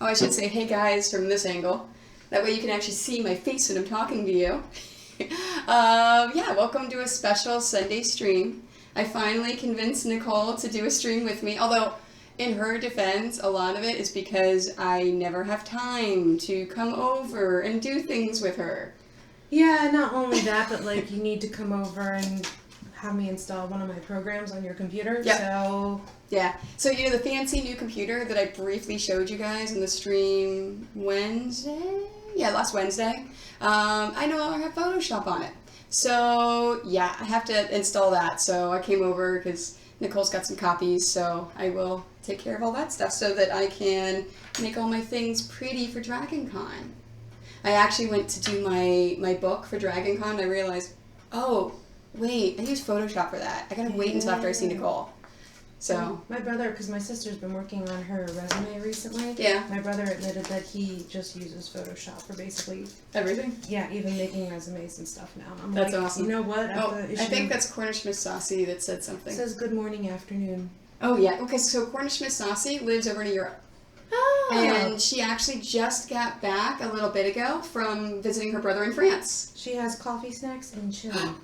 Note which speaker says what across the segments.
Speaker 1: Oh, I should say, hey guys, from this angle. That way you can actually see my face when I'm talking to you. Yeah, welcome to a special Sunday stream. I finally convinced Nicole to do a stream with me, although in her defense, a lot of it is because I never have time to come over and do things with her.
Speaker 2: Yeah, not only that, but like you need to come over and have me install one of my programs on your computer.
Speaker 1: Yep.
Speaker 2: So
Speaker 1: yeah, so you know the fancy new computer that I briefly showed you guys in the stream Wednesday? Yeah, last Wednesday. I no longer have Photoshop on it. So yeah, I have to install that. So I came over because Nicole's got some copies, so I will take care of all that stuff so that I can make all my things pretty for Dragon Con. I actually went to do my book for Dragon Con and I realized, oh, wait, I used Photoshop for that. I gotta wait until after I see Nicole. So
Speaker 2: my brother, because my sister's been working on her resume recently.
Speaker 1: Yeah.
Speaker 2: My brother admitted that he just uses Photoshop for basically
Speaker 1: everything.
Speaker 2: Yeah, even making resumes and stuff now. I'm
Speaker 1: That's
Speaker 2: like,
Speaker 1: awesome.
Speaker 2: You know what?
Speaker 1: I think that's Cornish Miss Saucy that said something.
Speaker 2: It says good morning, afternoon.
Speaker 1: Oh yeah. Okay, so Cornish Miss Saucy lives over in Europe.
Speaker 2: Oh.
Speaker 1: And she actually just got back a little bit ago from visiting her brother in France.
Speaker 2: She has coffee, snacks, and chilling.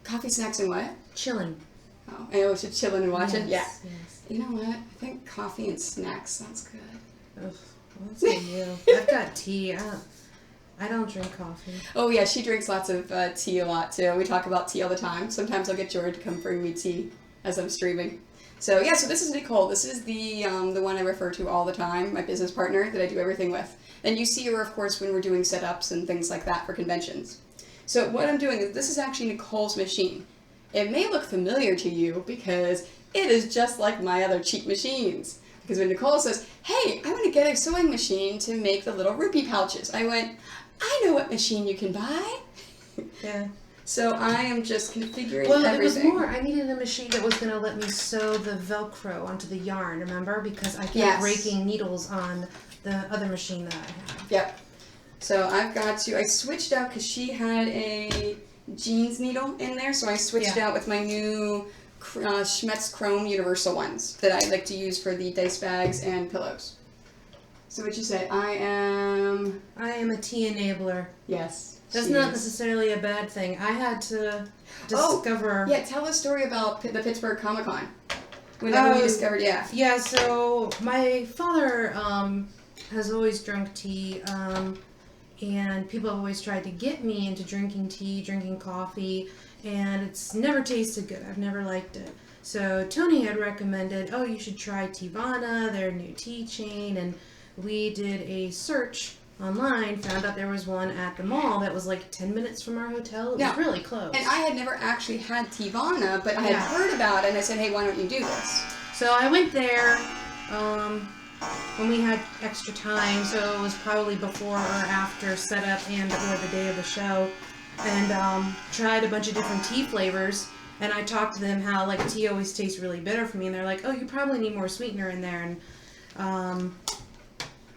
Speaker 1: Coffee, snacks, and what?
Speaker 2: Chilling.
Speaker 1: Oh, and it was just chilling and watching?
Speaker 2: Yes,
Speaker 1: Yeah.
Speaker 2: yes.
Speaker 1: You know what? I think coffee and snacks sounds good.
Speaker 2: Ugh, well, that's on you. I've got tea. I don't drink coffee.
Speaker 1: Oh yeah, she drinks lots of tea a lot too. We talk about tea all the time. Sometimes I'll get George to come bring me tea as I'm streaming. So yeah, so this is Nicole. This is the one I refer to all the time, my business partner that I do everything with. And you see her, of course, when we're doing setups and things like that for conventions. So what I'm doing is, this is actually Nicole's machine. It may look familiar to you because it is just like my other cheap machines. Because when Nicole says, hey, I want to get a sewing machine to make the little rupee pouches, I went, I know what machine you can buy.
Speaker 2: Yeah.
Speaker 1: So I am just configuring
Speaker 2: well,
Speaker 1: everything.
Speaker 2: It was more, I needed a machine that was going to let me sew the Velcro onto the yarn, remember? Because I kept breaking needles on the other machine that I had.
Speaker 1: Yep. So I've got to, I switched out because she had a jeans needle in there, so I switched out with my new Schmetz Chrome Universal ones that I like to use for the dice bags and pillows. So what'd you say? I am
Speaker 2: a tea enabler.
Speaker 1: Yes.
Speaker 2: That's not necessarily a bad thing. I had to discover...
Speaker 1: Oh, yeah, tell a story about the Pittsburgh Comic-Con. Whenever we discovered,
Speaker 2: Yeah, so my father has always drunk tea, and people have always tried to get me into drinking tea, drinking coffee, and it's never tasted good. I've never liked it. So Tony had recommended, oh, you should try Teavana, their new tea chain, and we did a search online, found out there was one at the mall that was like 10 minutes from our hotel. It was really close.
Speaker 1: And I had never actually had Teavana, but I had heard about it, and I said, hey, why don't you do this?
Speaker 2: So I went there when we had extra time, so it was probably before or after setup and or the day of the show, and tried a bunch of different tea flavors. And I talked to them how like tea always tastes really bitter for me, and they're like, oh, you probably need more sweetener in there. And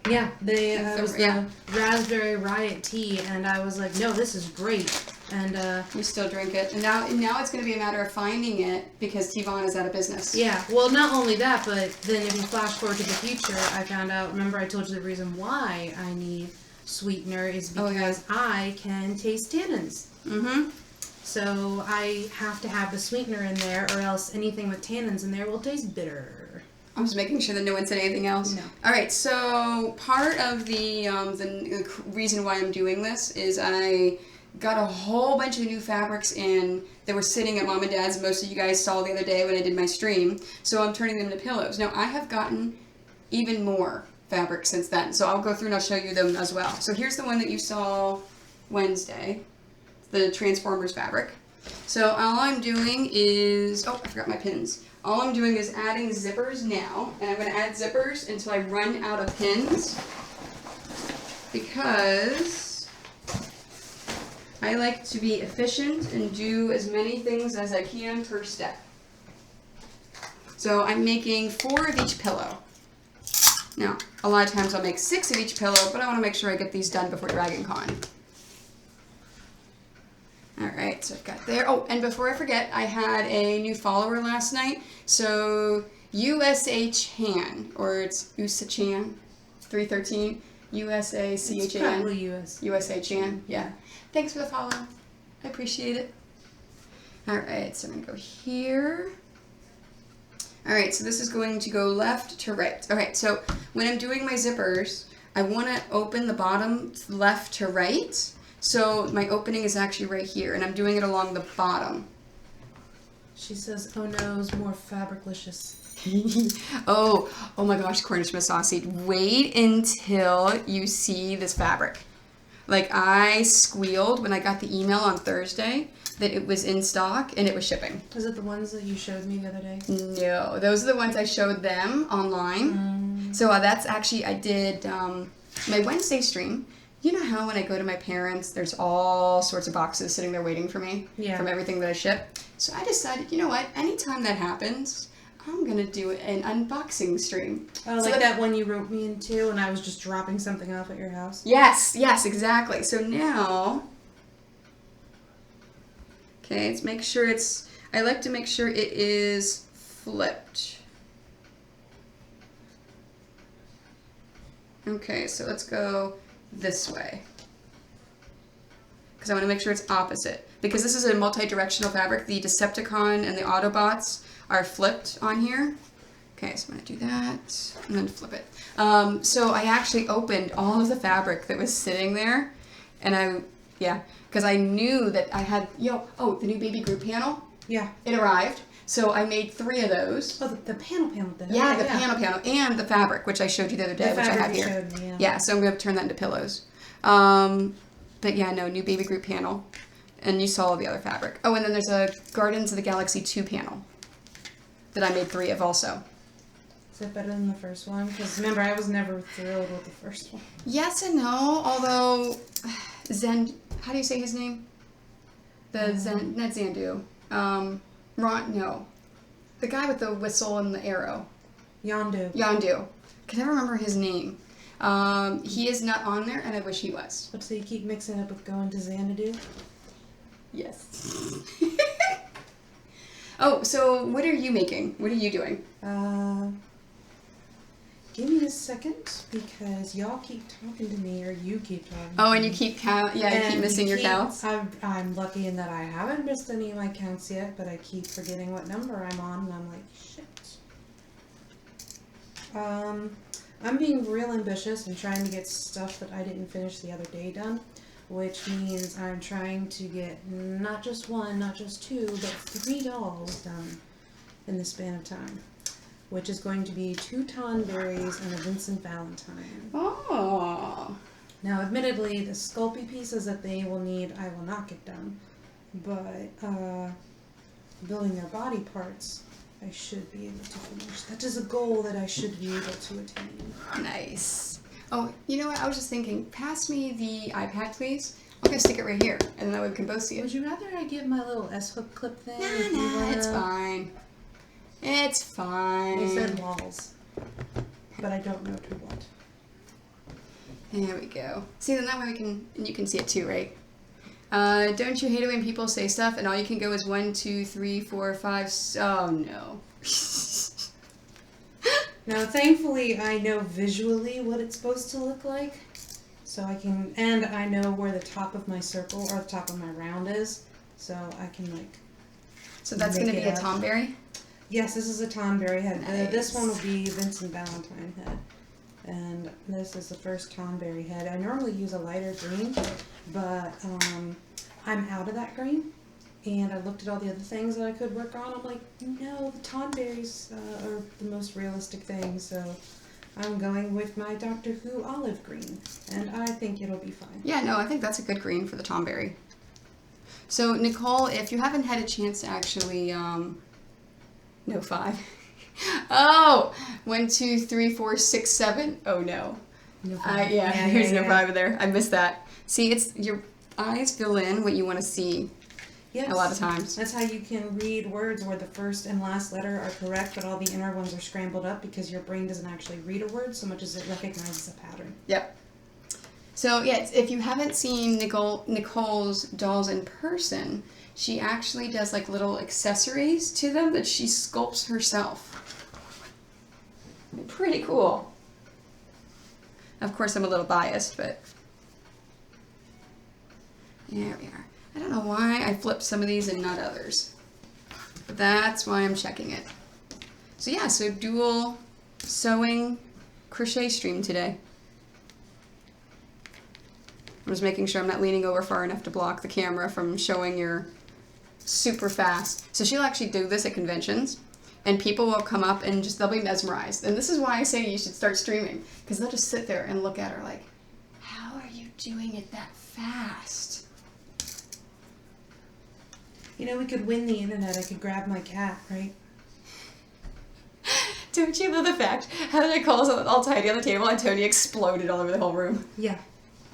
Speaker 2: it was the raspberry riot tea, and I was like, no, this is great. And
Speaker 1: you still drink it, and now it's going to be a matter of finding it because Teavana is out of business.
Speaker 2: Yeah, well, not only that, but then if you flash forward to the future, I found out. Remember, I told you the reason why I need sweetener is because I can taste tannins.
Speaker 1: Mm-hmm.
Speaker 2: So I have to have the sweetener in there, or else anything with tannins in there will taste bitter.
Speaker 1: I'm just making sure that no one said anything else.
Speaker 2: No.
Speaker 1: All right. So part of the reason why I'm doing this is I got a whole bunch of new fabrics in that were sitting at Mom and Dad's. Most of you guys saw the other day when I did my stream. So I'm turning them into pillows. Now I have gotten even more fabric since then. So I'll go through and I'll show you them as well. So here's the one that you saw Wednesday, the Transformers fabric. So all I'm doing is, oh, I forgot my pins. All I'm doing is adding zippers now, and I'm going to add zippers until I run out of pins, because I like to be efficient and do as many things as I can per step. So I'm making 4 of each pillow. Now, a lot of times I'll make 6 of each pillow, but I want to make sure I get these done before Dragon Con. Alright, so I've got there. Oh, and before I forget, I had a new follower last night. So, USA Chan, or it's Usa Chan. 313 USA
Speaker 2: It's
Speaker 1: CHAN.
Speaker 2: probably US.
Speaker 1: USA Chan. Yeah. Thanks for the follow. I appreciate it. All right, so I'm gonna go here. All right, so this is going to go left to right. All right, so when I'm doing my zippers, I want to open the bottom left to right. So my opening is actually right here, and I'm doing it along the bottom.
Speaker 2: She says, "Oh no's, more fabriclicious."
Speaker 1: oh my gosh, Cornish Miss Sausage. Wait until you see this fabric. Like, I squealed when I got the email on Thursday that it was in stock and it was shipping.
Speaker 2: Was it the ones that you showed me the other day?
Speaker 1: No, those are the ones I showed them online. So that's actually, I did my Wednesday stream. You know how when I go to my parents, there's all sorts of boxes sitting there waiting for me from everything that I ship. So I decided, you know what, anytime that happens, I'm going to do an unboxing stream.
Speaker 2: Oh,
Speaker 1: so
Speaker 2: like that one you wrote me into and I was just dropping something off at your house?
Speaker 1: Yes, exactly. So now, okay, let's make sure I like to make sure it is flipped. Okay, so let's go this way. Because I want to make sure it's opposite. Because this is a multi-directional fabric. The Decepticon and the Autobots are flipped on here. Okay, so I'm going to do that and then flip it. So I actually opened all of the fabric that was sitting there. And because I knew that I had, the new baby group panel.
Speaker 2: Yeah.
Speaker 1: It arrived. So I made 3 of those.
Speaker 2: Oh, the panel did.
Speaker 1: Yeah, the panel and the fabric, which I showed you the other day, which I have here.
Speaker 2: Showed me,
Speaker 1: Yeah, so I'm going to turn that into pillows. But yeah, no, new baby group panel. And you saw the other fabric. Oh, and then there's a Guardians of the Galaxy 2 panel that I made 3 of also.
Speaker 2: Is it better than the first one? Because remember, I was never thrilled with the first one.
Speaker 1: Yes and no, although how do you say his name? Not Zandu. The guy with the whistle and the arrow. Yondu. Can never remember his name. He is not on there, and I wish he was.
Speaker 2: So you keep mixing it up with going to Xanadu?
Speaker 1: Yes. Oh, so what are you making? What are you doing?
Speaker 2: Give me a second, because y'all keep talking to me, or you keep talking
Speaker 1: Oh,
Speaker 2: to
Speaker 1: and
Speaker 2: me.
Speaker 1: you keep missing your counts?
Speaker 2: I'm lucky in that I haven't missed any of my counts yet, but I keep forgetting what number I'm on, and I'm like, shit. I'm being real ambitious and trying to get stuff that I didn't finish the other day done, which means I'm trying to get not just 1, not just 2, but 3 dolls done in the span of time, which is going to be 2 Tonberries and a Vincent Valentine.
Speaker 1: Oh.
Speaker 2: Now, admittedly, the Sculpey pieces that they will need, I will not get done, but building their body parts, I should be able to finish. That is a goal that I should be able to attain.
Speaker 1: Nice. Oh, you know what? I was just thinking, pass me the iPad, please. I'm going to stick it right here, and then that way we can both see it.
Speaker 2: Would you rather I get my little S-hook clip thing?
Speaker 1: Nah, it's fine. It's fine.
Speaker 2: They said walls, but I don't know to what.
Speaker 1: There we go. See, then that way you can see it too, right? Don't you hate it when people say stuff and all you can go is 1, 2, 3, 4, 5, oh no.
Speaker 2: Now, thankfully, I know visually what it's supposed to look like, so I can, and I know where the top of my circle or the top of my round is, so I can
Speaker 1: So that's going to be a Tomberry?
Speaker 2: Yes, this is a Tonberry head.
Speaker 1: Nice.
Speaker 2: This one will be Vincent Valentine head. And this is the first Tonberry head. I normally use a lighter green, but I'm out of that green. And I looked at all the other things that I could work on. I'm like, no, the Tonberries are the most realistic thing. So I'm going with my Doctor Who olive green. And I think it'll be fine.
Speaker 1: Yeah, no, I think that's a good green for the Tomberry. So, Nicole, if you haven't had a chance to actually... No, 5. Oh! 1, 2, 3, 4, 6, 7. Oh no.
Speaker 2: No 5.
Speaker 1: There's no 5 there. I missed that. See, it's your eyes fill in what you want to see.
Speaker 2: Yes.
Speaker 1: A lot of times.
Speaker 2: That's how you can read words where the first and last letter are correct, but all the inner ones are scrambled up because your brain doesn't actually read a word so much as it recognizes a pattern.
Speaker 1: Yep. So, yes, if you haven't seen Nicole's dolls in person, she actually does like little accessories to them that she sculpts herself. Pretty cool. Of course, I'm a little biased, but there we are. I don't know why I flipped some of these and not others. But that's why I'm checking it. So yeah, so dual sewing crochet stream today. I'm just making sure I'm not leaning over far enough to block the camera from showing your super fast. So she'll actually do this at conventions, and people will come up and just, they'll be mesmerized. And this is why I say you should start streaming, because they'll just sit there and look at her like, how are you doing it that fast?
Speaker 2: You know, we could win the internet. I could grab my cat, right?
Speaker 1: Don't you love the fact how Nicole's all tidy on the table and Tony exploded all over the whole room?
Speaker 2: Yeah.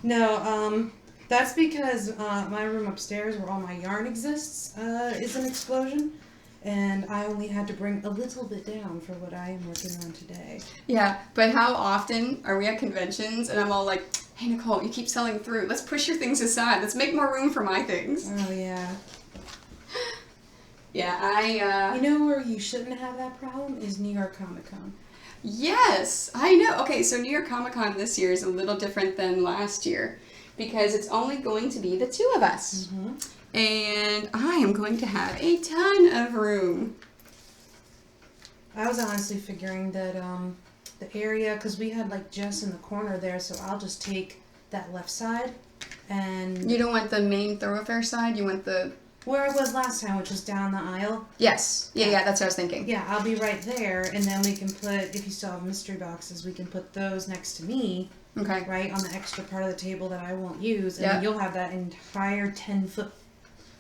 Speaker 2: No, that's because my room upstairs where all my yarn exists is an explosion. And I only had to bring a little bit down for what I am working on today.
Speaker 1: Yeah, but how often are we at conventions and I'm all like, hey Nicole, you keep selling through. Let's push your things aside. Let's make more room for my things.
Speaker 2: Oh, yeah.
Speaker 1: Yeah,
Speaker 2: You know where you shouldn't have that problem is New York Comic Con.
Speaker 1: Yes, I know. Okay, so New York Comic Con this year is a little different than last year because it's only going to be the two of us. Mm-hmm. And I am going to have a ton of room.
Speaker 2: I was honestly figuring that the area, because we had like Jess in the corner there, so I'll just take that left side and...
Speaker 1: You don't want the main thoroughfare side? You want the...
Speaker 2: Where I was last time, which was down the aisle.
Speaker 1: Yes. Yeah, that's what I was thinking.
Speaker 2: Yeah, I'll be right there, and then we can put, if you still have mystery boxes, we can put those next to me.
Speaker 1: Okay.
Speaker 2: Right, on the extra part of the table that I won't use, and then you'll have that entire 10-foot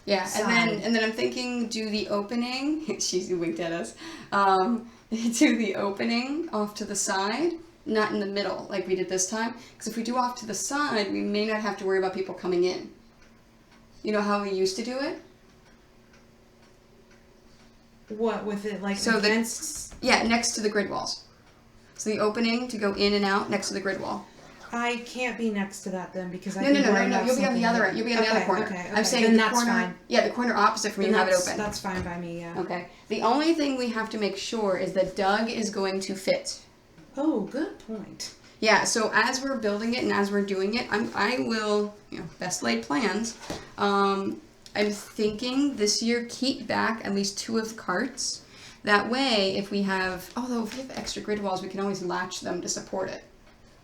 Speaker 1: Yeah,
Speaker 2: side.
Speaker 1: and then I'm thinking do the opening. She winked at us. Do the opening off to the side, not in the middle like we did this time. Because if we do off to the side, we may not have to worry about people coming in. You know how we used to do it?
Speaker 2: What, with it like
Speaker 1: So
Speaker 2: against...
Speaker 1: next to the grid walls. So the opening to go in and out next to the grid wall.
Speaker 2: I can't be next to that then because I
Speaker 1: No. You'll be on the other end. You'll be on the other corner.
Speaker 2: Okay.
Speaker 1: I'm saying
Speaker 2: then
Speaker 1: the
Speaker 2: that's
Speaker 1: corner.
Speaker 2: fine.
Speaker 1: Yeah, the corner opposite from you have it open.
Speaker 2: That's fine by me. Yeah.
Speaker 1: Okay. The only thing we have to make sure is that Doug is going to fit.
Speaker 2: Oh, good point.
Speaker 1: Yeah. So as we're building it and as we're doing it, I will, best laid plans. I'm thinking this year keep back at least 2 of the carts. That way, if we have extra grid walls, we can always latch them to support it,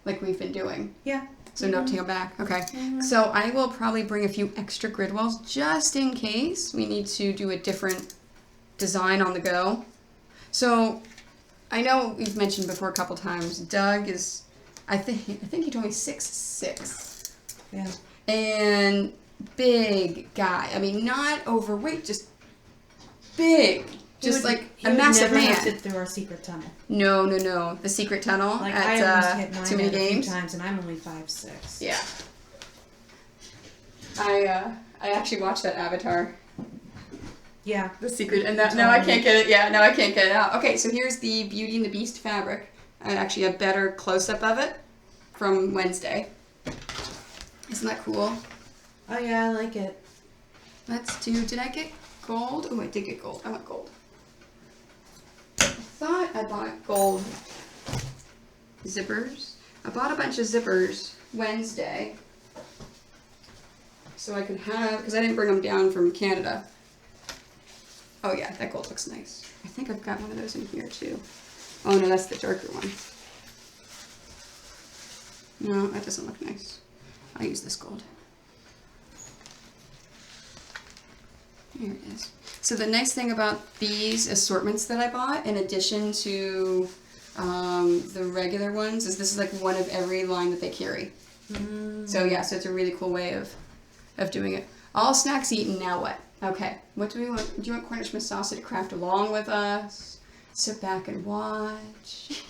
Speaker 1: like we've been doing.
Speaker 2: Yeah.
Speaker 1: So no take them back. Okay. So I will probably bring a few extra grid walls just in case we need to do a different design on the go. So I know we've mentioned before a couple times, Doug is, I think he told me 6'6".
Speaker 2: Yeah.
Speaker 1: And big guy. I mean, not overweight, just big. Just like a massive man.
Speaker 2: Fit through our secret tunnel.
Speaker 1: No. The secret tunnel
Speaker 2: like
Speaker 1: at
Speaker 2: I almost hit mine
Speaker 1: Too Many
Speaker 2: a few
Speaker 1: Games.
Speaker 2: times, and I'm only 5'6".
Speaker 1: Yeah. I actually watched that Avatar.
Speaker 2: Yeah.
Speaker 1: The secret, and now I can't get it. Yeah, now I can't get it out. Okay, so here's the Beauty and the Beast fabric. I actually have better close-up of it from Wednesday. Isn't that cool?
Speaker 2: Oh yeah, I like it.
Speaker 1: Did I get gold? Oh, I did get gold. I want gold. I thought I bought gold zippers. I bought a bunch of zippers Wednesday so I could have, because I didn't bring them down from Canada. Oh yeah, that gold looks nice. I think I've got one of those in here too. Oh no, that's the darker one. No, that doesn't look nice. I'll use this gold. Here it is. So the nice thing about these assortments that I bought, in addition to the regular ones, is this is like one of every line that they carry. So yeah, so it's a really cool way of doing it. All snacks eaten, now what? Okay, what do we want? Do you want Cornish Miss Saucy to craft along with us? Sit back and watch?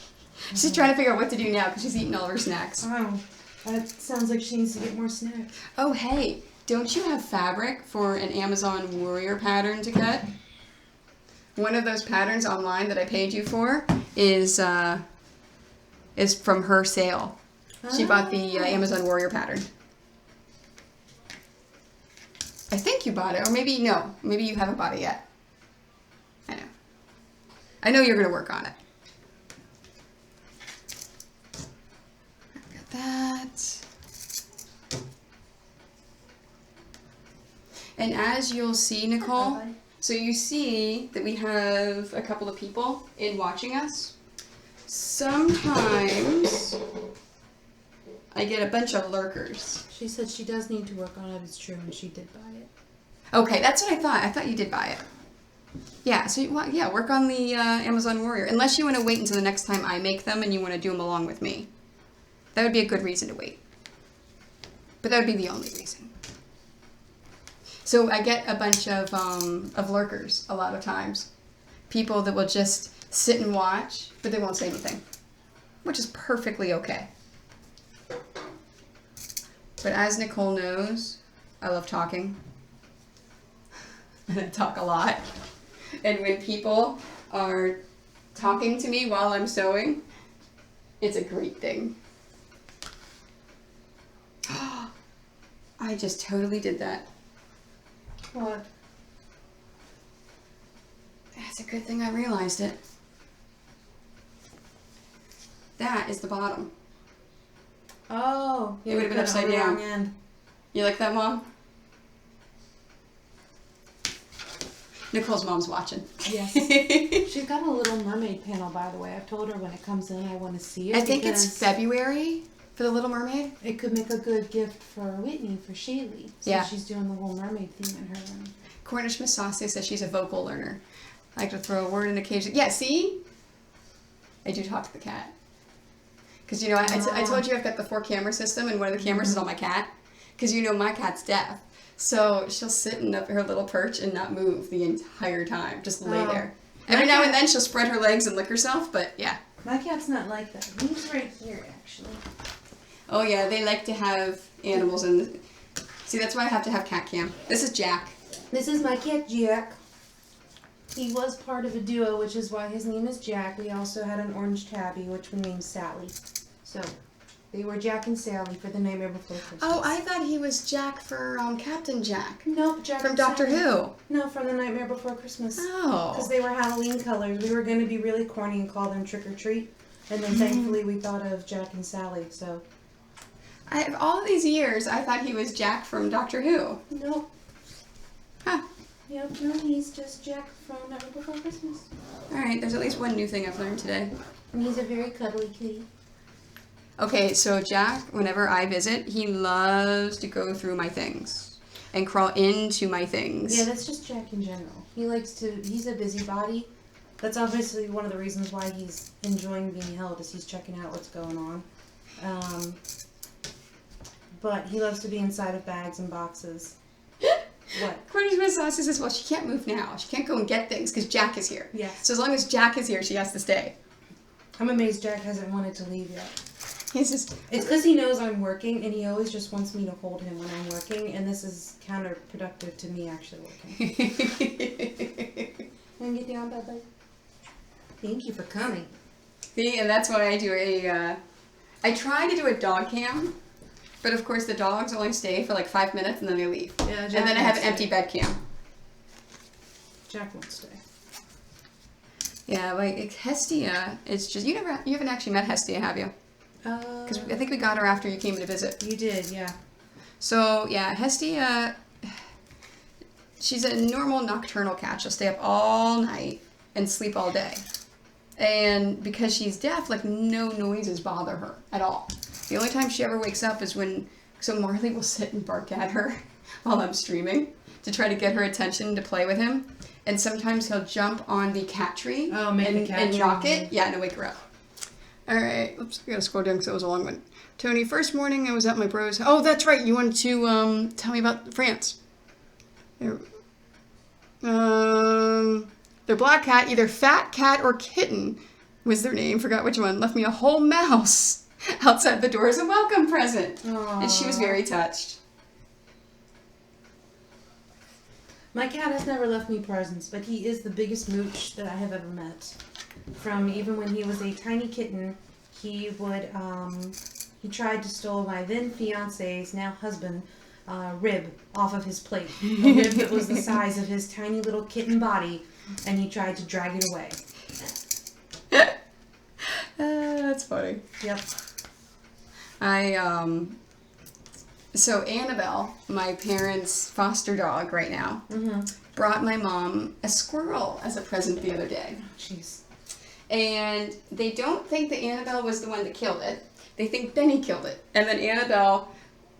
Speaker 1: She's trying to figure out what to do now because she's eating all of her snacks.
Speaker 2: Oh, that sounds like she needs to get more snacks.
Speaker 1: Oh hey, don't you have fabric for an Amazon warrior pattern to cut? One of those patterns online that I paid you for is from her sale. She bought the Amazon warrior pattern. I think you bought it, or maybe no, maybe you haven't bought it yet. I know you're going to work on it. I've got that. And as you'll see, Nicole, so you see that we have a couple of people in watching us. Sometimes I get a bunch of lurkers.
Speaker 2: She said she does need to work on it. It's true, and she did buy it.
Speaker 1: Okay, that's what I thought. I thought you did buy it. Yeah, so work on the Amazon Warrior. Unless you want to wait until the next time I make them and you want to do them along with me. That would be a good reason to wait. But that would be the only reason. So I get a bunch of lurkers a lot of times. People that will just sit and watch, but they won't say anything. Which is perfectly okay. But as Nicole knows, I love talking. And I talk a lot. And when people are talking to me while I'm sewing, it's a great thing. I just totally did that.
Speaker 2: What?
Speaker 1: That's a good thing I realized it. That is the bottom.
Speaker 2: Oh,
Speaker 1: It would have been upside down.
Speaker 2: End.
Speaker 1: You like that, Mom? Nicole's mom's watching.
Speaker 2: Yes. She's got a Little Mermaid panel, by the way. I've told her when it comes in, I want to see it.
Speaker 1: I think it's February for the Little Mermaid.
Speaker 2: It could make a good gift for Whitney, for Shaylee. So
Speaker 1: Yeah.
Speaker 2: she's doing the Little Mermaid theme in her room.
Speaker 1: Cornish Miss Saucy says she's a vocal learner. I like to throw a word in occasion. Yeah, see? I do talk to the cat. Because, you know, I told you I've got the 4-camera system, and one of the cameras is on my cat. Because, you know, my cat's deaf. So she'll sit in her little perch and not move the entire time. Just lay there. Every now and then she'll spread her legs and lick herself, but yeah.
Speaker 2: My cat's not like that. He's right here, actually.
Speaker 1: Oh yeah, they like to have animals in. See, that's why I have to have cat cam. This is Jack.
Speaker 2: This is my cat, Jack. He was part of a duo, which is why his name is Jack. We also had an orange tabby, which we named Sally. So, they were Jack and Sally for the Nightmare Before Christmas.
Speaker 1: Oh, I thought he was Jack for Captain Jack.
Speaker 2: Nope, Jack
Speaker 1: From
Speaker 2: and
Speaker 1: Doctor
Speaker 2: Sally.
Speaker 1: Who.
Speaker 2: No, from the Nightmare Before Christmas.
Speaker 1: Oh.
Speaker 2: Because they were Halloween colors. We were going to be really corny and call them Trick or Treat. And then thankfully we thought of Jack and Sally, so.
Speaker 1: All these years, I thought he was Jack from Doctor Who.
Speaker 2: Nope.
Speaker 1: Huh.
Speaker 2: Yep, no, he's just Jack from Nightmare Before Christmas.
Speaker 1: Alright, there's at least one new thing I've learned today.
Speaker 2: And he's a very cuddly kitty.
Speaker 1: Okay, so Jack, whenever I visit, he loves to go through my things and crawl into my things.
Speaker 2: Yeah, that's just Jack in general. He's a busybody. That's obviously one of the reasons why he's enjoying being held, is he's checking out what's going on. But he loves to be inside of bags and boxes. What?
Speaker 1: Cornish Miss Saucy says, well, she can't move now. She can't go and get things because Jack is here.
Speaker 2: Yes.
Speaker 1: So as long as Jack is here, she has to stay.
Speaker 2: I'm amazed Jack hasn't wanted to leave yet.
Speaker 1: He's just...
Speaker 2: It's because he knows I'm working, and he always just wants me to hold him when I'm working, and this is counterproductive to me actually working. And get down, Bubba. Thank you for coming.
Speaker 1: See, and that's why I do I try to do a dog cam, but of course the dogs only stay for like 5 minutes and then they leave.
Speaker 2: Yeah,
Speaker 1: and then I have an empty bed cam.
Speaker 2: Jack won't stay.
Speaker 1: Yeah, like Hestia, it's just, you haven't actually met Hestia, have you? Because I think we got her after you came to visit.
Speaker 2: You did, yeah.
Speaker 1: So, yeah, Hestia, she's a normal nocturnal cat. She'll stay up all night and sleep all day. And because she's deaf, like, no noises bother her at all. The only time she ever wakes up is when, so Marley will sit and bark at her while I'm streaming to try to get her attention to play with him. And sometimes he'll jump on the cat tree and knock it. Yeah, and wake her up. All right, oops, I gotta scroll down because that was a long one. Tony, first morning I was at my bro's. Oh, that's right, you wanted to tell me about France. Their black cat, either fat cat or kitten was their name, forgot which one, left me a whole mouse outside the door as a welcome present. Aww. And she was very touched.
Speaker 2: My cat has never left me presents, but he is the biggest mooch that I have ever met. From even when he was a tiny kitten, he would, he tried to steal my then fiance's, now husband, rib off of his plate. A rib that was the size of his tiny little kitten body, and he tried to drag it away.
Speaker 1: That's funny.
Speaker 2: Yep.
Speaker 1: So Annabelle, my parents' foster dog right now, brought my mom a squirrel as a present the other day.
Speaker 2: Jeez.
Speaker 1: And they don't think that Annabelle was the one that killed it. They think Benny killed it. And then Annabelle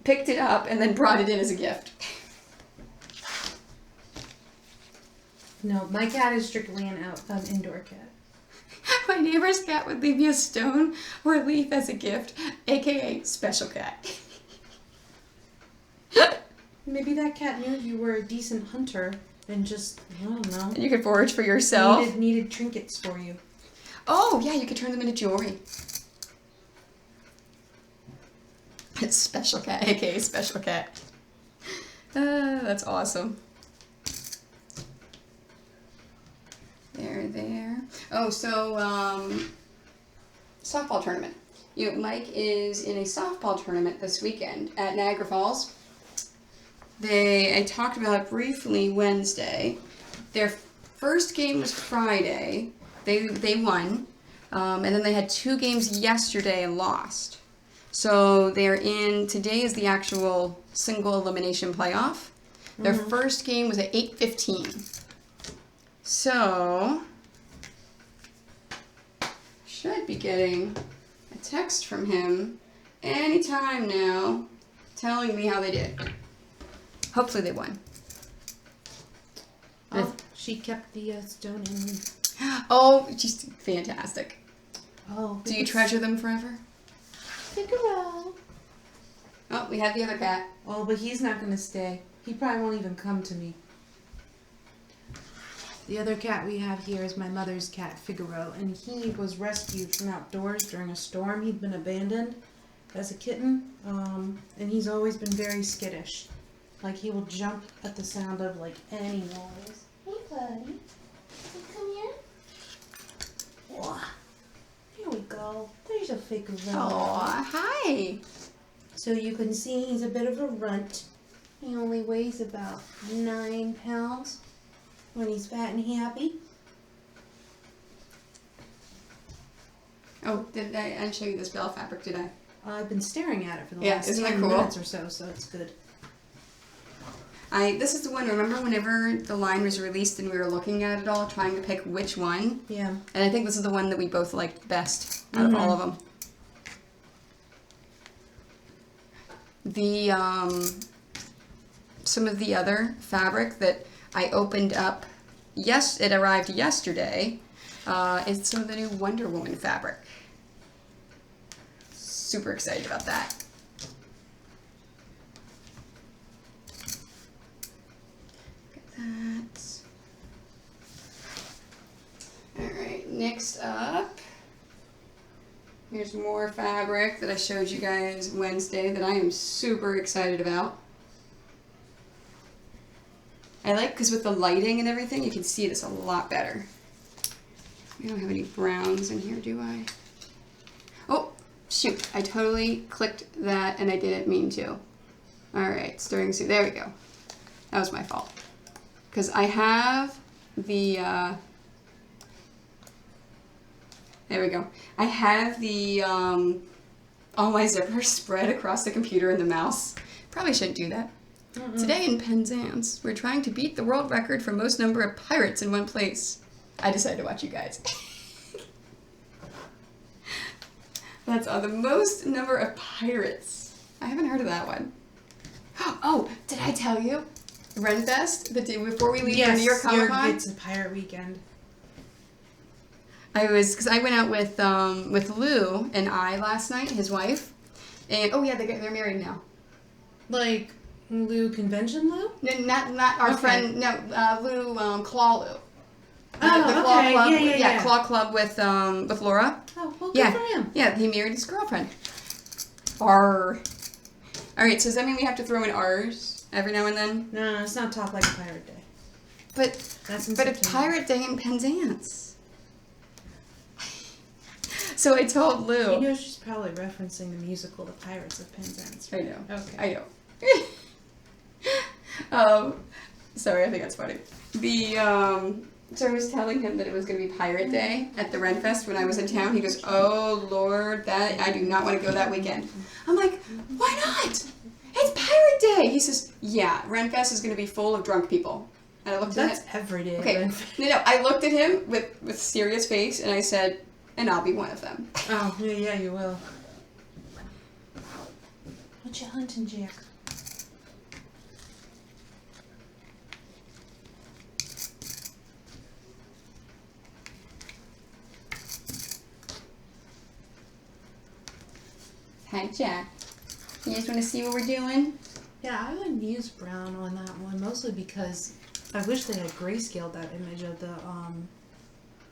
Speaker 1: picked it up and then brought it in as a gift.
Speaker 2: No, my cat is strictly an indoor cat.
Speaker 1: My neighbor's cat would leave me a stone or a leaf as a gift, aka special cat.
Speaker 2: Maybe that cat knew you were a decent hunter and just, I don't know.
Speaker 1: And you could forage for yourself.
Speaker 2: Needed trinkets for you.
Speaker 1: Oh, yeah, you could turn them into jewelry. It's special cat, aka special cat. That's awesome. There. Oh, so, softball tournament. Mike is in a softball tournament this weekend at Niagara Falls. I talked about it briefly Wednesday. Their first game was Friday. They won. And then they had 2 games yesterday and lost. So today is the actual single elimination playoff. Their first game was at 8:15. So, should be getting a text from him anytime now telling me how they did. Hopefully they won.
Speaker 2: Oh, she kept the stone in.
Speaker 1: Oh, she's fantastic.
Speaker 2: Oh.
Speaker 1: Do you treasure them forever?
Speaker 2: Figaro.
Speaker 1: Oh, we have the other cat.
Speaker 2: Oh, but he's not going to stay. He probably won't even come to me. The other cat we have here is my mother's cat, Figaro, and he was rescued from outdoors during a storm. He'd been abandoned as a kitten, and he's always been very skittish. Like, he will jump at the sound of, like, any noise. Hey, buddy. Come here. Whoa. Here we go. There's a Figaro.
Speaker 1: Aw, hi.
Speaker 2: So you can see he's a bit of a runt. He only weighs about 9 pounds when he's fat and happy.
Speaker 1: Oh, did I show you this bell fabric, did I?
Speaker 2: I've been staring at it for the
Speaker 1: Yeah,
Speaker 2: last
Speaker 1: isn't that
Speaker 2: 10
Speaker 1: cool?
Speaker 2: minutes or so, so it's good.
Speaker 1: This is the one, remember whenever the line was released and we were looking at it all, trying to pick which one?
Speaker 2: Yeah.
Speaker 1: And I think this is the one that we both liked best out of all of them. Some of the other fabric that I opened up, it arrived yesterday, is some of the new Wonder Woman fabric. Super excited about that. That. Alright, next up, here's more fabric that I showed you guys Wednesday that I am super excited about. I like, because with the lighting and everything, you can see this a lot better. We don't have any browns in here, do I? Oh, shoot, I totally clicked that and I didn't mean to. Alright, stirring soup, there we go. That was my fault. Because I have the, there we go. I have the, all my zippers spread across the computer and the mouse. Probably shouldn't do that. Today in Penzance, we're trying to beat the world record for most number of pirates in one place. I decided to watch you guys. That's the most number of pirates. I haven't heard of that one. Oh, did I tell you? Renfest, the day before we leave for New York Comic Con.
Speaker 2: It's a pirate weekend.
Speaker 1: Because I went out with Lou and I last night, his wife, and oh yeah, they're married now.
Speaker 2: Like Lou convention Lou?
Speaker 1: No, not our friend. No, Lou Claw Lou.
Speaker 2: Oh,
Speaker 1: the Claw
Speaker 2: okay.
Speaker 1: Club.
Speaker 2: Yeah.
Speaker 1: Claw Club with Laura.
Speaker 2: Oh, well, good for him.
Speaker 1: Yeah, he married his girlfriend. Arr. All right, so does that mean we have to throw in R's every now and then?
Speaker 2: No, let's not talk like a pirate day.
Speaker 1: But
Speaker 2: That's in
Speaker 1: it's Pirate Day in Penzance. So I told Lou.
Speaker 2: You know she's probably referencing the musical The Pirates of Penzance.
Speaker 1: I
Speaker 2: Right?
Speaker 1: know.
Speaker 2: Okay.
Speaker 1: I know. Sorry, I think that's funny. So I was telling him that it was going to be Pirate Day at the Renfest when I was in town. He goes, "Oh Lord, that I do not want to go that weekend." I'm like, "Why not? It's Pirate Day." He says, "Yeah, Renfest is going to be full of drunk people." And I looked at him.
Speaker 2: That's every day.
Speaker 1: Okay, no, I looked at him with serious face, and I said, "And I'll be one of them."
Speaker 2: Oh, yeah, you will. What you hunting, Jack?
Speaker 1: Hi, Jack. You guys want to see what we're doing?
Speaker 2: Yeah, I wouldn't use brown on that one, mostly because I wish they had grayscaled that image of the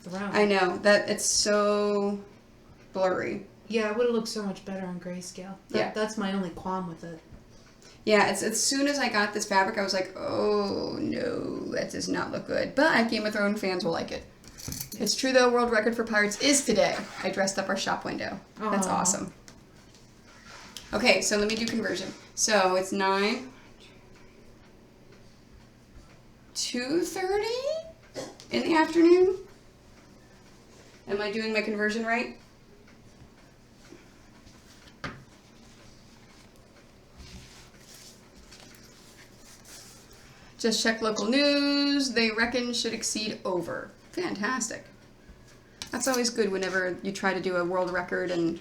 Speaker 2: throne.
Speaker 1: I know that it's so blurry.
Speaker 2: Yeah, it would have looked so much better on grayscale. That's my only qualm with it.
Speaker 1: Yeah, it's as soon as I got this fabric, I was like, "Oh no, that does not look good." But Game of Thrones fans will like it. It's true though. World record for pirates is today. I dressed up our shop window. That's
Speaker 2: Aw.
Speaker 1: awesome. Okay, so let me do conversion. So it's 2:30 in the afternoon. Am I doing my conversion right? Just check local news. They reckon should exceed over. Fantastic. That's always good whenever you try to do a world record and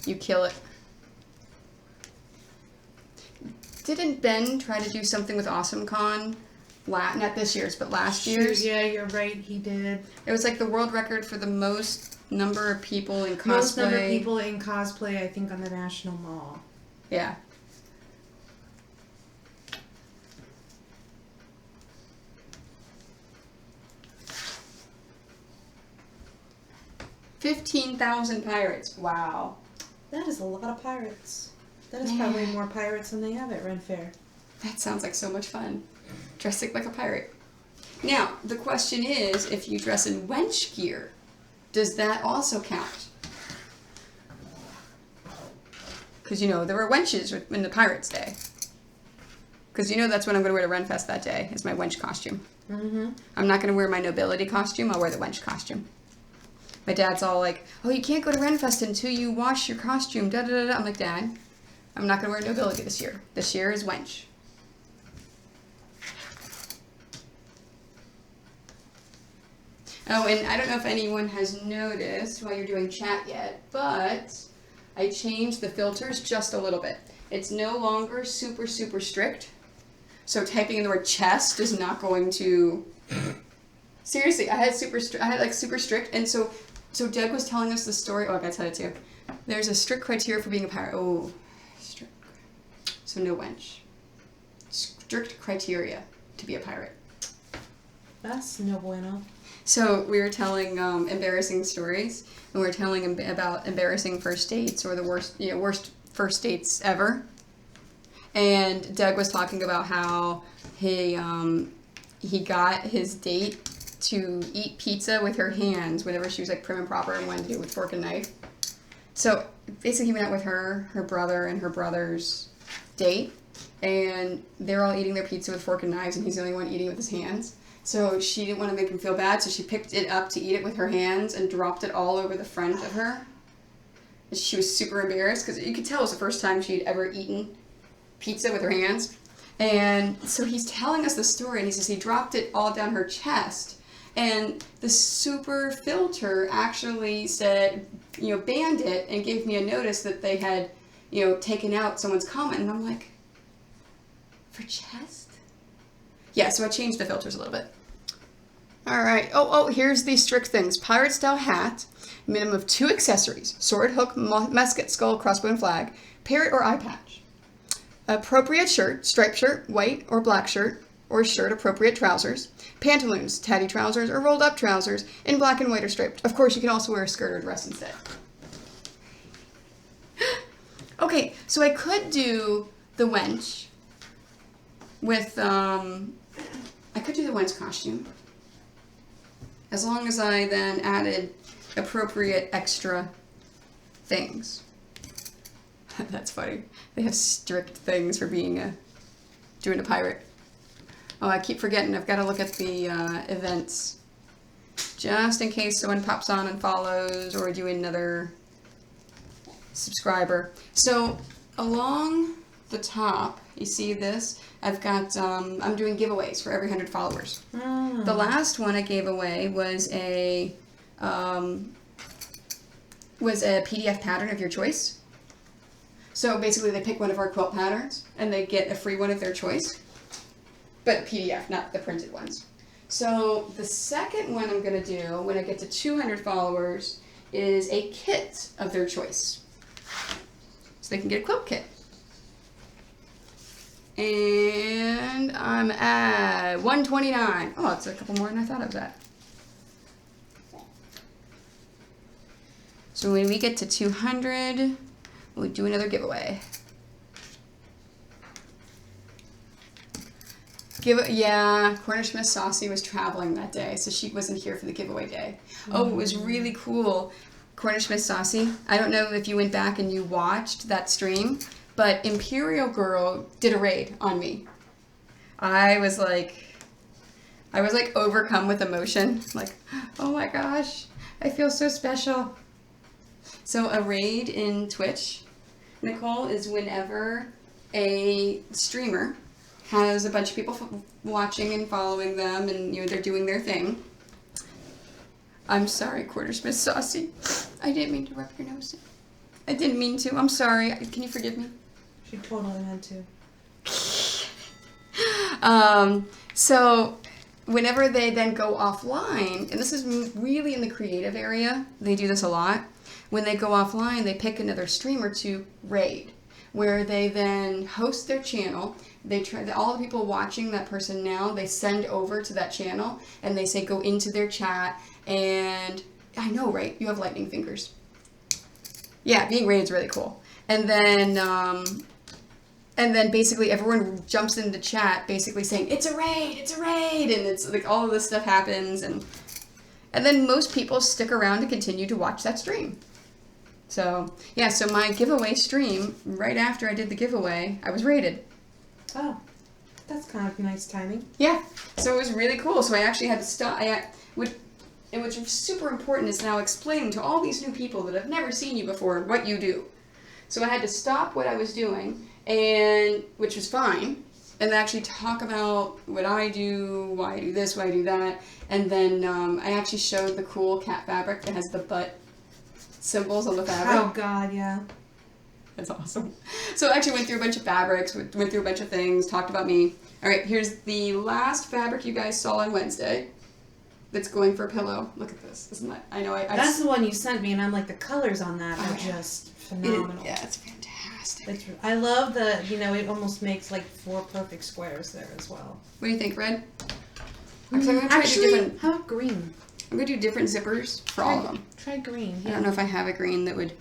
Speaker 1: you kill it. Didn't Ben try to do something with AwesomeCon? Not this year's, but last year's?
Speaker 2: Yeah, you're right, he did.
Speaker 1: It was like the world record for the most number of people in cosplay.
Speaker 2: Most number of people in cosplay, I think, on the National Mall.
Speaker 1: Yeah. $15,000 pirates. Wow.
Speaker 2: That is a lot of pirates. That is
Speaker 1: Man.
Speaker 2: probably more pirates than they have at Ren Fair.
Speaker 1: That sounds like so much fun. Dressing like a pirate. Now, the question is, if you dress in wench gear, does that also count? Because, you know, there were wenches in the Pirates' Day. Because, you know, that's when I'm going to wear to Renfest that day, is my wench costume.
Speaker 2: Mm-hmm.
Speaker 1: I'm not going to wear my nobility costume, I'll wear the wench costume. My dad's all like, "Oh, you can't go to Renfest until you wash your costume, da-da-da-da." I'm like, "Dad, I'm not going to wear nobility this year. This year is wench." Oh, and I don't know if anyone has noticed while you're doing chat yet, but I changed the filters just a little bit. It's no longer super, super strict. So typing in the word chest is not going to... Seriously, I had super strict, and so Doug was telling us the story. Oh, I gotta tell it too. There's a strict criteria for being a pirate. Oh, strict. So no wench. Strict criteria to be a pirate.
Speaker 2: That's no bueno.
Speaker 1: So we were telling embarrassing stories, and we were telling about embarrassing first dates or the worst first dates ever. And Doug was talking about how he got his date to eat pizza with her hands whenever she was like prim and proper and wanted to do it with fork and knife. So basically he went out with her brother, and her brother's date, and they're all eating their pizza with fork and knives, and he's the only one eating with his hands. So she didn't want to make him feel bad, so she picked it up to eat it with her hands and dropped it all over the front of her. And she was super embarrassed because you could tell it was the first time she'd ever eaten pizza with her hands. And so he's telling us the story, and he says he dropped it all down her chest. And the super filter actually said, banned it and gave me a notice that they had, taken out someone's comment. And I'm like, for chest? Yeah, so I changed the filters a little bit. All right. Oh, here's the strict things. Pirate style hat, minimum of 2 accessories: sword, hook, musket, skull, crossbow, and flag, parrot or eye patch. Appropriate shirt, striped shirt, white or black shirt, or shirt appropriate trousers, pantaloons, tatty trousers, or rolled up trousers in black and white or striped. Of course, you can also wear a skirt or dress instead. Okay, so I could do the wench with, I could do the wench costume, as long as I then added appropriate extra things. That's funny. They have strict things for doing a pirate. Oh, I keep forgetting. I've got to look at the events. Just in case someone pops on and follows or do another subscriber. So along the top, you see this? I've got, I'm doing giveaways for every 100 followers.
Speaker 2: Mm.
Speaker 1: The last one I gave away was a PDF pattern of your choice. So basically they pick one of our quilt patterns and they get a free one of their choice. But PDF, not the printed ones. So the second one I'm going to do when I get to 200 followers is a kit of their choice. So they can get a quilt kit. And I'm at 129. Oh, it's a couple more than I thought I was at. So when we get to 200, we'll do another giveaway. Yeah, Cornish Miss Saucy was traveling that day, so she wasn't here for the giveaway day. Oh, it was really cool. Cornish Miss Saucy, I don't know if you went back and you watched that stream, but Imperial Girl did a raid on me. I was like overcome with emotion. Like, oh my gosh, I feel so special. So a raid in Twitch, Nicole, is whenever a streamer has a bunch of people watching and following them, and they're doing their thing. I'm sorry, Cornish Miss Saucy. I didn't mean to rub your nose in. I didn't mean to. I'm sorry. Can you forgive me?
Speaker 2: She totally had to.
Speaker 1: So whenever they then go offline, and this is really in the creative area, they do this a lot. When they go offline, they pick another streamer to raid, where they then host their channel. They try all the people watching that person now, they send over to that channel and they say go into their chat, and I know, right? You have lightning fingers. Yeah, being raided is really cool. And then basically everyone jumps into chat basically saying it's a raid, and it's like all of this stuff happens, and then most people stick around to continue to watch that stream. So yeah, so my giveaway stream, right after I did the giveaway, I was raided.
Speaker 2: Oh, that's kind of nice timing.
Speaker 1: Yeah, so it was really cool. So I actually had to stop. And what's super important is now explaining to all these new people that have never seen you before what you do. So I had to stop what I was doing, and which was fine, and actually talk about what I do, why I do this, why I do that, and then I actually showed the cool cat fabric that has the butt symbols on the fabric.
Speaker 2: Oh God, yeah.
Speaker 1: That's awesome. So I actually went through a bunch of fabrics, went through a bunch of things, talked about me. All right, here's the last fabric you guys saw on Wednesday that's going for a pillow. Look at this. Isn't that, I know I
Speaker 2: That's the one you sent me, and I'm like, the colors on that are just phenomenal.
Speaker 1: Yeah, it's fantastic.
Speaker 2: I love the, it almost makes like 4 perfect squares there as well.
Speaker 1: What do you think, Red? I'm going to try to do different.
Speaker 2: How about green?
Speaker 1: I'm going to do different zippers for all of them.
Speaker 2: Try green.
Speaker 1: I don't know if I have a green that would.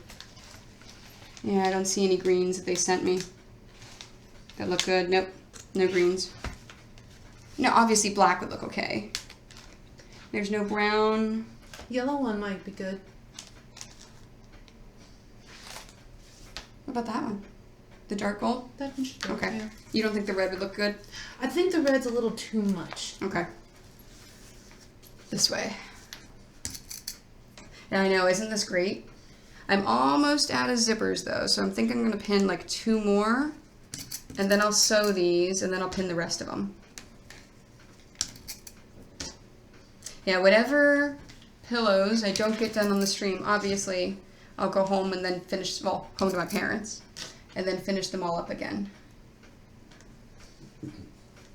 Speaker 1: Yeah, I don't see any greens that they sent me that look good. Nope, no greens. No, obviously black would look okay. There's no brown.
Speaker 2: Yellow one might be good.
Speaker 1: What about that one? The dark gold?
Speaker 2: That one should be
Speaker 1: okay.
Speaker 2: Yeah.
Speaker 1: You don't think the red would look good?
Speaker 2: I think the red's a little too much.
Speaker 1: Okay. This way. Yeah, I know. Isn't this great? I'm almost out of zippers though, so I'm thinking I'm going to pin like 2 more, and then I'll sew these, and then I'll pin the rest of them. Yeah, whatever pillows I don't get done on the stream, obviously I'll go home and then finish, well, home to my parents, and then finish them all up again.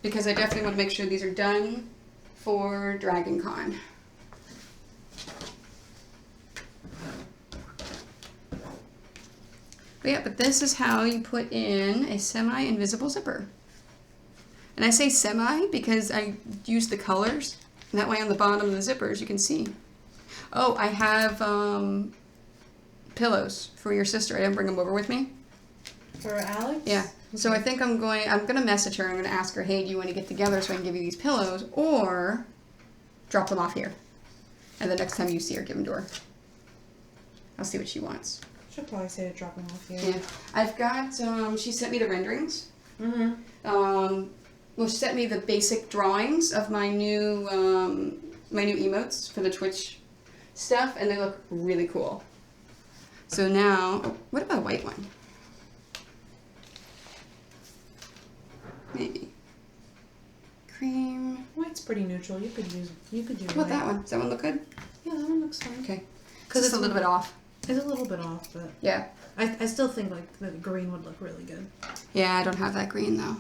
Speaker 1: Because I definitely want to make sure these are done for Dragon Con. But yeah, but this is how you put in a semi-invisible zipper. And I say semi because I use the colors. And that way on the bottom of the zippers you can see. Oh, I have pillows for your sister. I didn't bring them over with me.
Speaker 2: For Alex?
Speaker 1: Yeah. So I think I'm gonna message her. I'm gonna ask her, hey, do you want to get together so I can give you these pillows, or drop them off here, and the next time you see her, give them to her. I'll see what she wants.
Speaker 2: She'll probably say to drop them off here.
Speaker 1: Yeah. I've got. She sent me the renderings.
Speaker 2: Mm-hmm.
Speaker 1: well, she sent me the basic drawings of my new emotes for the Twitch stuff, and they look really cool. So now, what about a white one? Maybe. Cream.
Speaker 2: White's pretty neutral. You could do
Speaker 1: What about
Speaker 2: white.
Speaker 1: that one? Does that one look good?
Speaker 2: Yeah, that one looks fine.
Speaker 1: Okay. Because it's a little bit off.
Speaker 2: It's a little bit off, but
Speaker 1: Yeah.
Speaker 2: I still think like the green would look really good.
Speaker 1: Yeah, I don't have that green though.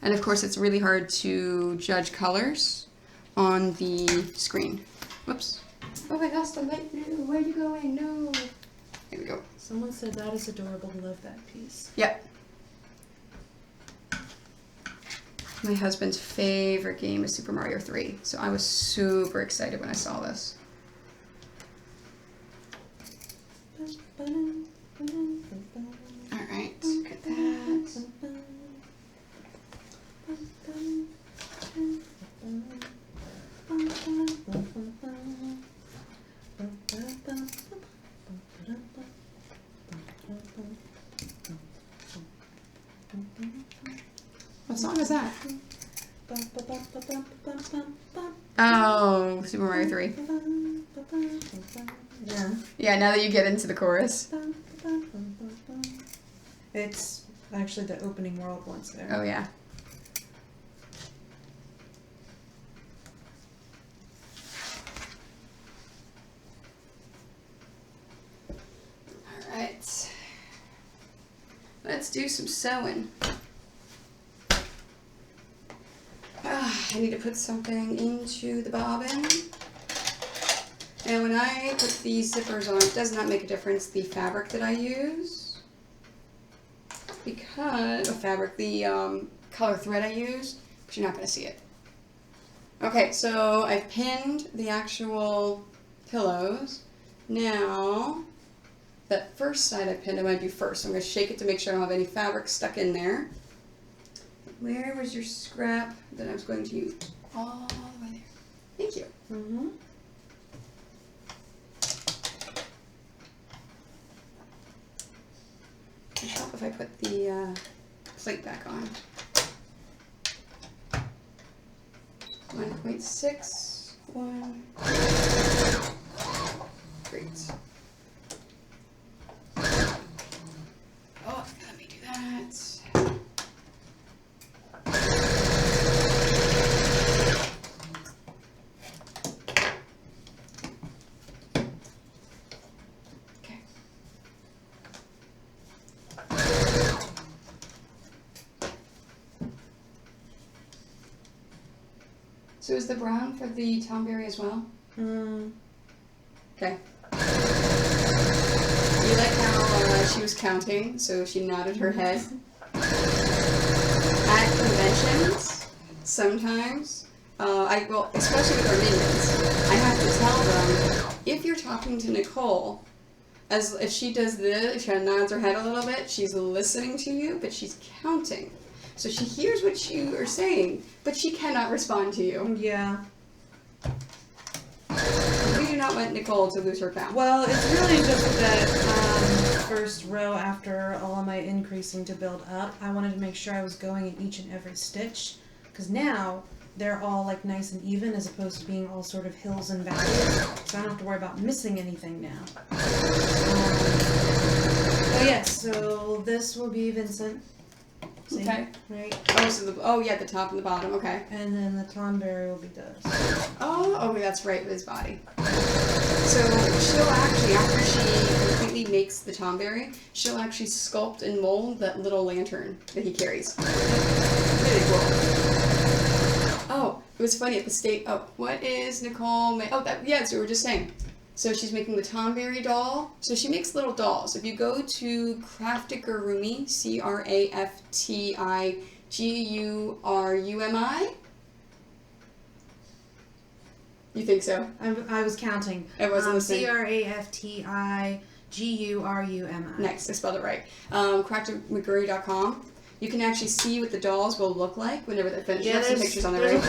Speaker 1: And of course, it's really hard to judge colors on the screen. Whoops. Oh, I lost the light blue. Where are you going? No. There we go.
Speaker 2: Someone said that is adorable. Love that piece.
Speaker 1: Yep. My husband's favorite game is Super Mario 3, so I was super excited when I saw this. Alright, get that. What song is that? Oh, Super Mario 3.
Speaker 2: Yeah.
Speaker 1: Yeah, now that you get into the chorus.
Speaker 2: It's actually the opening world once there.
Speaker 1: Oh, yeah. Alright. Let's do some sewing. I need to put something into the bobbin. And when I put these zippers on, it does not make a difference the fabric that I use. Because, the color thread I use, but you're not going to see it. Okay, so I've pinned the actual pillows. Now, that first side I pinned, I'm going to do first. So I'm going to shake it to make sure I don't have any fabric stuck in there. Where was your scrap that I was going to use? All the way there. Thank you.
Speaker 2: Mm-hmm.
Speaker 1: It'd help if I put the plate back on. 1.6. 1. Great. Oh, let me do that. Okay. So is the brown for the Tomberry as well? Okay. You like how she was counting, so she nodded her head. At conventions, sometimes, especially with our minions, I have to tell them, if you're talking to Nicole, as if she does this, if she nods her head a little bit, she's listening to you, but she's counting. So she hears what you are saying, but she cannot respond to you.
Speaker 2: Yeah.
Speaker 1: We do not want Nicole to lose her count.
Speaker 2: Well, it's really just that first row after all of my increasing to build up. I wanted to make sure I was going in each and every stitch, because now they're all like nice and even as opposed to being all sort of hills and valleys. So I don't have to worry about missing anything now. Oh yes, so this will be Vincent. See?
Speaker 1: Okay.
Speaker 2: Right.
Speaker 1: Oh, yeah, the top and the bottom. Okay.
Speaker 2: And then the Tomberry will be this.
Speaker 1: Oh, that's right, with his body. So she'll actually, after she completely makes the Tomberry, she'll actually sculpt and mold that little lantern that he carries. Really cool. Oh, it was funny at the state. Oh, what is Nicole? So we were just saying. So she's making the Tomberry doll. So she makes little dolls. If you go to Craftigurumi, Craftigurumi. You think so?
Speaker 2: I was counting.
Speaker 1: I wasn't listening.
Speaker 2: Craftigurumi.
Speaker 1: Nice, I spelled it right. Craftigurumi.com. You can actually see what the dolls will look like whenever they're finished.
Speaker 2: Yeah,
Speaker 1: Some pictures on the
Speaker 2: there's
Speaker 1: right.
Speaker 2: a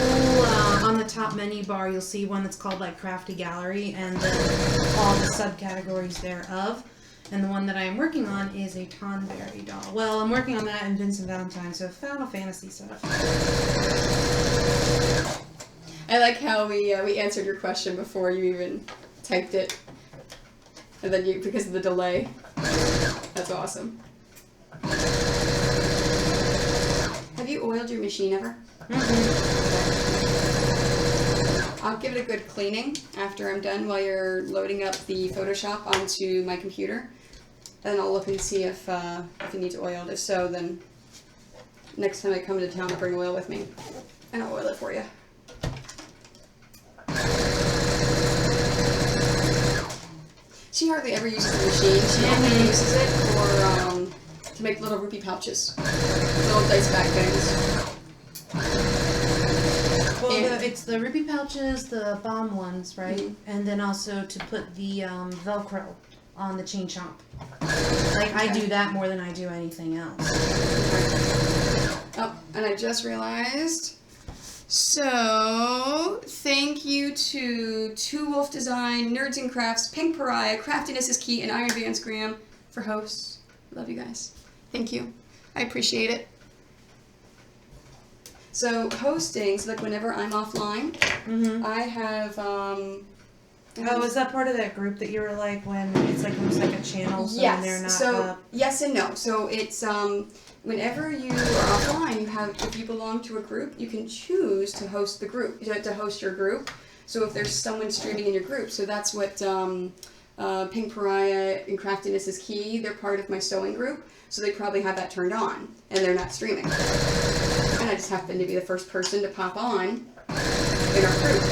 Speaker 2: whole, on the top menu bar, you'll see one that's called like Crafty Gallery, and then all the subcategories thereof. And the one that I am working on is a Tonberry doll. Well, I'm working on that and Vincent Valentine, so Final Fantasy stuff.
Speaker 1: I like how we answered your question before you even typed it, and then because of the delay. That's awesome. Have you oiled your machine ever? I'll give it a good cleaning after I'm done while you're loading up the Photoshop onto my computer. And I'll look and see if it needs oiled. If so, then next time I come to town, I'll bring oil with me. And I'll oil it for you. She hardly ever uses the machine. She only uses it for to make little rupee pouches. Little dice bag things.
Speaker 2: Well, it's the rupee pouches, the bomb ones, right? Mm-hmm. And then also to put the Velcro on the chain chomp. Like, I do that more than I do anything else.
Speaker 1: Oh, and I just realized. So, thank you to Two Wolf Design, Nerds and Crafts, Pink Pariah, Craftiness is Key, and Iron Vance Graham for hosts. Love you guys. Thank you. I appreciate it. So, hosting, so like whenever I'm offline, I have,
Speaker 2: Oh, is that part of that group that you were like when it's like almost like a channel, so
Speaker 1: yes.
Speaker 2: when they're not
Speaker 1: So, yes and no. So, it's, whenever you are offline, you have, if you belong to a group, you can choose to host the group, to host your group. So if there's someone streaming in your group, so that's what Pink Pariah and Craftiness is Key, they're part of my sewing group, so they probably have that turned on, and they're not streaming. And I just happen to be the first person to pop on in our group.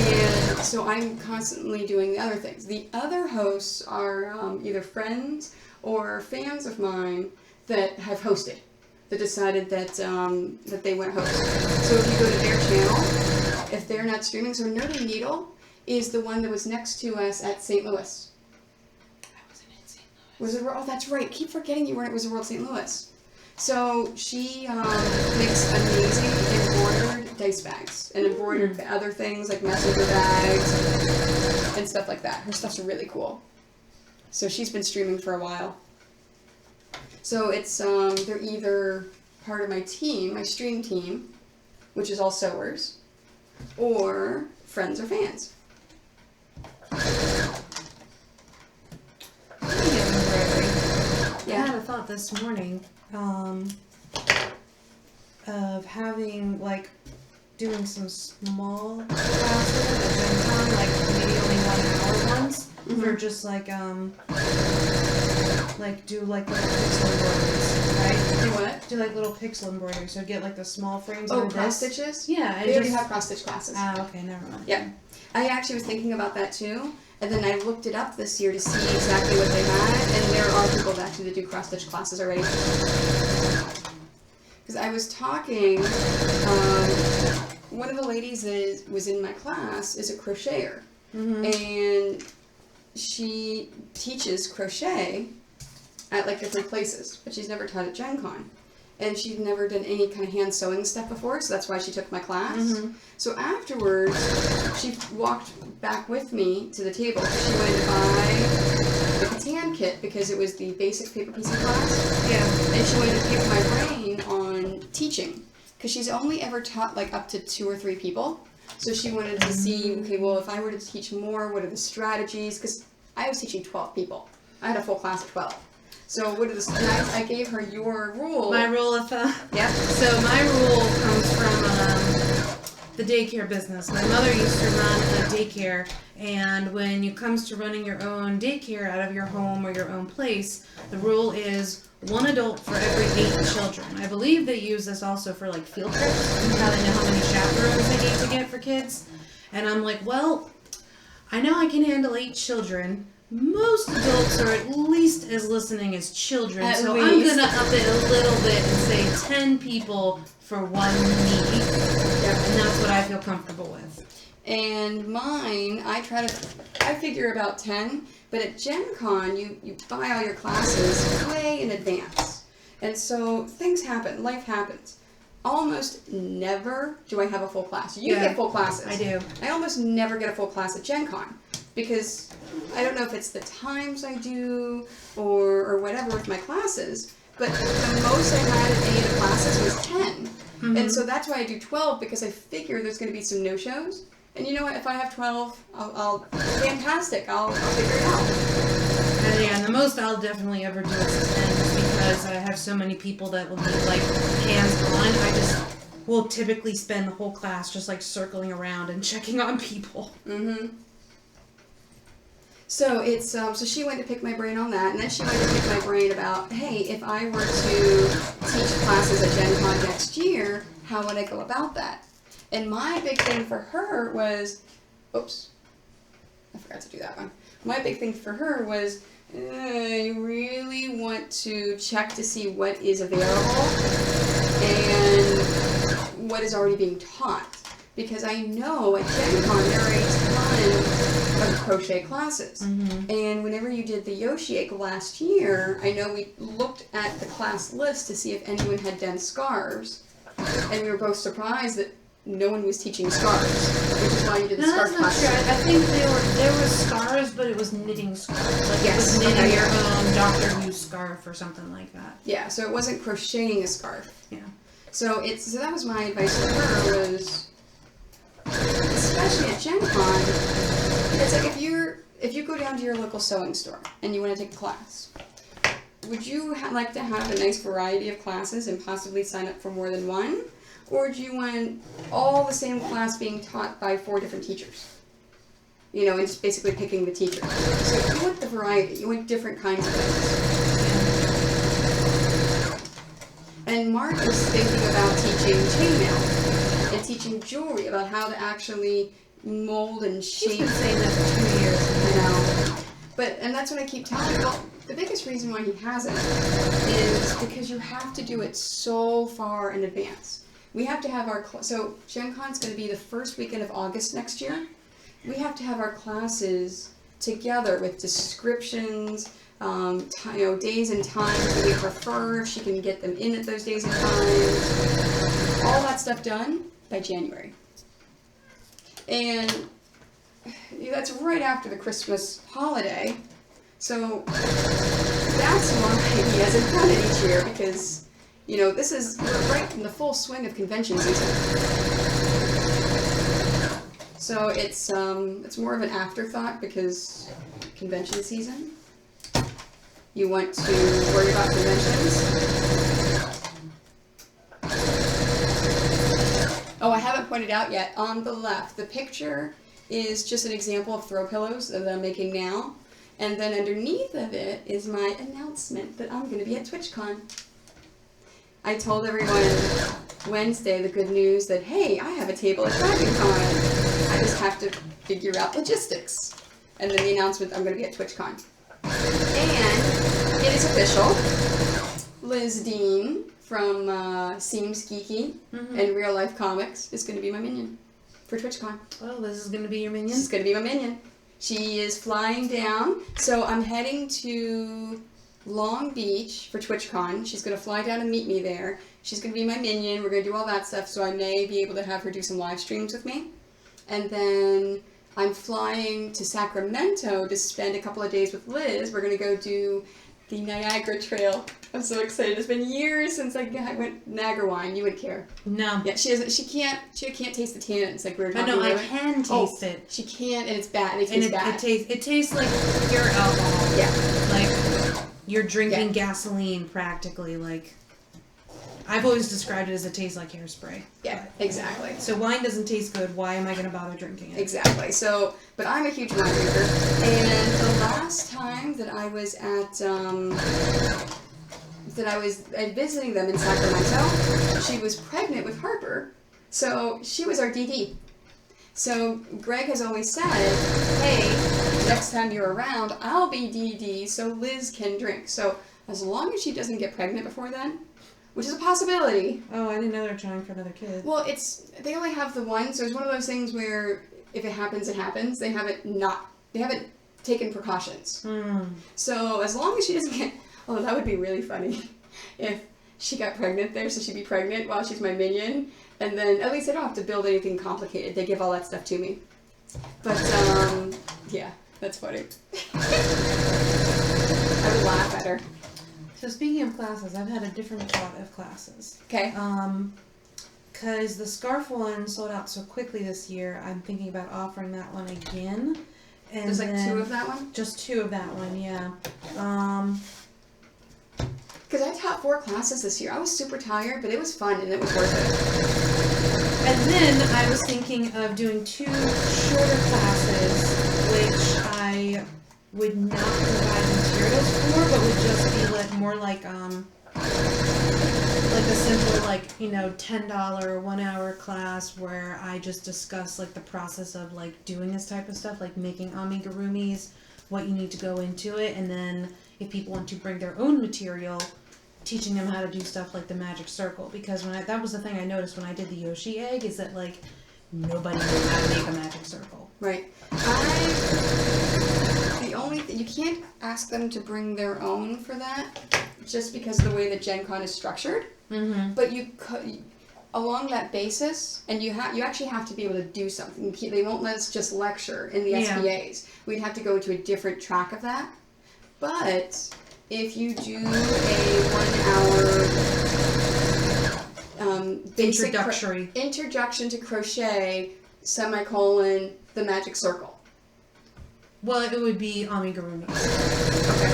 Speaker 1: And so I'm constantly doing the other things. The other hosts are either friends or fans of mine that have hosted, that decided that that they want to host. So if you go to their channel, if they're not streaming, so Nerdy Needle is the one that was next to us at St. Louis.
Speaker 2: I wasn't in St. Louis.
Speaker 1: Oh, that's right. Keep forgetting you weren't. It was World St. Louis. So she makes amazing embroidered dice bags and embroidered other things like messenger bags and stuff like that. Her stuff's really cool. So she's been streaming for a while. So it's, they're either part of my team, my stream team, which is all sewers, or friends or fans.
Speaker 2: Yeah. I had a thought this morning, of having, like, doing some small classes at Gen Con, like maybe only 1 hour ones, for just like do like little pixel embroideries, right?
Speaker 1: Do what?
Speaker 2: Do like little pixel embroideries, so get like the small frames.
Speaker 1: Oh, cross stitches?
Speaker 2: Yeah.
Speaker 1: They already have cross stitch classes.
Speaker 2: Okay, never mind.
Speaker 1: Yeah. I actually was thinking about that too, and then I looked it up this year to see exactly what they had, and there are people actually that do cross stitch classes already. Because I was talking, one of the ladies that was in my class is a crocheter, and she teaches crochet at like different places, but she's never taught at Gen Con. And she'd never done any kind of hand sewing stuff before, so that's why she took my class. So afterwards, she walked back with me to the table because she wanted to buy the Catan kit because it was the basic paper piecing class.
Speaker 2: Yeah.
Speaker 1: And she wanted to pick my brain on teaching because she's only ever taught like up to 2 or 3 people. So she wanted to see, okay, well, if I were to teach more, what are the strategies? Because I was teaching 12 people. I had a full class of 12. So what are the, and I gave her your rule.
Speaker 2: My rule of thumb.
Speaker 1: Yep.
Speaker 2: So my rule comes from the daycare business. My mother used to run a daycare, and when it comes to running your own daycare out of your home or your own place, the rule is 1 adult for every 8 children. I believe they use this also for like field trips, and how they know how many chaperones they need to get for kids. And I'm like, well, I know I can handle 8 children. Most adults are at least as listening as children,
Speaker 1: I'm
Speaker 2: gonna up it a little bit and say 10 people for 1 meet. Yep. And that's what I feel comfortable with.
Speaker 1: And mine, I figure about 10, but at Gen Con, you buy all your classes way in advance. And so things happen, life happens. Almost never do I have a full class. You get full classes.
Speaker 2: I do.
Speaker 1: I almost never get a full class at Gen Con. because I don't know if it's the times I do or whatever with my classes, but the most I had in any of the classes was 10. And so that's why I do 12, because I figure there's going to be some no-shows. And you know what? If I have 12, I'll fantastic. I'll figure it out.
Speaker 2: And yeah, the most I'll definitely ever do is 10, just because I have so many people that will be like hands-on. I just will typically spend the whole class just like circling around and checking on people.
Speaker 1: So it's so she went to pick my brain on that, and then she went to pick my brain about, hey, if I were to teach classes at Gen Con next year, how would I go about that? And my big thing for her was, oops, I forgot to do that one. My big thing for her was, you really want to check to see what is available and what is already being taught. Because I know at Gen Con there are a ton of crochet classes. And whenever you did the Yoshi Egg last year, I know we looked at the class list to see if anyone had done scarves. And we were both surprised that no one was teaching scarves, which is why you did the scarf class.
Speaker 2: That's not true. I think there was scarves, but it was knitting scarves. Like it was knitting your own Doctor Who scarf or something like that.
Speaker 1: Yeah, so it wasn't crocheting a scarf.
Speaker 2: Yeah.
Speaker 1: So that was my advice to her was, especially at Gen Con, it's like if you go down to your local sewing store and you want to take a class, would you like to have a nice variety of classes and possibly sign up for more than one? Or do you want all the same class being taught by 4 different teachers? You know, and just basically picking the teacher. So you want the variety, you want different kinds of things. And Mark is thinking about teaching chainmail and teaching jewelry, about how to actually mold and shape.
Speaker 2: He's been saying that for 2 years.
Speaker 1: And that's what I keep telling him. Well, the biggest reason why he hasn't is because you have to do it so far in advance. We have to have so Gen Con's going to be the first weekend of August next year. We have to have our classes together with descriptions, days and times that we prefer, if she can get them in at those days and times. All that stuff done by January. And that's right after the Christmas holiday. So that's why he hasn't done it each year, because we're right in the full swing of convention season. So it's more of an afterthought, because convention season, you want to worry about conventions. Oh, I haven't pointed out yet, on the left, the picture is just an example of throw pillows that I'm making now. And then underneath of it is my announcement that I'm going to be at TwitchCon. I told everyone Wednesday the good news that, hey, I have a table at DragonCon. I just have to figure out logistics. And then the announcement, I'm going to be at TwitchCon. And it is official. Liz Dean from Seems Geeky and Real Life Comics is going to be my minion for TwitchCon.
Speaker 2: Oh, Liz is going to be your minion?
Speaker 1: This is going to be my minion. She is flying down. So I'm heading to Long Beach for TwitchCon. She's going to fly down and meet me there. She's going to be my minion. We're going to do all that stuff, so I may be able to have her do some live streams with me. And then I'm flying to Sacramento to spend a couple of days with Liz. We're going to go do the Niagara Trail. I'm so excited. It's been years since I went Niagara wine. You would care.
Speaker 2: No.
Speaker 1: Yeah, she can't taste the tannins like we were talking
Speaker 2: about. I know, I can taste it.
Speaker 1: She can't, and it's bad. It tastes bad.
Speaker 2: It tastes like pure alcohol.
Speaker 1: Yeah.
Speaker 2: Like you're drinking gasoline practically. Like I've always described it as it tastes like hairspray.
Speaker 1: Yeah, exactly.
Speaker 2: So wine doesn't taste good. Why am I going to bother drinking it?
Speaker 1: Exactly. So, but I'm a huge wine drinker, and the last time that I was at visiting them in Sacramento, she was pregnant with Harper, so she was our DD. So Greg has always said, hey, next time you're around, I'll be DD so Liz can drink. So as long as she doesn't get pregnant before then, which is a possibility.
Speaker 2: Oh, I didn't know they were trying for another kid.
Speaker 1: Well, they only have the one, so it's one of those things where if it happens, it happens. They haven't taken precautions. So as long as she doesn't get, oh, that would be really funny if she got pregnant there, so she'd be pregnant while she's my minion, and then at least I don't have to build anything complicated. They give all that stuff to me. But yeah, That's funny. I would laugh at her.
Speaker 2: So speaking of classes, I've had a different thought of classes.
Speaker 1: Okay.
Speaker 2: Because the scarf one sold out so quickly this year, I'm thinking about offering that one again. And
Speaker 1: There's like 2 of that one?
Speaker 2: Just 2 of that one, yeah.
Speaker 1: Because I taught 4 classes this year. I was super tired, but it was fun and it was worth it.
Speaker 2: And then I was thinking of doing 2 shorter classes, which I would not provide materials for, but would just be like more like a simple $10 1 hour class where I just discuss like the process of like doing this type of stuff, like making amigurumis, what you need to go into it, and then if people want to bring their own material, teaching them how to do stuff like the magic circle. Because that was the thing I noticed when I did the Yoshi egg, is that like nobody knew how to make a magic circle.
Speaker 1: Right. The only thing, you can't ask them to bring their own for that, just because of the way that Gen Con is structured.
Speaker 2: Mm-hmm.
Speaker 1: But you could, along that basis, and you actually have to be able to do something. They won't let us just lecture in the SBAs. We'd have to go into a different track of that. But if you do a 1 hour basic introduction to crochet, the magic circle.
Speaker 2: Well, it would be amigurumi.
Speaker 1: Okay.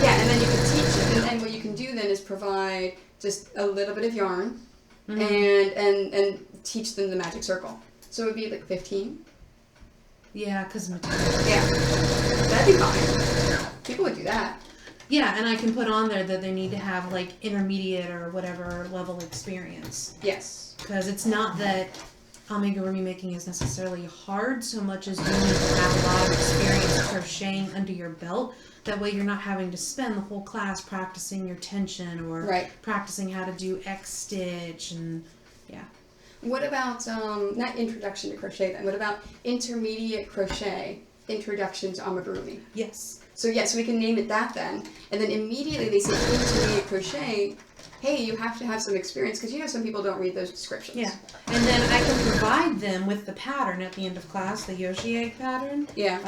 Speaker 1: Yeah, and then you can teach it, and what you can do then is provide just a little bit of yarn, and teach them the magic circle. So it would be like 15.
Speaker 2: Yeah, because material.
Speaker 1: Yeah, that'd be fine. People would do that.
Speaker 2: Yeah, and I can put on there that they need to have like intermediate or whatever level experience.
Speaker 1: Yes.
Speaker 2: Because it's not that amigurumi making is necessarily hard so much as you need to have a lot of experience crocheting under your belt. That way you're not having to spend the whole class practicing your tension or practicing how to do X stitch and yeah.
Speaker 1: What about, not introduction to crochet then, what about intermediate crochet, introduction to amigurumi?
Speaker 2: Yes.
Speaker 1: So yes, we can name it that then. And then immediately they say intermediate crochet, hey, you have to have some experience, because some people don't read those descriptions.
Speaker 2: Yeah. And then I can provide them with the pattern at the end of class, the Yoshi egg pattern.
Speaker 1: Yeah.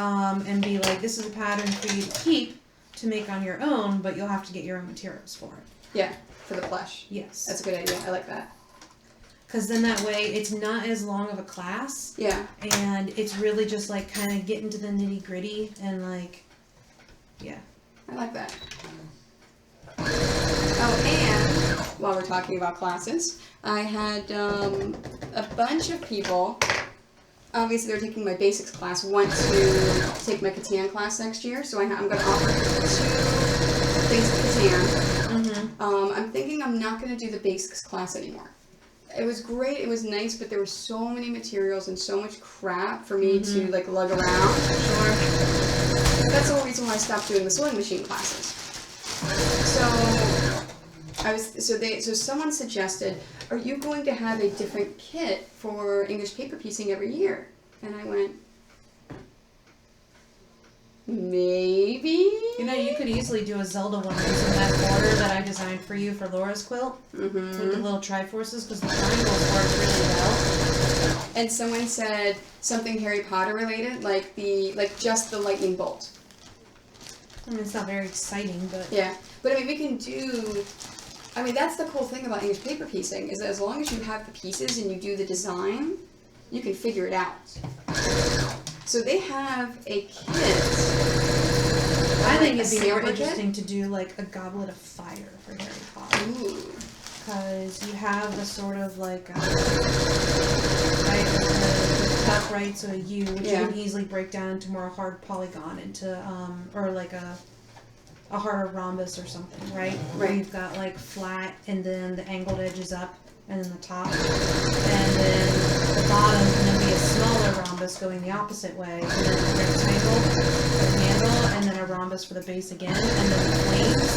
Speaker 2: And be like, this is a pattern for you to keep to make on your own, but you'll have to get your own materials for it.
Speaker 1: Yeah, for the plush.
Speaker 2: Yes.
Speaker 1: That's a good idea. I like that.
Speaker 2: Because then that way it's not as long of a class.
Speaker 1: Yeah.
Speaker 2: And it's really just like kind of getting to the nitty gritty and like, yeah.
Speaker 1: I like that. Oh, and while we're talking about classes, I had a bunch of people, obviously they're taking my basics class, want to take my Catan class next year, so I'm going to offer 2 things of Catan.
Speaker 2: Mm-hmm.
Speaker 1: I'm thinking I'm not going to do the basics class anymore. It was great, it was nice, but there were so many materials and so much crap for me to like lug around.
Speaker 2: Sure.
Speaker 1: That's the whole reason why I stopped doing the sewing machine classes. So someone suggested, are you going to have a different kit for English paper piecing every year? And I went, maybe?
Speaker 2: You could easily do a Zelda one using that border that I designed for you for Laura's quilt.
Speaker 1: Mm-hmm.
Speaker 2: With the little triforces, because the triangles work really well.
Speaker 1: And someone said something Harry Potter related, like just the lightning bolt.
Speaker 2: I mean, it's not very exciting, but...
Speaker 1: Yeah. But I mean, we can do... I mean, that's the cool thing about English paper piecing, is that as long as you have the pieces and you do the design, you can figure it out. So they have a kit.
Speaker 2: I think it'd be more interesting to do like a Goblet of Fire for Harry Potter.
Speaker 1: Ooh.
Speaker 2: Because you have the sort of like the cup, right? So a U, which you can easily break down into more hard polygon into or like a harder rhombus or something, right? Where you've got like flat and then the angled edges up and then the top. And then the bottom can then be a smaller rhombus going the opposite way. And then a rectangle for the handle and then a rhombus for the base again. And then the flames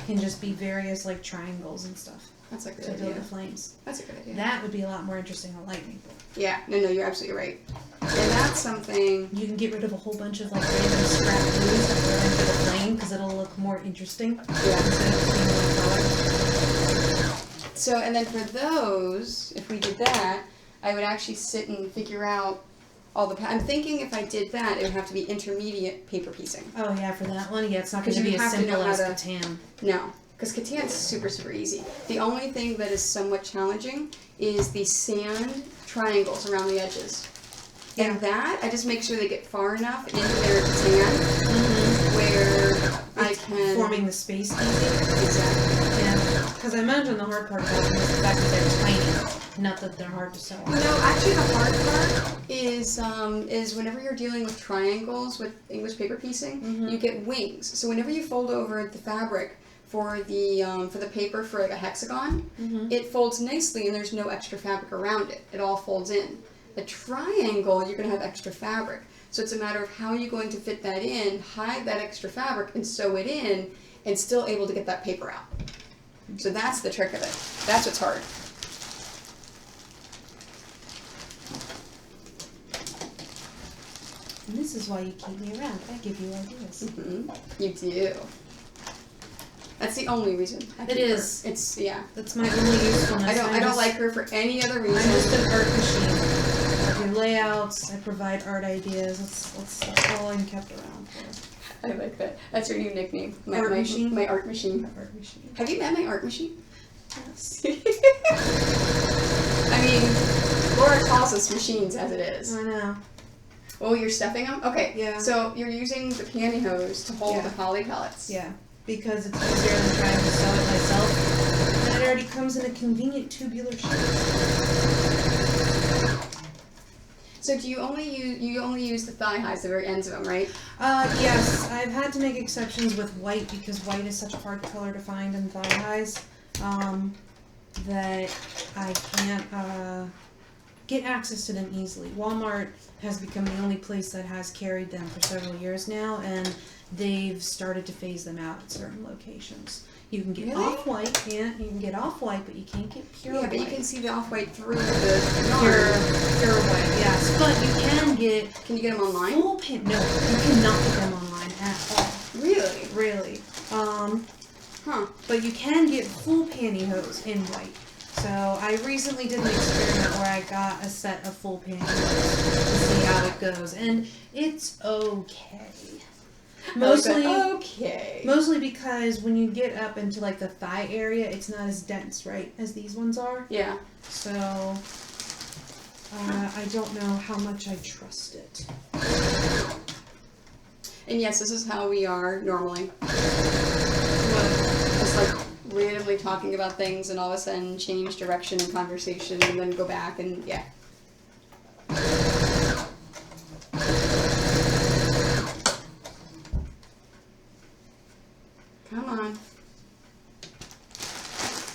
Speaker 2: can just be various like triangles and stuff.
Speaker 1: That's a good
Speaker 2: idea. To build the flames.
Speaker 1: That's a good idea.
Speaker 2: That would be a lot more interesting than lightning bolt.
Speaker 1: Yeah, no, you're absolutely right. And that's something...
Speaker 2: You can get rid of a whole bunch of like random scrap glues that go into the flame because it'll look more interesting.
Speaker 1: Yeah.
Speaker 2: Instead of being one color.
Speaker 1: So, and then for those, if we did that, I would actually sit and figure out all the. I'm thinking if I did that, it would have to be intermediate paper piecing.
Speaker 2: Oh yeah, for that one, yeah, it's not going to
Speaker 1: you
Speaker 2: be as
Speaker 1: have to
Speaker 2: simple
Speaker 1: know
Speaker 2: as
Speaker 1: how to-
Speaker 2: Catan.
Speaker 1: No, because Catan's super easy. The only thing that is somewhat challenging is the sand triangles around the edges.
Speaker 2: Yeah.
Speaker 1: And that, I just make sure they get far enough into their Catan where I can...
Speaker 2: Forming the space easy.
Speaker 1: Exactly.
Speaker 2: Yeah, because I imagine the hard part about them is the fact that they're tiny, not that they're hard to sew on.
Speaker 1: No, actually the hard part is whenever you're dealing with triangles with English paper piecing, you get wings. So whenever you fold over the fabric for the paper for like a hexagon, it folds nicely and there's no extra fabric around it. It all folds in. A triangle, you're going to have extra fabric. So it's a matter of how you're going to fit that in, hide that extra fabric, and sew it in, and still able to get that paper out. So that's the trick of it. That's what's hard.
Speaker 2: And this is why you keep me around. I give you ideas.
Speaker 1: You do. That's the only reason.
Speaker 2: It is.
Speaker 1: It's, yeah.
Speaker 2: That's my only usefulness.
Speaker 1: I don't like her for any other reason.
Speaker 2: I'm just an art machine. I do layouts, I provide art ideas. That's all I'm kept around for.
Speaker 1: I like that. That's your new nickname. My
Speaker 2: Art machine?
Speaker 1: My art machine.
Speaker 2: Art machine.
Speaker 1: Have you met my art machine?
Speaker 2: Yes.
Speaker 1: I mean, Laura calls us machines as it is.
Speaker 2: I know.
Speaker 1: Oh, you're stuffing them? Okay.
Speaker 2: Yeah.
Speaker 1: So you're using the pantyhose to hold
Speaker 2: Yeah.
Speaker 1: the poly pellets.
Speaker 2: Yeah. Because it's easier than trying to sew it myself. And it already comes in a convenient tubular shape.
Speaker 1: So do you only use the thigh highs, the very ends of them, right?
Speaker 2: Yes. I've had to make exceptions with white because white is such a hard color to find in thigh highs. That I can't get access to them easily. Walmart has become the only place that has carried them for several years now, and they've started to phase them out at certain locations. You can get
Speaker 1: Really?
Speaker 2: off-white, yeah, you can get off-white, but you can't get pure
Speaker 1: Yeah,
Speaker 2: white.
Speaker 1: but you can see the off-white through the yarn.
Speaker 2: Pure white, yes. But you can get
Speaker 1: Can you get them online?
Speaker 2: full pan. No, you cannot get them online at all.
Speaker 1: Really?
Speaker 2: Really.
Speaker 1: Huh.
Speaker 2: But you can get full pantyhose in white. So I recently did an experiment where I got a set of full pantyhose to see how it goes, and it's okay. Mostly because when you get up into like the thigh area, it's not as dense, right, as these ones are.
Speaker 1: Yeah.
Speaker 2: So I don't know how much I trust it.
Speaker 1: And yes, this is how we are normally.
Speaker 2: But
Speaker 1: Just like randomly talking about things and all of a sudden change direction in conversation and then go back and yeah. Come on.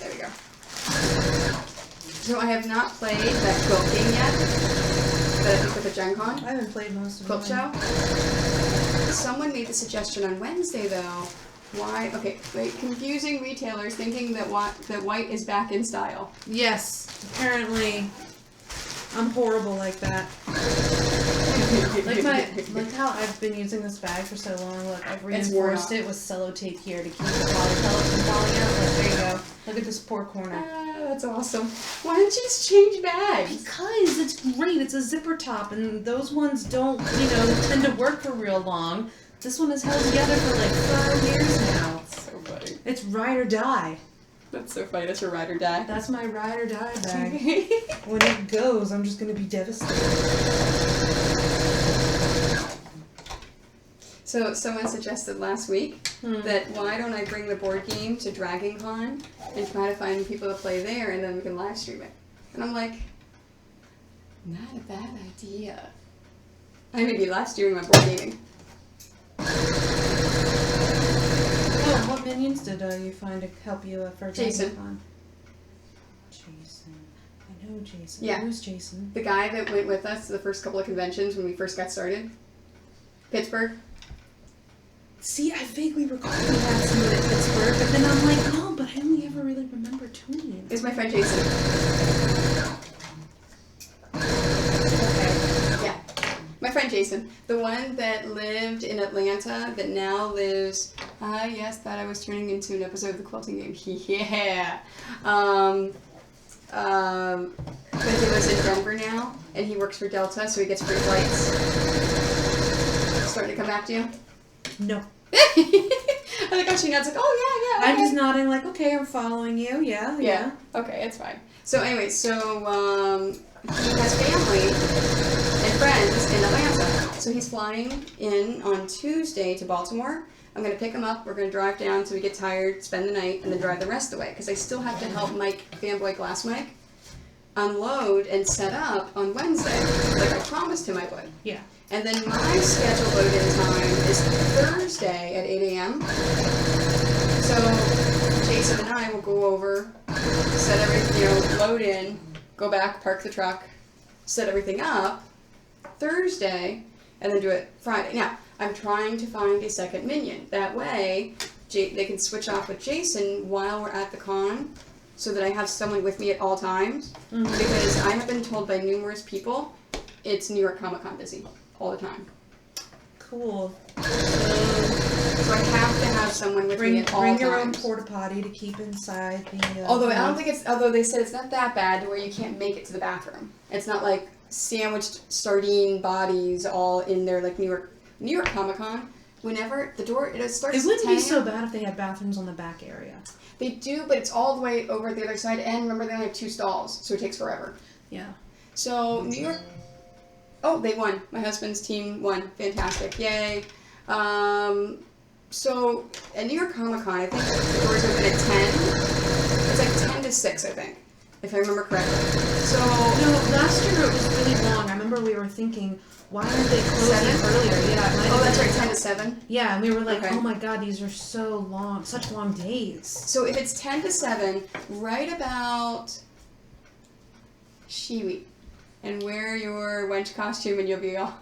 Speaker 1: There we go. So I have not played that quilt game yet. That I picked up at Gen Con.
Speaker 2: I haven't played most of
Speaker 1: Quilt
Speaker 2: mine.
Speaker 1: show. Someone made the suggestion on Wednesday though. Why? Okay, wait. Confusing retailers thinking that white is back in style.
Speaker 2: Yes, apparently I'm horrible like that. Like how I've been using this bag for so long. Look, I've
Speaker 1: It's worn
Speaker 2: reinforced
Speaker 1: off.
Speaker 2: it with sellotape here to keep the poly pellets from falling out. Look, there you go. Look at this poor corner.
Speaker 1: That's awesome. Why don't you just change bags?
Speaker 2: Because it's great. It's a zipper top, and those ones don't, tend to work for real long. This one has held together for like 5 years now.
Speaker 1: That's so funny.
Speaker 2: It's ride or die.
Speaker 1: That's so funny. That's your ride or die.
Speaker 2: That's my ride or die bag. When it goes, I'm just gonna be devastated.
Speaker 1: So someone suggested last week that why don't I bring the board game to Dragon Con and try to find people to play there and then we can live stream it. And I'm like, not a bad idea. I may be live streaming my board gaming.
Speaker 2: Oh, what minions did you find to help you for
Speaker 1: Jason.
Speaker 2: Dragon Con? Jason. I know Jason.
Speaker 1: Yeah.
Speaker 2: Who's Jason?
Speaker 1: The guy that went with us to the first couple of conventions when we first got started. Pittsburgh.
Speaker 2: See, I vaguely recall we had someone at Pittsburgh, but then I'm like, no, but I only ever really remember Tony.
Speaker 1: It's my friend Jason.
Speaker 2: Okay.
Speaker 1: Yeah. My friend Jason. The one that lived in Atlanta that now lives, yes, that I was turning into an episode of the quilting game. Yeah. but he lives in Denver now, and he works for Delta, so he gets free flights. Starting to come back to you?
Speaker 2: No.
Speaker 1: I like how she nods like, oh yeah,
Speaker 2: I'm
Speaker 1: okay.
Speaker 2: just nodding like, okay, I'm following you. Yeah.
Speaker 1: Okay, it's fine. So anyway, he has family and friends in Atlanta. So he's flying in on Tuesday to Baltimore. I'm going to pick him up. We're going to drive down till we get tired, spend the night, and then drive the rest of the way. Because I still have to help Mike, Fanboy Glass Mike, unload and set up on Wednesday, like I promised him I would.
Speaker 2: Yeah.
Speaker 1: And then my scheduled load-in time is Thursday at 8 a.m. So Jason and I will go over, set everything, load in, go back, park the truck, set everything up Thursday, and then do it Friday. Now, I'm trying to find a second minion. That way, they can switch off with Jason while we're at the con, so that I have someone with me at all times. Mm-hmm. Because I have been told by numerous people, it's New York Comic Con busy all the time.
Speaker 2: Cool.
Speaker 1: So I have to have someone with me at all times.
Speaker 2: Bring your own porta potty to keep inside the.
Speaker 1: Although I don't think it's. Although they said it's not that bad to where you can't make it to the bathroom. It's not like sandwiched sardine bodies all in there like New York Comic Con. Whenever the door starts.
Speaker 2: It wouldn't be so bad if they had bathrooms on the back area.
Speaker 1: They do, but it's all the way over at the other side. And remember, they only have 2 stalls, so it takes forever.
Speaker 2: Yeah.
Speaker 1: So New York. Oh, they won. My husband's team won. Fantastic. Yay. So, at New York Comic Con, I think the doors open at 10. It's like 10 to 6, I think, if I remember correctly. So...
Speaker 2: No, last year it was really long. I remember we were thinking, why aren't they closing earlier? Yeah.
Speaker 1: Oh, that's right, 10 to 7?
Speaker 2: Yeah, and we were like,
Speaker 1: okay.
Speaker 2: Oh my god, these are so long, such long days.
Speaker 1: So if it's 10 to 7, right about Shiwi, and wear your wench costume and you'll be all...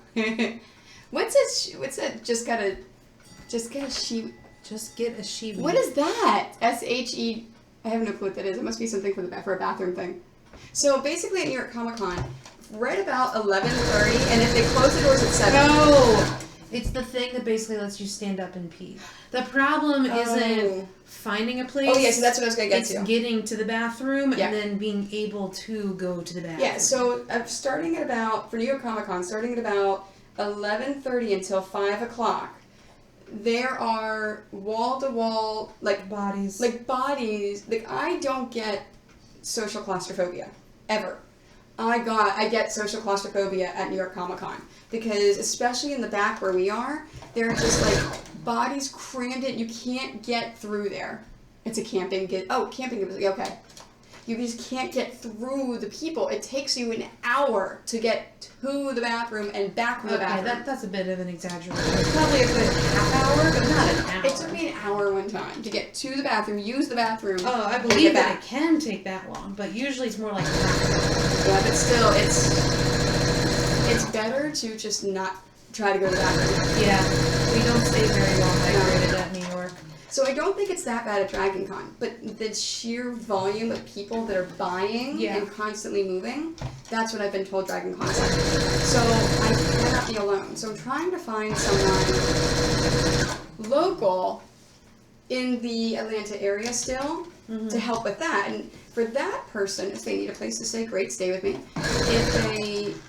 Speaker 1: What's it? Just get a she.
Speaker 2: Just get a she.
Speaker 1: What is that? S-H-E. I have no clue what that is. It must be something for a bathroom thing. So basically at New York Comic Con, right about 11:30, and if they close the doors at 7.
Speaker 2: No! It's the thing that basically lets you stand up and pee. The problem isn't finding a place.
Speaker 1: Oh yeah, so that's what I was going to get to.
Speaker 2: It's getting to the bathroom and then being able to go to the bathroom.
Speaker 1: Yeah, so starting at about, for New York Comic Con, starting at about 11:30 until 5 o'clock, there are wall-to-wall,
Speaker 2: bodies.
Speaker 1: I don't get social claustrophobia, ever. I get social claustrophobia at New York Comic Con. Because, especially in the back where we are, there are just, bodies crammed in. You can't get through there. It's a camping... okay. You just can't get through the people. It takes you an hour to get to the bathroom and back from the bathroom.
Speaker 2: That's a bit of an exaggeration. It's probably a good half hour, but not an hour.
Speaker 1: It took me an hour one time to get to the bathroom, use the bathroom.
Speaker 2: Oh, I believe that it can take that long, but usually it's more like half an hour.
Speaker 1: Yeah, but still, it's better to just not try to go to the bathroom.
Speaker 2: Yeah, we don't stay very long hydrated at New York.
Speaker 1: So I don't think it's that bad at Dragon Con, but the sheer volume of people that are buying and constantly moving, that's what I've been told Dragon Con is like. So I cannot be alone. So I'm trying to find someone local in the Atlanta area still to help with that. And for that person, if they need a place to stay, great, stay with me.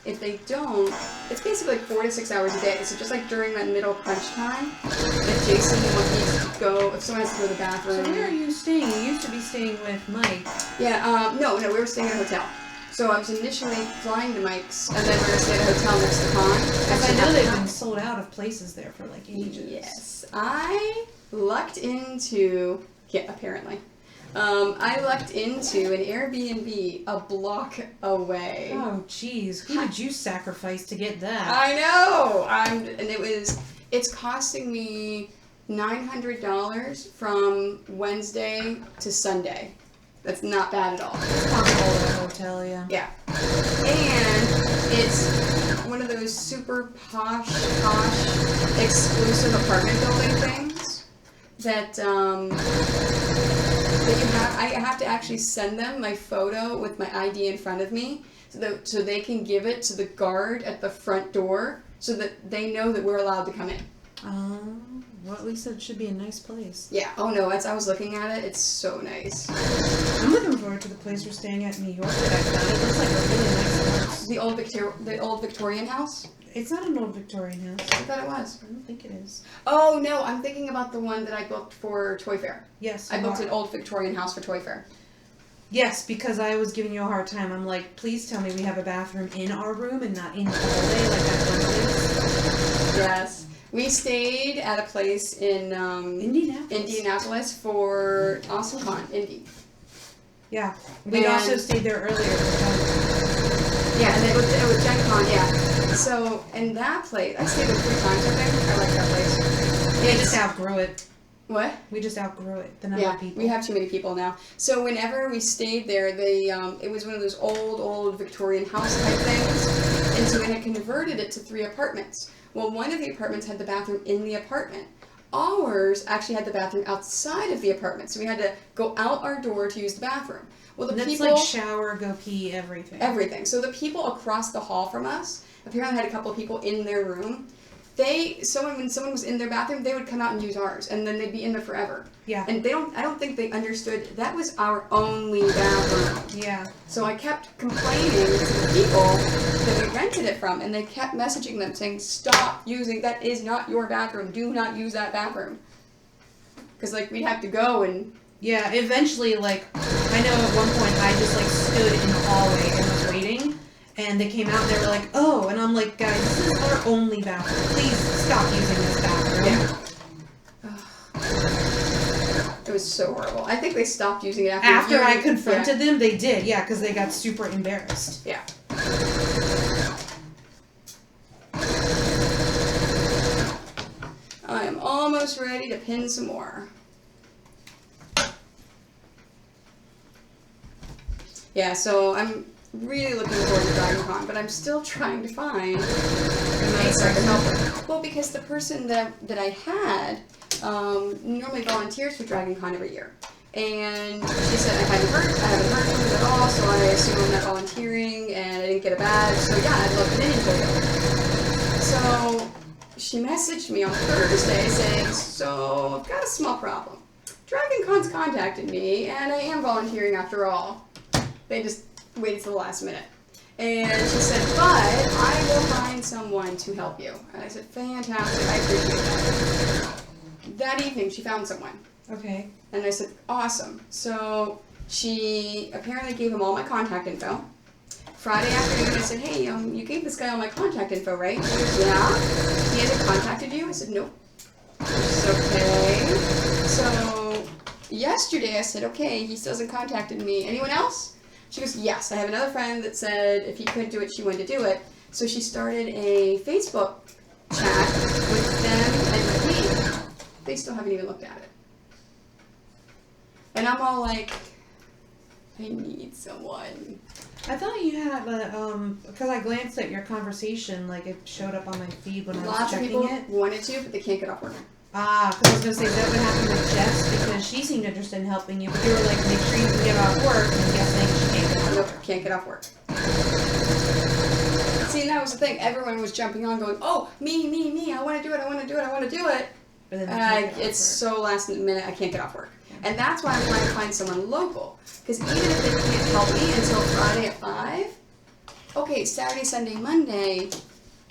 Speaker 1: If they don't, it's basically like 4 to 6 hours a day. So just like during that middle crunch time, if Jason needs to go, if someone has to go to the bathroom.
Speaker 2: So where are you staying? You used to be staying with Mike.
Speaker 1: Yeah, no, we were staying at a hotel. So I was initially flying to Mike's, and then we were going to stay at a hotel next to con.
Speaker 2: Because I know they've been sold out of places there for like ages.
Speaker 1: Yes. I lucked into, apparently. I lucked into an Airbnb a block away.
Speaker 2: Oh, jeez. Who did you sacrifice to get that?
Speaker 1: I know! It's costing me $900 from Wednesday to Sunday. That's not bad at all.
Speaker 2: It's possible at a hotel, yeah.
Speaker 1: Yeah. And it's one of those super posh, exclusive apartment building things that I have to actually send them my photo with my ID in front of me so they can give it to the guard at the front door so that they know that we're allowed to come in.
Speaker 2: Well, at least it should be a nice place.
Speaker 1: Yeah. Oh no, as I was looking at it, it's so nice.
Speaker 2: I'm looking forward to the place we're staying at in New York that I found. It looks like a really nice house.
Speaker 1: The old Victorian house.
Speaker 2: It's not an old Victorian house.
Speaker 1: I thought it was.
Speaker 2: I don't think it is.
Speaker 1: Oh no, I'm thinking about the one that I booked for Toy Fair.
Speaker 2: Yes,
Speaker 1: I booked an old Victorian house for Toy Fair.
Speaker 2: Yes, because I was giving you a hard time. I'm like, please tell me we have a bathroom in our room and not in the hallway like that one place.
Speaker 1: Yes. We stayed at a place in Indianapolis for AwesomeCon, Indy.
Speaker 2: Yeah. We'd also stayed there earlier.
Speaker 1: Yeah, and it was Gen Con, yeah. So, in that place, I stayed there 3 times, I think. I like that place.
Speaker 2: We just outgrew it.
Speaker 1: What?
Speaker 2: We just outgrew it, the number of people.
Speaker 1: We have too many people now. So whenever we stayed there, it was one of those old Victorian house type things. And so they had converted it to 3 apartments. Well, one of the apartments had the bathroom in the apartment. Ours actually had the bathroom outside of the apartment. So we had to go out our door to use the bathroom. Well,
Speaker 2: That's like shower, go pee, everything.
Speaker 1: Everything. So the people across the hall from us apparently had a couple of people in their room. When someone was in their bathroom, they would come out and use ours, and then they'd be in there forever.
Speaker 2: Yeah.
Speaker 1: And I don't think they understood that was our only bathroom.
Speaker 2: Yeah.
Speaker 1: So I kept complaining to the people that we rented it from, and they kept messaging them saying, "Stop using, that is not your bathroom. Do not use that bathroom." Because we'd have to go and.
Speaker 2: Yeah. Eventually, I know at one point I just stood in the hallway and was waiting. And they came out and they were like, "Oh," and I'm like, "Guys, this is our only bathroom. Please stop using this bathroom."
Speaker 1: Yeah. It was so horrible. I think they stopped using it
Speaker 2: after I confronted them. They did, yeah, because they got super embarrassed.
Speaker 1: Yeah. I am almost ready to pin some more. Yeah, so I'm really looking forward to Dragon Con, but I'm still trying to find a place I can help with. Well, because the person that I had normally volunteers for Dragon Con every year. And she said I haven't heard from him at all, so I assume I'm not volunteering, and I didn't get a badge, so yeah, I'd love an interview. So she messaged me on Thursday saying, "So I've got a small problem. Dragon Con's contacted me, and I am volunteering after all." They just waited till the last minute. And she said, "But I will find someone to help you." And I said, "Fantastic, I appreciate that." That evening, she found someone.
Speaker 2: Okay.
Speaker 1: And I said, "Awesome." So she apparently gave him all my contact info. Friday afternoon, I said, "Hey, you gave this guy all my contact info, right?" She goes, "Yeah." "He hasn't contacted you?" I said, "Nope." She said, "Okay." So yesterday, I said, "Okay, he still hasn't contacted me. Anyone else?" She goes, "Yes, I have another friend that said if he couldn't do it, she wanted to do it." So she started a Facebook chat with them and with me. They still haven't even looked at it. And I'm all like, I need someone.
Speaker 2: I thought you had because I glanced at your conversation, it showed up on my feed when I was checking it.
Speaker 1: Lots of people wanted to, but they can't get off work.
Speaker 2: Ah, because I was going to say, that would happen with Jess, because she seemed interested in helping you, but you were like, make sure you can get off work, and I'm guessing she can't get off work.
Speaker 1: Nope, can't get off work. See, that was the thing. Everyone was jumping on, going, "Oh, me, I want to do it, I want to do it, I want to do it."
Speaker 2: But then
Speaker 1: it's so last minute, I can't get off work. And that's why I'm trying to find someone local. Because even if they can't help me until Friday at 5, okay, Saturday, Sunday, Monday,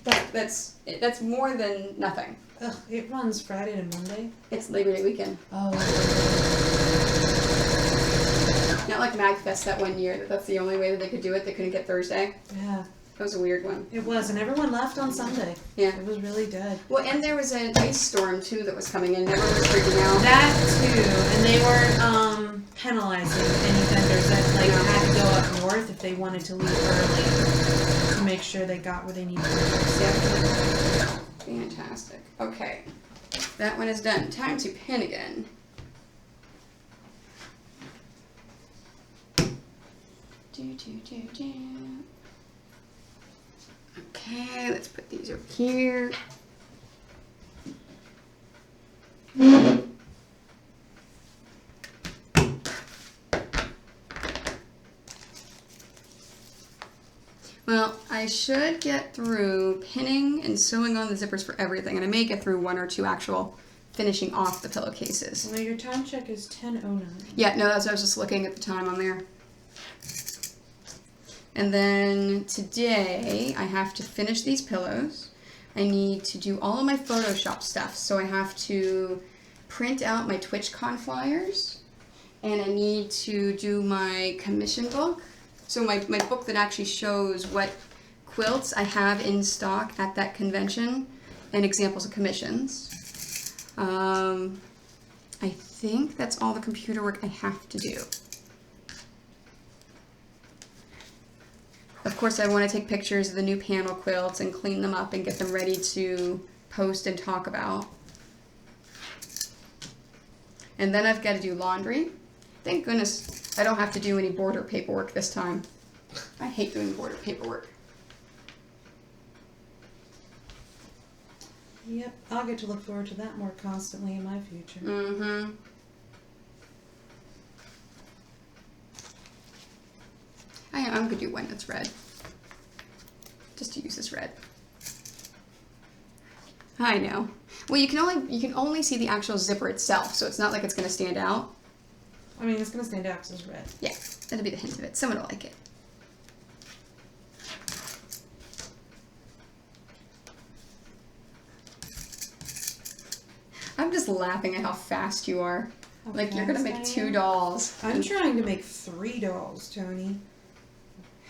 Speaker 1: that's more than nothing.
Speaker 2: Ugh, it runs Friday to Monday?
Speaker 1: It's Labor Day weekend.
Speaker 2: Oh.
Speaker 1: Not like MagFest that one year, that's the only way that they could do it. They couldn't get Thursday.
Speaker 2: Yeah.
Speaker 1: That was a weird one.
Speaker 2: It was, and everyone left on Sunday.
Speaker 1: Yeah.
Speaker 2: It was really dead.
Speaker 1: Well, and there was an ice storm, too, that was coming in. Everyone was freaking out.
Speaker 2: That, too. And they weren't penalizing any vendors that, had to go up north if they wanted to leave early to make sure they got where they needed to go.
Speaker 1: Fantastic. Okay. That one is done. Time to pin again. Okay, let's put these over here. Well, I I should get through pinning and sewing on the zippers for everything, and I may get through 1 or 2 actual finishing off the pillowcases.
Speaker 2: Well, your time check is 10:09.
Speaker 1: Yeah, no, that's what I was just looking at the time on there. And then today, I have to finish these pillows. I need to do all of my Photoshop stuff, so I have to print out my TwitchCon flyers, and I need to do my commission book. So my book that actually shows what quilts I have in stock at that convention and examples of commissions. I think that's all the computer work I have to do. Of course, I want to take pictures of the new panel quilts and clean them up and get them ready to post and talk about. And then I've got to do laundry. Thank goodness I don't have to do any border paperwork this time. I hate doing border paperwork.
Speaker 2: Yep, I'll get to look forward to that more constantly in my future.
Speaker 1: Mm-hmm. I'm gonna do one that's red. Just to use this red. I know. Well, you can only see the actual zipper itself, so it's not like it's gonna stand out.
Speaker 2: I mean, it's gonna stand out because it's red.
Speaker 1: Yeah, that'll be the hint of it. Someone will like it. I'm just laughing at how fast you are.
Speaker 2: How
Speaker 1: Like, you're gonna
Speaker 2: fast
Speaker 1: make
Speaker 2: I
Speaker 1: 2
Speaker 2: am?
Speaker 1: dolls.
Speaker 2: I'm trying to make 3 dolls, Tony.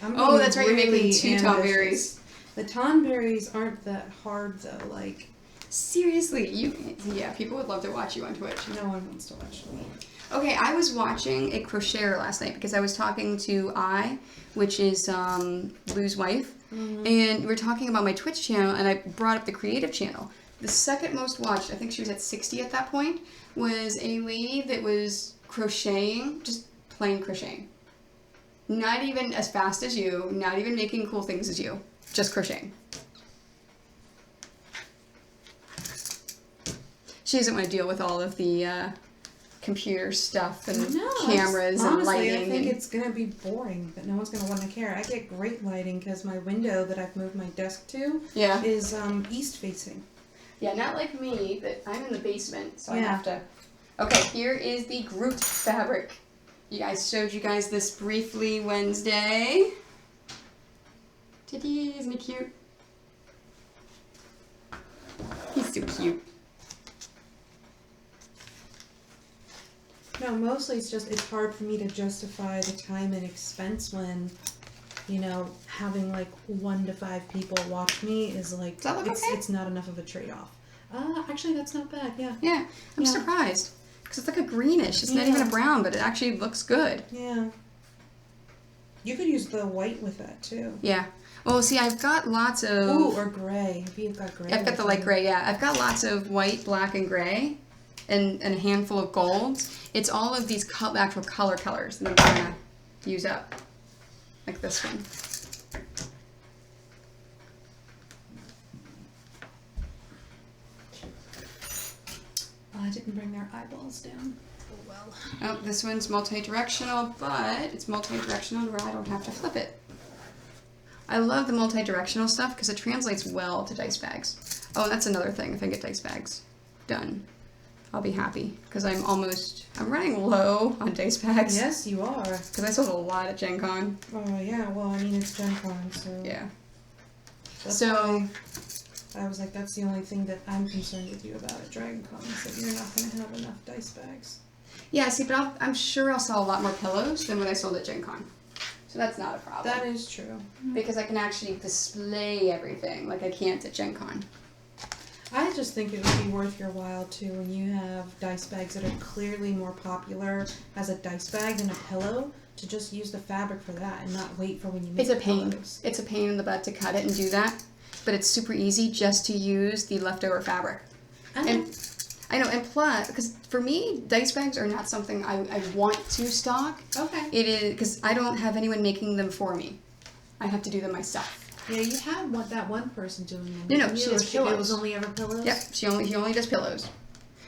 Speaker 2: I'm
Speaker 1: Oh,
Speaker 2: being
Speaker 1: that's right, you're making
Speaker 2: really
Speaker 1: 2
Speaker 2: ambitious.
Speaker 1: tomberries.
Speaker 2: The tomberries aren't that hard though. Like,
Speaker 1: Seriously, yeah, people would love to watch you on Twitch.
Speaker 2: no one wants to watch me.
Speaker 1: Okay, I was watching a crocheter last night because I was talking to which is Lou's wife, and we were talking about my Twitch channel, and I brought up the creative channel. The second most watched, I think she was at 60 at that point, was a lady that was crocheting, just plain crocheting. Not even as fast as you, not even making cool things as you, just crocheting. She doesn't want to deal with all of the computer stuff and cameras and
Speaker 2: honestly,
Speaker 1: lighting.
Speaker 2: I think
Speaker 1: and...
Speaker 2: it's gonna be boring, but no one's gonna want to care. I get great lighting because my window that I've moved my desk to
Speaker 1: Yeah.
Speaker 2: is east facing.
Speaker 1: Yeah, not like me, but I'm in the basement, so I
Speaker 2: Yeah.
Speaker 1: have to... Okay, here is the Groot fabric. Showed you guys this briefly Wednesday. Ta-da, isn't he cute? He's so cute.
Speaker 2: No, mostly it's hard for me to justify the time and expense when, having like 1 to 5 people watch me is like,
Speaker 1: Does that look okay?
Speaker 2: it's not enough of a trade-off. Actually, that's not bad, yeah.
Speaker 1: Yeah, I'm
Speaker 2: Yeah.
Speaker 1: surprised. Because it's like a greenish. It's not even a brown, but it actually looks good.
Speaker 2: Yeah. You could use the white with that too.
Speaker 1: Yeah. Oh, see, I've got lots of...
Speaker 2: Ooh, or gray. If you've got gray.
Speaker 1: I've got the light gray, yeah. I've got lots of white, black, and gray, and a handful of golds. It's all of these actual colors that I'm going to use up. Like this one.
Speaker 2: I didn't bring their eyeballs down. Oh well.
Speaker 1: Oh, this one's multi-directional, but it's multi-directional where I don't have to flip it. I love the multi-directional stuff because it translates well to dice bags. Oh, that's another thing. If I get dice bags done, I'll be happy because I'm running low on dice bags.
Speaker 2: Yes, you are.
Speaker 1: Because I sold a lot at Gen Con.
Speaker 2: Oh yeah, well, I mean, it's Gen Con, so...
Speaker 1: Yeah.
Speaker 2: That's
Speaker 1: So...
Speaker 2: why I was like, that's the only thing that I'm concerned with you about at Dragon Con, is that you're not going to have enough dice bags.
Speaker 1: Yeah, see, but I'm sure I'll sell a lot more pillows than what I sold at Gen Con. So that's not a problem.
Speaker 2: That is true.
Speaker 1: Because I can actually display everything like I can't at Gen Con.
Speaker 2: I just think it would be worth your while, too, when you have dice bags that are clearly more popular as a dice bag than a pillow, to just use the fabric for that and not wait for when you make
Speaker 1: It's a pain.
Speaker 2: pillows.
Speaker 1: It's a pain in the butt to cut it and do that. But it's super easy just to use the leftover fabric. And I know, and plus, because for me, dice bags are not something I want to stock.
Speaker 2: Okay.
Speaker 1: It is, because I don't have anyone making them for me. I have to do them myself.
Speaker 2: Yeah, you had that one person doing them.
Speaker 1: No,
Speaker 2: didn't
Speaker 1: she
Speaker 2: you?
Speaker 1: does
Speaker 2: Or It
Speaker 1: pillows.
Speaker 2: was only ever pillows?
Speaker 1: Yep, he only does pillows.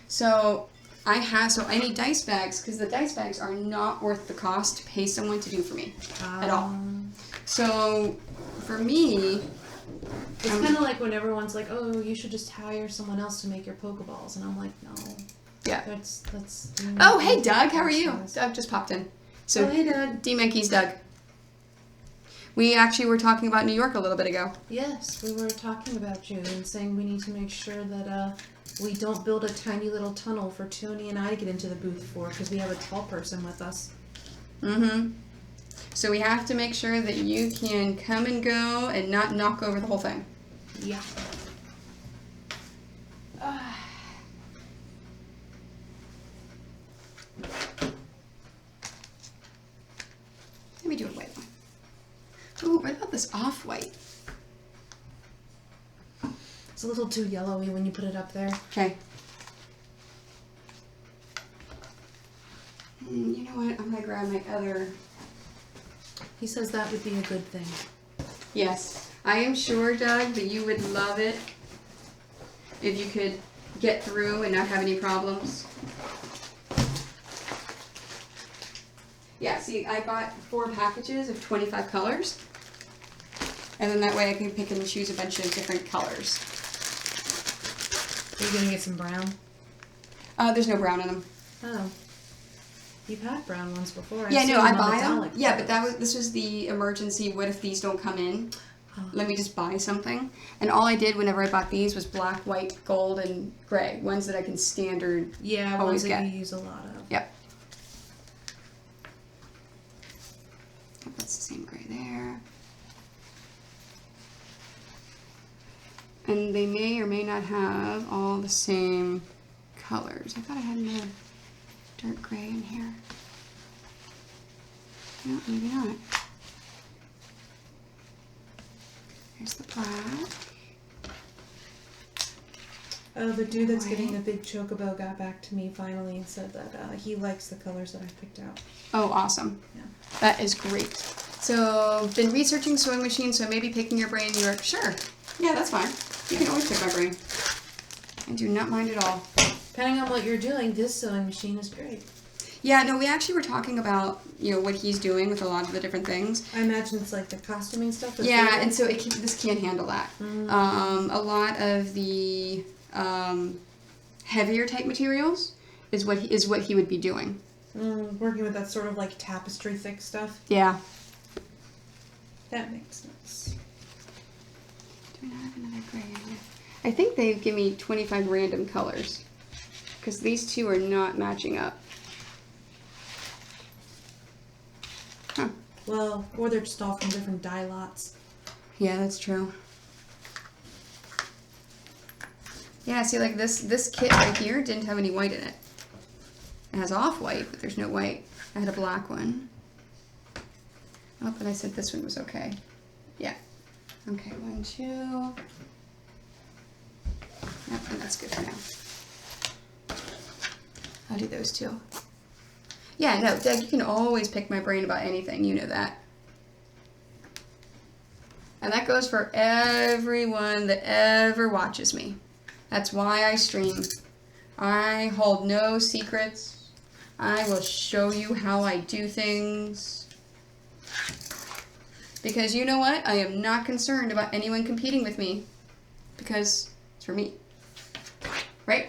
Speaker 1: So I need dice bags, because the dice bags are not worth the cost to pay someone to do for me at all. So for me,
Speaker 2: It's kind of like when everyone's like, "Oh, you should just hire someone else to make your Pokeballs," and I'm like, "No."
Speaker 1: yeah.
Speaker 2: That's.
Speaker 1: Oh, hey, Doug. How are you? Doug just popped in. So,
Speaker 2: oh, hey, Doug.
Speaker 1: D-Mankey's Doug. We actually were talking about New York a little bit ago.
Speaker 2: Yes, we were talking about you and saying we need to make sure that we don't build a tiny little tunnel for Tony and I to get into the booth for, because we have a tall person with us.
Speaker 1: Mm-hmm. So we have to make sure that you can come and go and not knock over the whole thing.
Speaker 2: Yeah.
Speaker 1: Let me do a white one. Ooh, what about this off-white?
Speaker 2: It's a little too yellowy when you put it up there.
Speaker 1: Okay. You know what? I'm going to grab my other...
Speaker 2: He says that would be a good thing.
Speaker 1: Yes. I am sure, Doug, that you would love it if you could get through and not have any problems. Yeah, see, I bought 4 packages of 25 colors. And then that way I can pick and choose a bunch of different colors.
Speaker 2: Are you going to get some brown?
Speaker 1: There's no brown in them.
Speaker 2: Oh. You've had brown ones before.
Speaker 1: Yeah, no, I buy them.
Speaker 2: metallic
Speaker 1: Yeah, but
Speaker 2: colors.
Speaker 1: this was the emergency, what if these don't come in?
Speaker 2: Oh.
Speaker 1: Let me just buy something. And all I did whenever I bought these was black, white, gold, and gray. Ones that I can standard
Speaker 2: Yeah,
Speaker 1: always
Speaker 2: ones that
Speaker 1: get.
Speaker 2: you use a lot of.
Speaker 1: Yep. That's the same gray there. And they may or may not have all the same colors. I thought I had another dark gray in here. No, maybe not. There's the black.
Speaker 2: Oh, the dude that's
Speaker 1: White.
Speaker 2: getting the big chocobo got back to me finally and said that he likes the colors that I picked out.
Speaker 1: Oh, awesome.
Speaker 2: Yeah.
Speaker 1: That is great. So, been researching sewing machines, so maybe picking your brain. You're like, sure. Yeah, that's fine. You can always pick my brain. I do not mind at all.
Speaker 2: Depending on what you're doing, this sewing machine is great.
Speaker 1: Yeah, no, we actually were talking about, what he's doing with a lot of the different things.
Speaker 2: I imagine it's like the costuming stuff.
Speaker 1: Yeah, and so this can't handle that.
Speaker 2: Mm-hmm.
Speaker 1: A lot of the heavier type materials is what he would be doing.
Speaker 2: Working with that sort of like tapestry thick stuff.
Speaker 1: Yeah.
Speaker 2: That makes sense.
Speaker 1: Do I not have another gray in here? I think they give me 25 random colors because these two are not matching up. Huh.
Speaker 2: Well, or they're just all from different dye lots.
Speaker 1: Yeah, that's true. Yeah, see, like this kit right here didn't have any white in it. It has off-white, but there's no white. I had a black one. Oh, but I said this one was okay. Yeah. Okay, 1, 2. Yep, and that's good for now. I'll do those two. Yeah, no, Doug, you can always pick my brain about anything. You know that. And that goes for everyone that ever watches me. That's why I stream. I hold no secrets. I will show you how I do things. Because you know what? I am not concerned about anyone competing with me. Because it's for me. Right?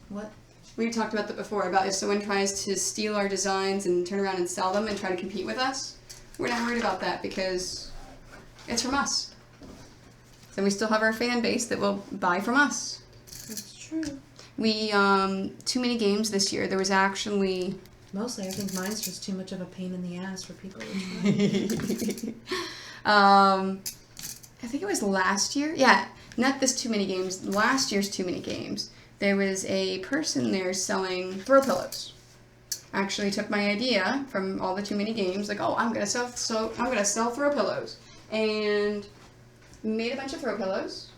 Speaker 2: What?
Speaker 1: We talked about that before, about if someone tries to steal our designs and turn around and sell them and try to compete with us. We're not worried about that because it's from us. And we still have our fan base that will buy from us.
Speaker 2: That's true.
Speaker 1: We, too many games this year. There was actually...
Speaker 2: Mostly, I think mine's just too much of a pain in the ass for people to try.
Speaker 1: I think it was last year. Yeah, not this too many games. Last year's too many games. There was a person there selling throw pillows. Actually took my idea from all the too many games, like, oh, I'm gonna sell throw pillows, and made a bunch of throw pillows.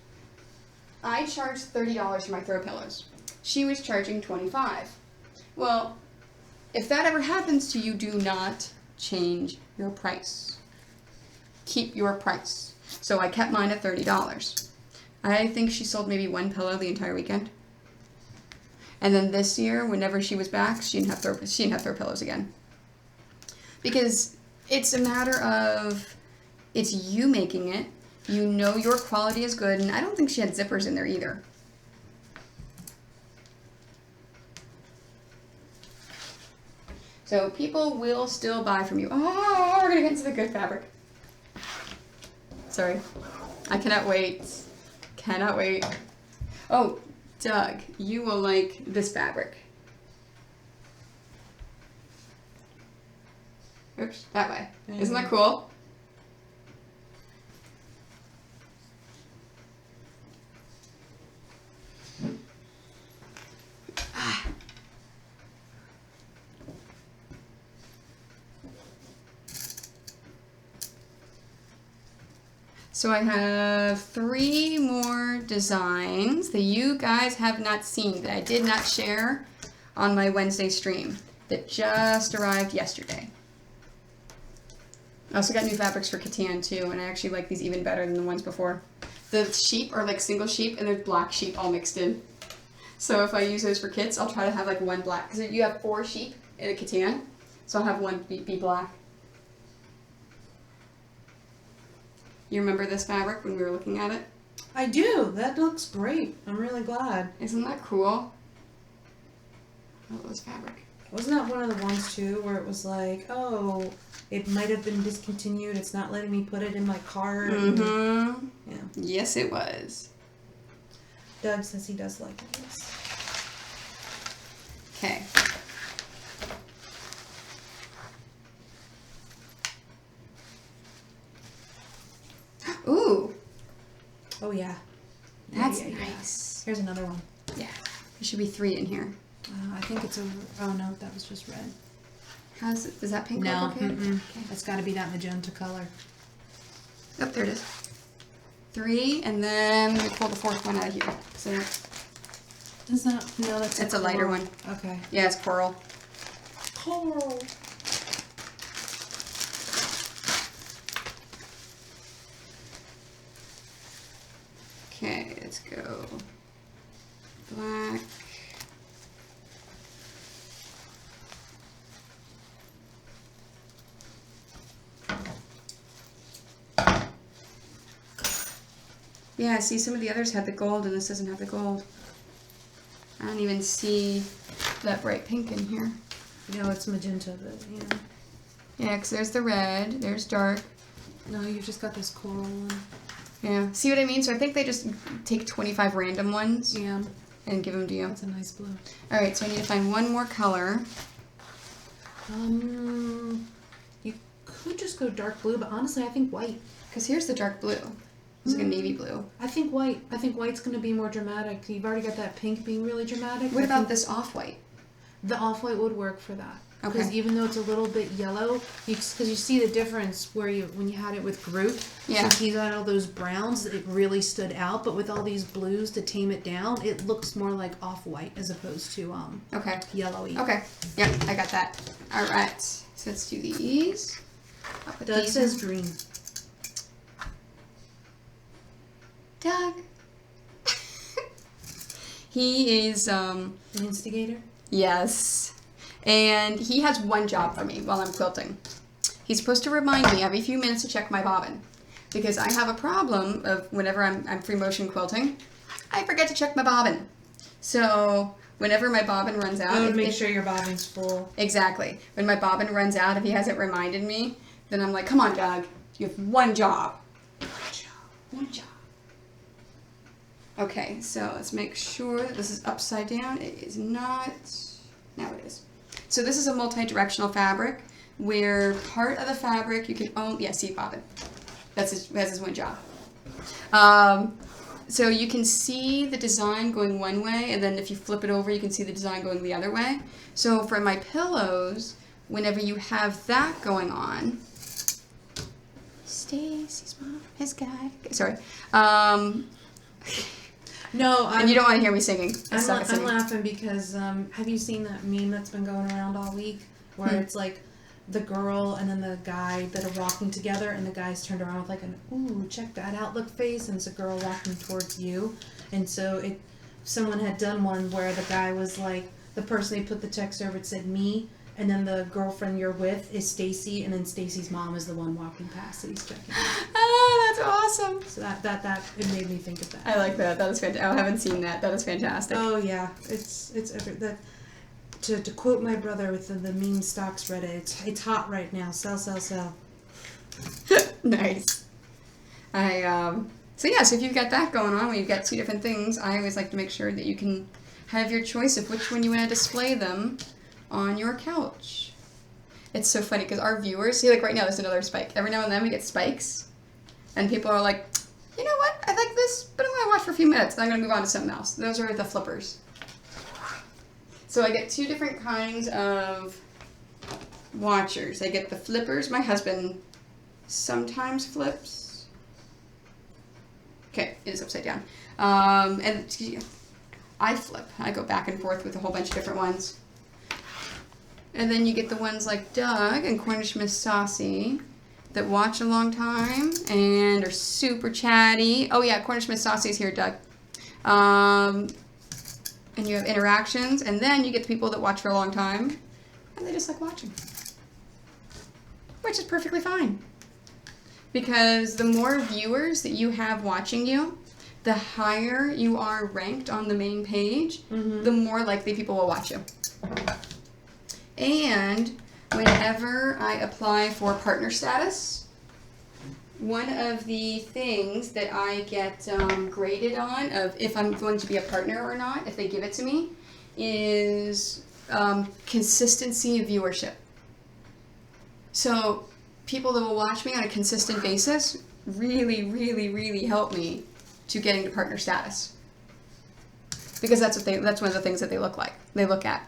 Speaker 1: I charged $30 for my throw pillows. She was charging $25. Well, if that ever happens to you, do not change your price. Keep your price. So I kept mine at $30. I think she sold maybe one pillow the entire weekend. And then this year, whenever she was back, she didn't have throw pillows again. Because it's a matter of It's you making it. You know your quality is good, and I don't think she had zippers in there either. So people will still buy from you. Oh, we're gonna get into the good fabric. Sorry. I cannot wait. Cannot wait. Oh, Doug, you will like this fabric. Oops, that way. Isn't that cool? So I have 3 more designs that you guys have not seen, that I did not share on my Wednesday stream, that just arrived yesterday. I also got new fabrics for Catan too, and I actually like these even better than the ones before. The sheep are like single sheep, and there's black sheep all mixed in. So if I use those for kits, I'll try to have like one black, because you have 4 sheep in a Catan, so I'll have one be black. You remember this fabric when we were looking at it?
Speaker 2: I do. That looks great. I'm really glad.
Speaker 1: Isn't that cool? I love this fabric.
Speaker 2: Wasn't that one of the ones too where it was like, oh, it might have been discontinued. It's not letting me put it in my cart.
Speaker 1: Mm-hmm.
Speaker 2: Yeah.
Speaker 1: Yes, it was.
Speaker 2: Doug says he does like this.
Speaker 1: Okay. Ooh.
Speaker 2: Oh yeah.
Speaker 1: That's nice.
Speaker 2: Here's another one.
Speaker 1: Yeah. There should be 3 in here.
Speaker 2: I think it's a. Oh no, that was just red.
Speaker 1: How's it? Does that pink
Speaker 2: No,
Speaker 1: look okay?
Speaker 2: okay? It's got to be that magenta color.
Speaker 1: Oh, there it is. 3, and then let me pull the 4th one out of here. So
Speaker 2: Does that? No, that's.
Speaker 1: it's a lighter one.
Speaker 2: Okay.
Speaker 1: Yeah, it's coral.
Speaker 2: Coral.
Speaker 1: Okay, let's go. Black. Yeah, see, some of the others had the gold, and this doesn't have the gold. I don't even see that bright pink in here.
Speaker 2: No, it's magenta, but yeah.
Speaker 1: Yeah, because there's the red, there's dark.
Speaker 2: No, you've just got this coral one.
Speaker 1: Yeah, see what I mean? So I think they just take 25 random ones
Speaker 2: Yeah.
Speaker 1: and give them to you.
Speaker 2: That's a nice blue.
Speaker 1: Alright, so I need to find one more color.
Speaker 2: You could just go dark blue, but honestly, I think white.
Speaker 1: Because here's the dark blue. It's like a navy blue.
Speaker 2: I think white. I think white's going to be more dramatic. You've already got that pink being really dramatic.
Speaker 1: What about this off-white?
Speaker 2: The off-white would work for that.
Speaker 1: Okay.
Speaker 2: Because even though it's a little bit yellow, because you see the difference where when you had it with Groot.
Speaker 1: Yeah.
Speaker 2: Since he's got all those browns, it really stood out. But with all these blues to tame it down, it looks more like off-white as opposed to
Speaker 1: Okay.
Speaker 2: yellowy.
Speaker 1: Okay. Yep, I got that. Alright. So let's do these. I'll put
Speaker 2: Doug
Speaker 1: these
Speaker 2: says
Speaker 1: in.
Speaker 2: green.
Speaker 1: Doug. He is,
Speaker 2: An instigator?
Speaker 1: yes. And he has one job for me while I'm quilting. He's supposed to remind me every few minutes to check my bobbin. Because I have a problem of whenever I'm free motion quilting, I forget to check my bobbin. So whenever my bobbin runs out...
Speaker 2: I would make sure your bobbin's full.
Speaker 1: Exactly. When my bobbin runs out, if he hasn't reminded me, then I'm like, come on, Doug. You have one job. One job. Okay, so let's make sure that this is upside down. It is not. Now it is. So this is a multi-directional fabric where part of the fabric you can only, yeah, see bobbin. That's his one job. So you can see the design going one way, and then if you flip it over, you can see the design going the other way. So for my pillows, whenever you have that going on, Stacy's mom has got. Sorry.
Speaker 2: No,
Speaker 1: and you don't want to hear me singing.
Speaker 2: I'm laughing because have you seen that meme that's been going around all week where it's like the girl and then the guy that are walking together and the guy's turned around with like an ooh, check that out look face, and it's a girl walking towards you. And so someone had done one where the guy was like, the person they put the text over, it said me, and then the girlfriend you're with is Stacy, and then Stacy's mom is the one walking past that he's checking.
Speaker 1: Oh, that's awesome.
Speaker 2: So that it made me think of that.
Speaker 1: I like that. That is fantastic. I haven't seen that. That is fantastic.
Speaker 2: Oh yeah, it's that. To quote my brother with the meme stocks Reddit, it's hot right now. Sell, sell, sell.
Speaker 1: Nice. So if you've got that going on, where you've got two different things, I always like to make sure that you can have your choice of which one you want to display them on your couch. It's so funny because our viewers, see, like right now, there's another spike. Every now and then we get spikes, and people are like, you know what? I like this, but I'm going to watch for a few minutes, and I'm going to move on to something else. Those are the flippers. So I get two different kinds of watchers. I get the flippers. My husband sometimes flips. Okay, it is upside down. And I flip. I go back and forth with a whole bunch of different ones. And then you get the ones like Doug and Cornish Miss Saucy that watch a long time and are super chatty. Oh yeah, Cornish Miss Saucy is here, Doug. And you have interactions, and then you get the people that watch for a long time, and they just like watching. Which is perfectly fine. Because the more viewers that you have watching you, the higher you are ranked on the main page, the more likely people will watch you. And whenever I apply for partner status, one of the things that I get graded on of if I'm going to be a partner or not, if they give it to me, is consistency of viewership. So people that will watch me on a consistent basis really, really, really help me to getting to partner status. Because that's one of the things that they look at.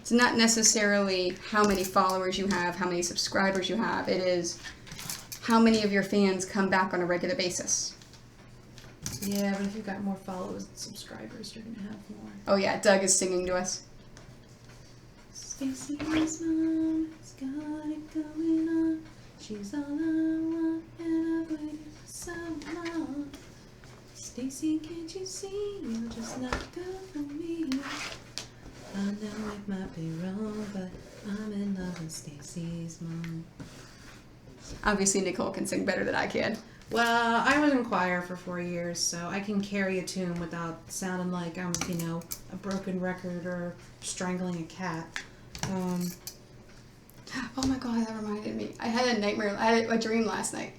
Speaker 1: It's not necessarily how many followers you have, how many subscribers you have. It is how many of your fans come back on a regular basis.
Speaker 2: Yeah, but if you've got more followers and subscribers, you're gonna have more.
Speaker 1: Oh yeah, Doug is singing to us.
Speaker 2: Stacy's mom has got it going on. She's all I want, and I've waited for so long. Stacy, can't you see? You're just not good for me. I know it might be wrong, but I'm in love with Stacy's mom.
Speaker 1: Obviously, Nicole can sing better than I can.
Speaker 2: Well, I was in choir for 4 years, so I can carry a tune without sounding like I'm, a broken record or strangling a cat.
Speaker 1: Oh my god, that reminded me. I had a nightmare. I had a dream last night.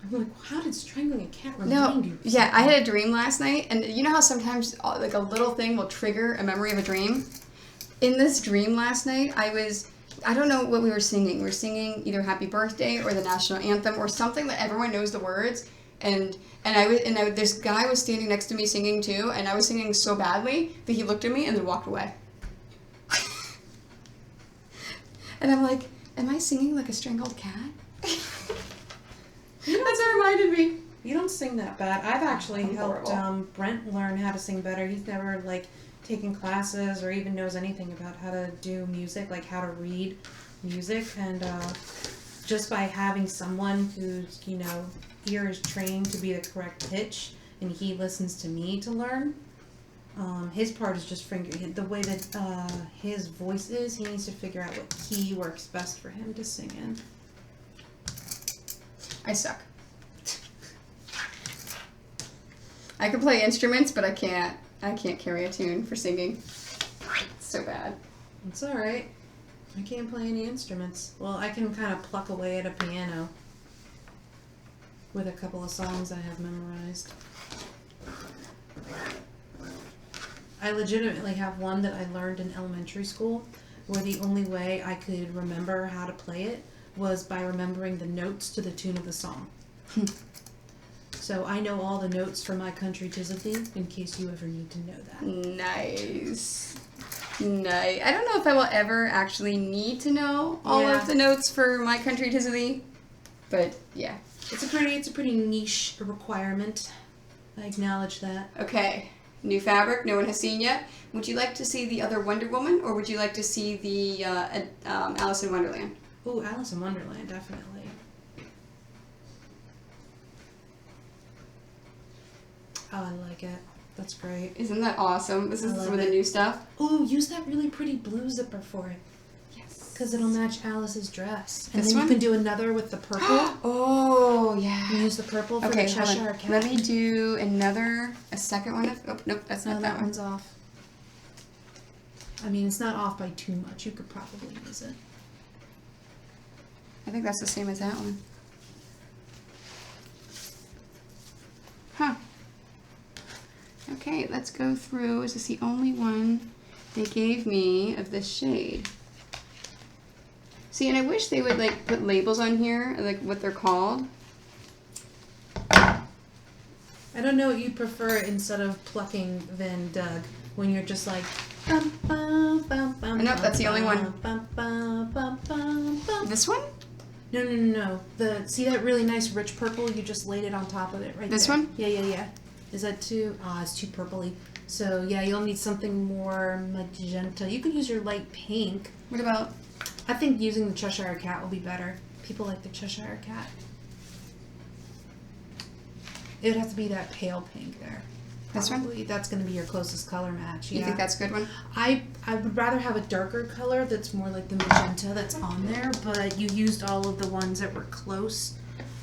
Speaker 2: I'm like, how did strangling a cat remind you?
Speaker 1: Yeah, I had a dream last night, and you know how sometimes like a little thing will trigger a memory of a dream? In this dream last night, I don't know what we were singing. We were singing either Happy Birthday or the National Anthem or something that everyone knows the words. And this guy was standing next to me singing too, and I was singing so badly that he looked at me and then walked away. And I'm like, am I singing like a strangled cat? That's what reminded me.
Speaker 2: You don't sing that bad. I've actually helped Brent learn how to sing better. He's never taken classes or even knows anything about how to do music, like how to read music. And just by having someone whose ear is trained to be the correct pitch, and he listens to me to learn. His part is just the way that his voice is. He needs to figure out what key works best for him to sing in.
Speaker 1: I suck. I can play instruments, but I can't carry a tune for singing. It's so bad.
Speaker 2: It's alright. I can't play any instruments. Well, I can kind of pluck away at a piano with a couple of songs I have memorized. I legitimately have one that I learned in elementary school where the only way I could remember how to play it was by remembering the notes to the tune of the song. So I know all the notes for My Country 'Tis of Thee, in case you ever need to know that.
Speaker 1: Nice. I don't know if I will ever actually need to know all of the notes for My Country 'Tis of Thee, but yeah.
Speaker 2: It's a pretty niche requirement. I acknowledge that.
Speaker 1: Okay. New fabric, no one has seen yet. Would you like to see the other Wonder Woman, or would you like to see the Alice in Wonderland?
Speaker 2: Ooh, Alice in Wonderland, definitely. Oh, I like it. That's great.
Speaker 1: Isn't that awesome? This is some of the new stuff.
Speaker 2: Ooh, use that really pretty blue zipper for it.
Speaker 1: Yes.
Speaker 2: Because it'll match Alice's dress. And
Speaker 1: This
Speaker 2: then
Speaker 1: one?
Speaker 2: you can do another with the purple.
Speaker 1: Oh, yeah.
Speaker 2: You use the purple for
Speaker 1: Okay,
Speaker 2: the
Speaker 1: hold
Speaker 2: Cheshire
Speaker 1: on.
Speaker 2: Cat.
Speaker 1: Let me do a second one. Oh, nope, that's
Speaker 2: No,
Speaker 1: not
Speaker 2: that
Speaker 1: that one.
Speaker 2: one's off. I mean, it's not off by too much. You could probably use it.
Speaker 1: I think that's the same as that one. Huh. Okay, let's go through. Is this the only one they gave me of this shade? See, and I wish they would like put labels on here, like what they're called.
Speaker 2: I don't know what you prefer instead of plucking Van Doug when you're just like. Bum, bum, bum, bum,
Speaker 1: Nope, that's the only one.
Speaker 2: Bum, bum, bum, bum, bum.
Speaker 1: This one?
Speaker 2: No. See that really nice rich purple? You just laid it on top of it right
Speaker 1: This
Speaker 2: there.
Speaker 1: one?
Speaker 2: Yeah. Is that too? It's too purpley. So yeah, you'll need something more magenta. You could use your light pink.
Speaker 1: What about?
Speaker 2: I think using the Cheshire Cat will be better. People like the Cheshire Cat. It would have to be that pale pink there.
Speaker 1: This one?
Speaker 2: Probably. That's going to be your closest color match.
Speaker 1: You think that's a good one?
Speaker 2: I would rather have a darker color that's more like the magenta that's on there, but you used all of the ones that were close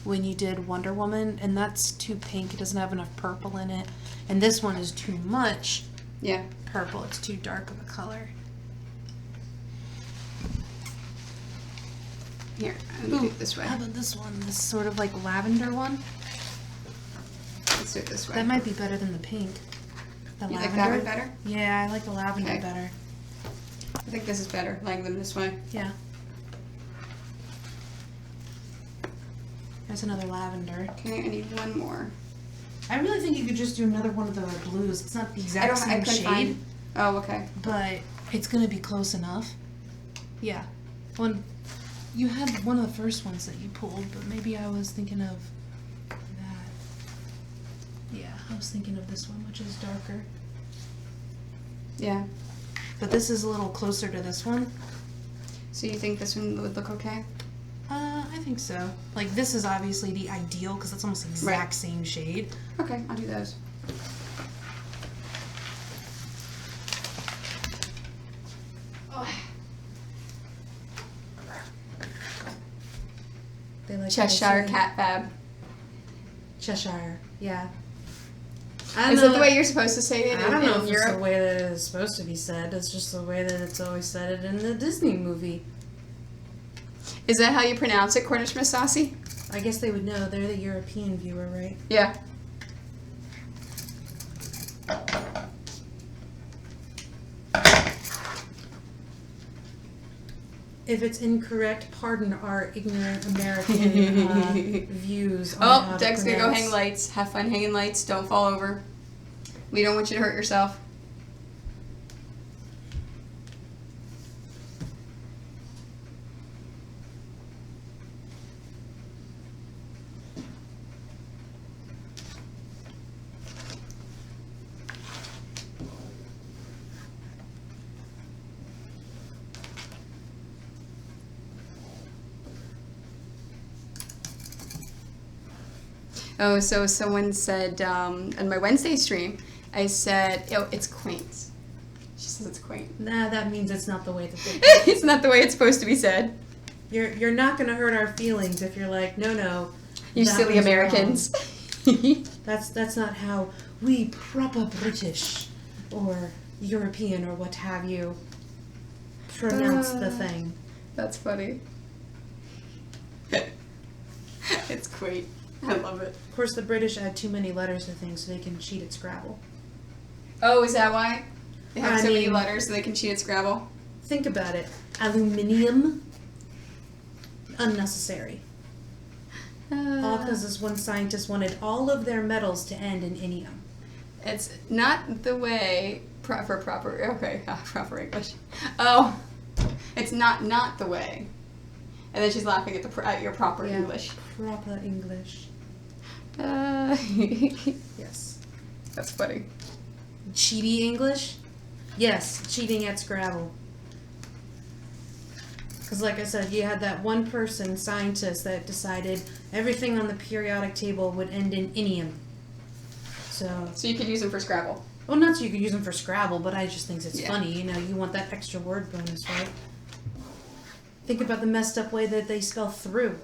Speaker 2: when you did Wonder Woman, and that's too pink. It doesn't have enough purple in it. And this one is too much
Speaker 1: Yeah.
Speaker 2: purple. It's too dark of a color.
Speaker 1: Here, I'm gonna do it this way.
Speaker 2: How about this one? This sort of like lavender one?
Speaker 1: Let's do it this way.
Speaker 2: That might be better than the pink. The
Speaker 1: You
Speaker 2: lavender.
Speaker 1: like that one better?
Speaker 2: Yeah, I like the lavender
Speaker 1: Okay.
Speaker 2: better.
Speaker 1: I think this is better, like them this way.
Speaker 2: Yeah. There's another lavender.
Speaker 1: Okay, I need one more.
Speaker 2: I really think you could just do another one of the blues. It's not the
Speaker 1: I
Speaker 2: exact same
Speaker 1: couldn't
Speaker 2: shade,
Speaker 1: find. Oh, okay.
Speaker 2: but it's gonna be close enough. Yeah. One, you had one of the first ones that you pulled, but maybe I was thinking of that. Yeah, I was thinking of this one, which is darker.
Speaker 1: Yeah.
Speaker 2: But this is a little closer to this one.
Speaker 1: So you think this one would look okay?
Speaker 2: I think so. Like, this is obviously the ideal because it's almost the exact
Speaker 1: Right.
Speaker 2: same shade.
Speaker 1: Okay, I'll do those. Oh.
Speaker 2: They like
Speaker 1: Cheshire
Speaker 2: this,
Speaker 1: Cat Fab.
Speaker 2: Cheshire, yeah.
Speaker 1: Is that the way you're supposed to say it
Speaker 2: I don't know if
Speaker 1: in
Speaker 2: it's the
Speaker 1: Europe?
Speaker 2: way that it's supposed to be said. It's just the way that it's always said it in the Disney movie.
Speaker 1: Is that how you pronounce it, Cornish Miss Saucy?
Speaker 2: I guess they would know. They're the European viewer, right?
Speaker 1: Yeah.
Speaker 2: If it's incorrect, pardon our ignorant American views on how
Speaker 1: Oh,
Speaker 2: to
Speaker 1: Doug's gonna go
Speaker 2: pronounce.
Speaker 1: hang lights. Have fun hanging lights. Don't fall over. We don't want you to hurt yourself. Oh, so someone said on my Wednesday stream, I said, oh, it's quaint. She says it's quaint.
Speaker 2: Nah, that means it's not the way that they.
Speaker 1: It's not the way it's supposed to be said.
Speaker 2: You're not gonna hurt our feelings if you're like, no.
Speaker 1: You
Speaker 2: that
Speaker 1: silly
Speaker 2: was
Speaker 1: Americans.
Speaker 2: wrong. That's not how we proper British or European or what have you pronounce the thing.
Speaker 1: That's funny. It's quaint. I love it.
Speaker 2: Of course, the British add too many letters to things so they can cheat at Scrabble.
Speaker 1: Oh, is that why? They have
Speaker 2: I
Speaker 1: so many
Speaker 2: mean-
Speaker 1: letters so they can cheat at Scrabble?
Speaker 2: Think about it. Aluminium, unnecessary. All because this one scientist wanted all of their metals to end in inium.
Speaker 1: It's not the way for proper proper English. Oh, it's not the way. And then she's laughing at your proper
Speaker 2: Yeah,
Speaker 1: English.
Speaker 2: Proper English. Yes.
Speaker 1: That's funny.
Speaker 2: Cheaty English? Yes, cheating at Scrabble. Because like I said, you had that one person, scientist, that decided everything on the periodic table would end in inium. So
Speaker 1: you could use them for Scrabble.
Speaker 2: Well, not so you could use them for Scrabble, but I just think it's
Speaker 1: Yeah.
Speaker 2: funny. You know, you want that extra word bonus, right? Think about the messed up way that they spell through.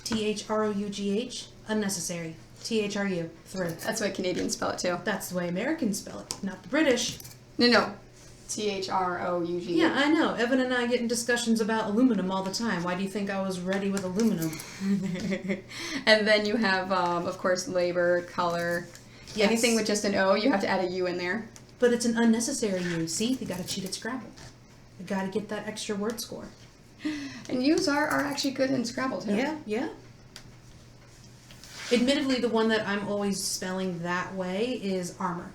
Speaker 2: THROUGH. Unnecessary. THRU. Through.
Speaker 1: That's why Canadians spell it too.
Speaker 2: That's the way Americans spell it, not the British.
Speaker 1: No. THROUGH.
Speaker 2: Yeah, I know. Evan and I get in discussions about aluminum all the time. Why do you think I was ready with aluminum?
Speaker 1: And then you have, of course, labor, color.
Speaker 2: Yes.
Speaker 1: Anything with just an O, you have to add a U in there.
Speaker 2: But it's an unnecessary U. See, you gotta cheat at Scrabble. You gotta get that extra word score.
Speaker 1: And U's are actually good in Scrabble too.
Speaker 2: Yeah. Admittedly, the one that I'm always spelling that way is armor.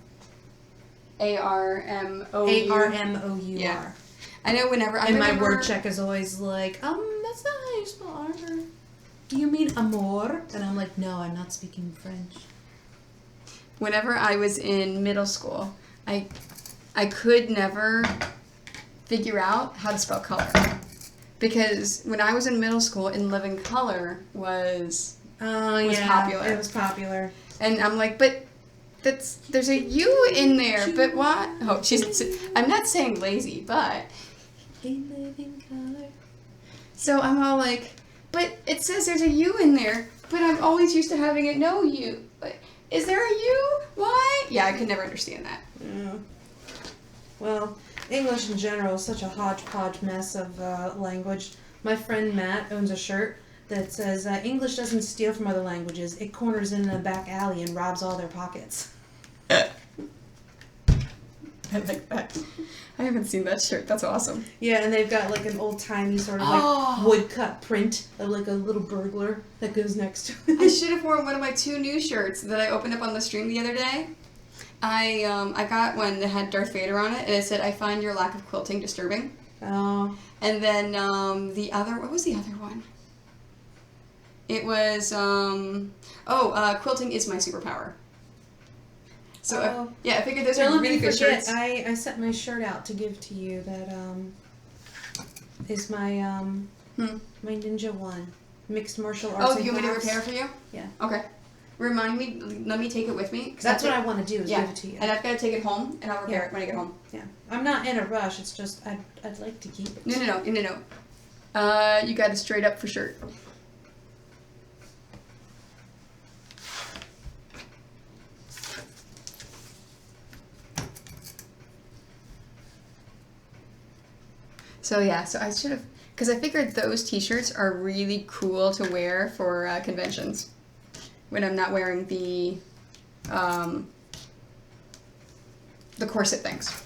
Speaker 1: ARMOU.
Speaker 2: ARMOUR.
Speaker 1: Yeah. I know whenever I
Speaker 2: And my
Speaker 1: remember,
Speaker 2: word check is always like, that's not how you spell armor. Do you mean amor? And I'm like, no, I'm not speaking French.
Speaker 1: whenever I was in middle school, I could never figure out how to spell color. Because when I was in middle school, In Living Color was popular.
Speaker 2: It was popular.
Speaker 1: And I'm like, but there's a U in there, but what? Oh, I'm not saying lazy, but.
Speaker 2: In Living Color.
Speaker 1: So I'm all like, but it says there's a U in there, but I'm always used to having it no U. But is there a U? Why? Yeah, I could never understand that.
Speaker 2: Yeah. Well, English in general is such a hodgepodge mess of language. My friend Matt owns a shirt that says, English doesn't steal from other languages. It corners in a back alley and robs all their pockets.
Speaker 1: I like that. I haven't seen that shirt. That's awesome.
Speaker 2: Yeah, and they've got like an old-timey sort of like woodcut print of like a little burglar that goes next to it.
Speaker 1: I should have worn one of my 2 new shirts that I opened up on the stream the other day. I got one that had Darth Vader on it, and it said, "I find your lack of quilting disturbing."
Speaker 2: Oh.
Speaker 1: And then what was the other one? It was, quilting is my superpower. So, I figured those are really good shirts.
Speaker 2: I set my shirt out to give to you that is my my ninja one. Mixed martial arts.
Speaker 1: Oh, you want me to repair for you?
Speaker 2: Yeah.
Speaker 1: Okay. Remind me, let me take it with me.
Speaker 2: That's what I want to do, is give it to you.
Speaker 1: And I've got to take it home, and I'll repair it when I get home.
Speaker 2: Yeah. I'm not in a rush, it's just I'd like to keep it.
Speaker 1: No. You got it straight up for shirt. So I should have, because I figured those t-shirts are really cool to wear for conventions when I'm not wearing the corset things.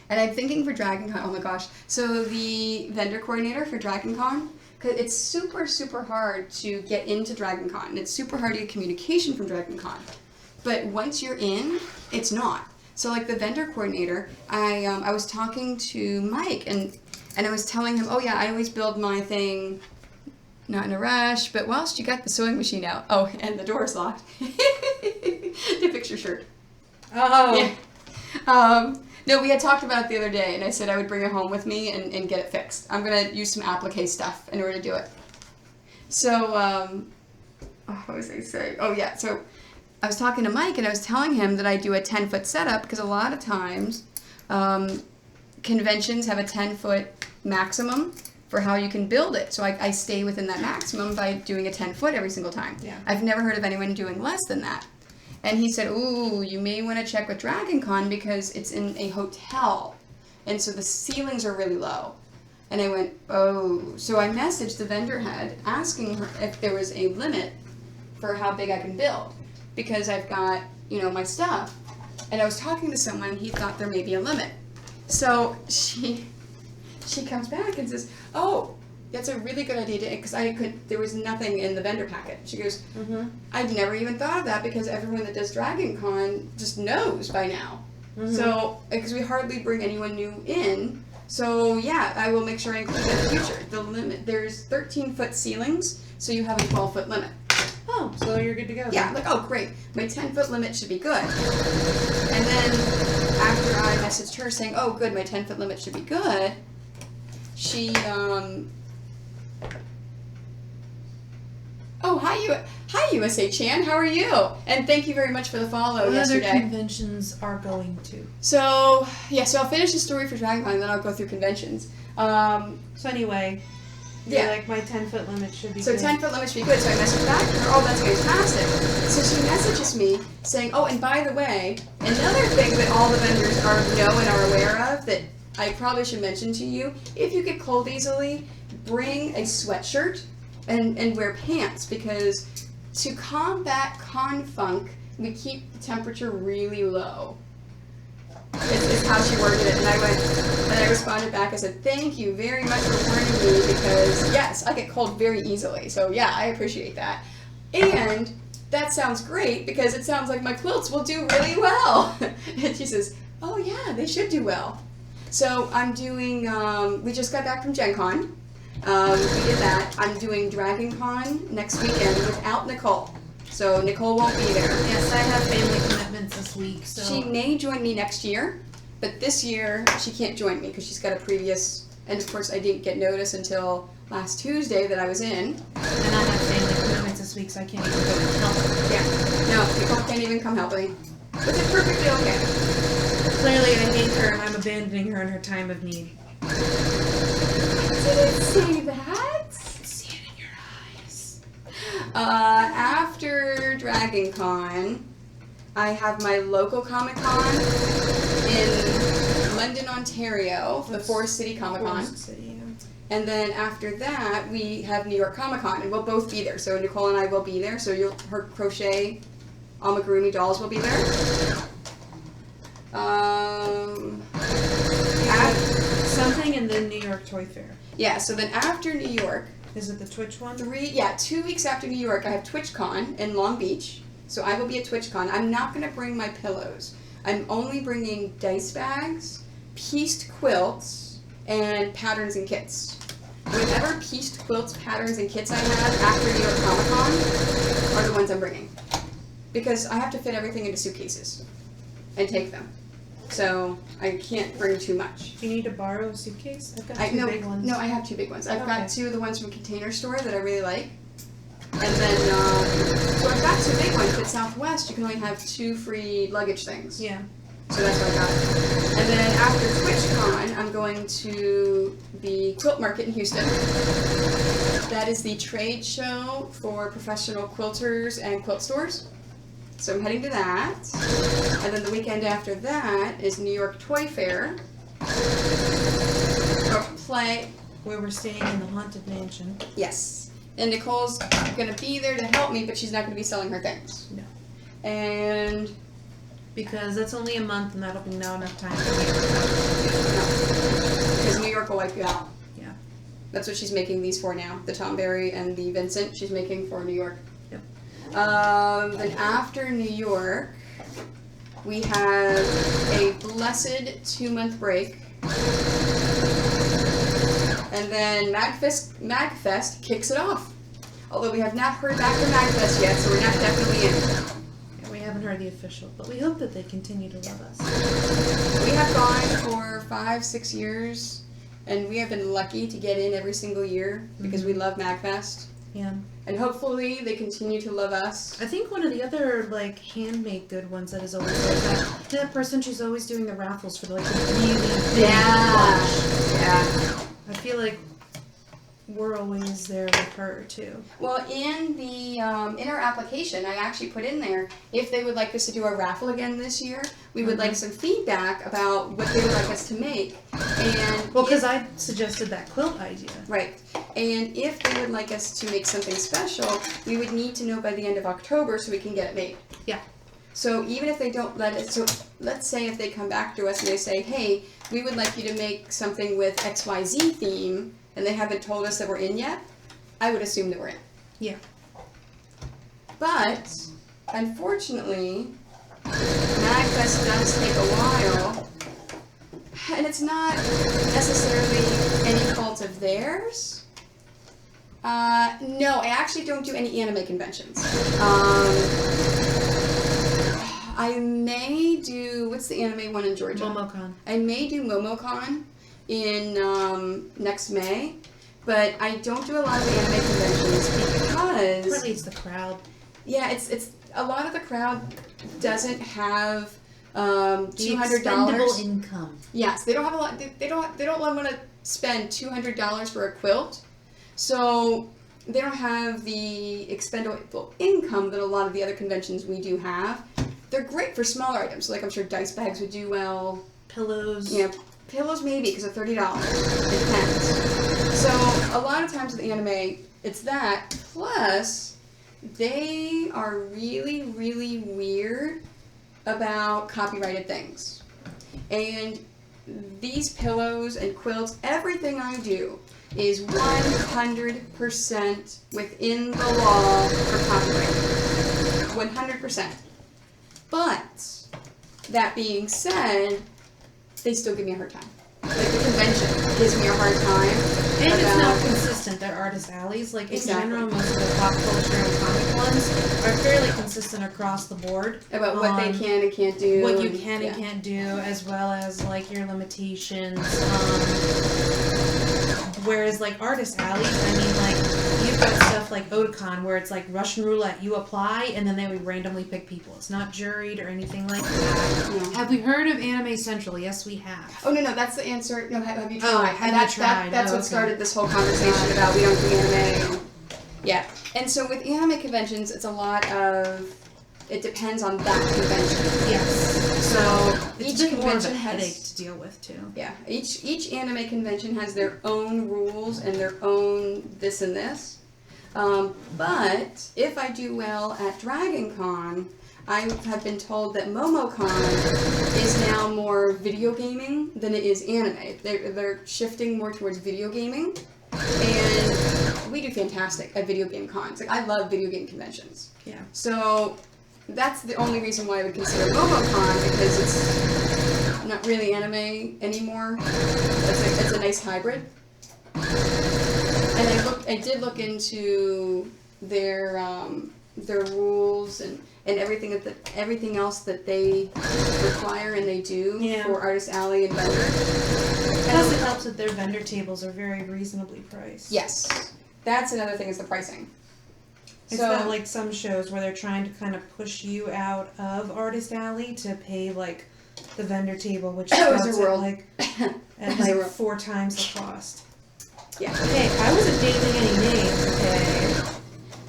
Speaker 1: And I'm thinking for DragonCon, oh my gosh, so the vendor coordinator for DragonCon, because it's super, super hard to get into DragonCon, and it's super hard to get communication from DragonCon. But once you're in, it's not. So like the vendor coordinator, I was talking to Mike, and I was telling him, oh yeah, I always build my thing not in a rush, but whilst you got the sewing machine out, oh, and the door's locked, to fix your shirt.
Speaker 2: Oh.
Speaker 1: Yeah. No, we had talked about it the other day, and I said I would bring it home with me and get it fixed. I'm going to use some applique stuff in order to do it. So, what was I saying? Oh, yeah, so I was talking to Mike, and I was telling him that I do a 10-foot setup, because a lot of times conventions have a 10-foot maximum for how you can build it. So I stay within that maximum by doing a 10-foot every single time.
Speaker 2: Yeah.
Speaker 1: I've never heard of anyone doing less than that. And he said, ooh, you may want to check with DragonCon because it's in a hotel. And so the ceilings are really low. And I went, oh. So I messaged the vendor head asking her if there was a limit for how big I can build. Because I've got, my stuff. And I was talking to someone, he thought there may be a limit. So she comes back and says, oh, that's a really good idea, because there was nothing in the vendor packet. She goes, I'd never even thought of that, because everyone that does DragonCon just knows by now. So, because we hardly bring anyone new in. So, yeah, I will make sure I include that in the future. The limit, there's 13-foot ceilings, so you have a 12-foot limit.
Speaker 2: Oh, so you're good to go.
Speaker 1: Yeah, like, oh, great. My 10-foot limit should be good. And then, after I messaged her saying, oh, good, my 10-foot limit should be good, she, Oh, hi USA Chan. How are you? And thank you very much for the follow
Speaker 2: What
Speaker 1: yesterday.
Speaker 2: other conventions are going to?
Speaker 1: So I'll finish the story for DragonCon, and then I'll go through conventions.
Speaker 2: So anyway,
Speaker 1: Yeah.
Speaker 2: like my 10-foot limit should be
Speaker 1: So
Speaker 2: good.
Speaker 1: 10-foot limit should be good. So I messaged back to her. Oh, that's fantastic. So she messages me saying, oh, and by the way, another thing that all the vendors know and are aware of that I probably should mention to you, if you get cold easily, bring a sweatshirt and wear pants, because to combat con funk, we keep the temperature really low. Is how she worded it, and I responded back. I said, "Thank you very much for warning me, because yes, I get cold very easily. So yeah, I appreciate that, and that sounds great because it sounds like my quilts will do really well." And she says, "Oh yeah, they should do well." So I'm doing. We just got back from Gen Con. We did that. I'm doing Dragon Con next weekend without Nicole. So Nicole won't be there.
Speaker 2: Yes, I have family commitments this week, so
Speaker 1: She may join me next year, but this year she can't join me because she's got a previous, and of course I didn't get notice until last Tuesday that I was in.
Speaker 2: and I have family commitments this week, so I can't even go help.
Speaker 1: Yeah, no, Nicole can't even come help me. But it's perfectly okay.
Speaker 2: Clearly, I hate her, and I'm abandoning her in her time of need.
Speaker 1: I didn't say that.
Speaker 2: See it in your eyes.
Speaker 1: After Dragon Con, I have my local Comic Con in London, Ontario, the Forest City Comic Con.
Speaker 2: Forest City, yeah.
Speaker 1: And then after that, we have New York Comic Con, and we'll both be there. So Nicole and I will be there. So her crochet Amigurumi dolls will be there.
Speaker 2: Something in the New York Toy Fair.
Speaker 1: Yeah. So then after New York,
Speaker 2: Is it the Twitch one?
Speaker 1: 2 weeks after New York, I have TwitchCon in Long Beach. So I will be at TwitchCon. I'm not going to bring my pillows. I'm only bringing dice bags, pieced quilts, and patterns and kits. Whatever pieced quilts, patterns, and kits I have after New York Comic Con are the ones I'm bringing. Because I have to fit everything into suitcases and take them. So I can't bring too much.
Speaker 2: Do you need to borrow a suitcase? I've got two big ones.
Speaker 1: No, I have 2 big ones. I've got
Speaker 2: Okay.
Speaker 1: 2 of the ones from Container Store that I really like. And then, so I've got 2 big ones, but Southwest, you can only have 2 free luggage things.
Speaker 2: Yeah.
Speaker 1: So that's what I got. And then after TwitchCon, I'm going to the Quilt Market in Houston. That is the trade show for professional quilters and quilt stores. So I'm heading to that. And then the weekend after that is New York Toy Fair.
Speaker 2: Where we're staying in the Haunted Mansion.
Speaker 1: Yes. And Nicole's going to be there to help me, but she's not going to be selling her things.
Speaker 2: No.
Speaker 1: And
Speaker 2: Because that's only a month, and that'll be not enough time for
Speaker 1: because New York will wipe you out.
Speaker 2: Yeah.
Speaker 1: That's what she's making these for now. The Tom Berry and the Vincent she's making for New York.
Speaker 2: Yep.
Speaker 1: Then after New York, we have a blessed 2-month break. And then MagFest kicks it off. Although we have not heard back from MagFest yet, so we're not definitely in.
Speaker 2: Yeah, we haven't heard the official, but we hope that they continue to love us.
Speaker 1: We have gone for 5-6 years, and we have been lucky to get in every single year because we love MagFest.
Speaker 2: Yeah.
Speaker 1: And hopefully they continue to love us.
Speaker 2: I think one of the other handmade good ones that is always that person, she's always doing the raffles for the really big watch.
Speaker 1: Yeah.
Speaker 2: I feel like we're always there with her too.
Speaker 1: Well, in the in our application, I actually put in there if they would like us to do a raffle again this year. We would like some feedback about what they would like us to make, and
Speaker 2: Because I suggested that quilt idea.
Speaker 1: right. And if they would like us to make something special, we would need to know by the end of October so we can get it made.
Speaker 2: Yeah.
Speaker 1: So even if they don't let us, so let's say if they come back to us and they say, hey, we would like you to make something with XYZ theme, and they haven't told us that we're in yet, I would assume that we're in.
Speaker 2: Yeah.
Speaker 1: But, unfortunately, MagFest does take a while, and it's not necessarily any fault of theirs. No, I actually don't do any anime conventions. I may do, what's the anime one in Georgia?
Speaker 2: MomoCon.
Speaker 1: I may do MomoCon in next May, But I don't do a lot of the anime conventions because
Speaker 2: Partly it's the crowd.
Speaker 1: yeah, it's a lot of the crowd doesn't have $200.
Speaker 2: Expendable income.
Speaker 1: Yes, they don't have a lot. They don't want to spend $200 for a quilt, so they don't have the expendable income that a lot of the other conventions we do have. They're great for smaller items, like I'm sure dice bags would do well.
Speaker 2: Pillows.
Speaker 1: You know, pillows maybe because they're $30. It depends. So a lot of times with anime, it's that. Plus, they are really, really weird about copyrighted things. And these pillows and quilts, everything I do is 100% within the law for copyright. 100%. But, that being said, they still give me a hard time. Like the convention gives me a hard time.
Speaker 2: And it's not consistent. They're artist alleys. Like in general, most of the pop culture and comic ones are fairly consistent across the board.
Speaker 1: About what they can and can't do.
Speaker 2: What you can and can't do, as well as like your limitations. Whereas like artist alleys, I mean like you've got stuff like Otakon where it's like Russian roulette. You apply and then they would randomly pick people. It's not juried or anything like that.
Speaker 1: No.
Speaker 2: Have we heard of Anime Central? Yes, we have.
Speaker 1: Oh no, that's the answer. No, have you tried?
Speaker 2: Oh, have you tried?
Speaker 1: That's what started this whole conversation about we don't do anime. Yeah, and so with anime conventions, it's a lot of. It depends on that convention.
Speaker 2: Yes.
Speaker 1: So
Speaker 2: It's
Speaker 1: each
Speaker 2: been more of a
Speaker 1: convention
Speaker 2: headache
Speaker 1: has.
Speaker 2: to deal with too.
Speaker 1: Yeah, each anime convention has their own rules and their own this and this. But if I do well at Dragon Con, I have been told that MomoCon is now more video gaming than it is anime. They're shifting more towards video gaming, and we do fantastic at video game cons. Like I love video game conventions.
Speaker 2: Yeah.
Speaker 1: So that's the only reason why I would consider MomoCon, because it's not really anime anymore. It's a nice hybrid. And I did look into their rules and everything else that they require and they do for Artist Alley and vendor.
Speaker 2: Plus, it helps that their vendor tables are very reasonably priced.
Speaker 1: Yes, that's another thing is the pricing.
Speaker 2: It's not like some shows where they're trying to kind of push you out of Artist Alley to pay like the vendor table, which starts at like 4 times the cost.
Speaker 1: Yeah.
Speaker 2: Hey, I wasn't naming any names, okay?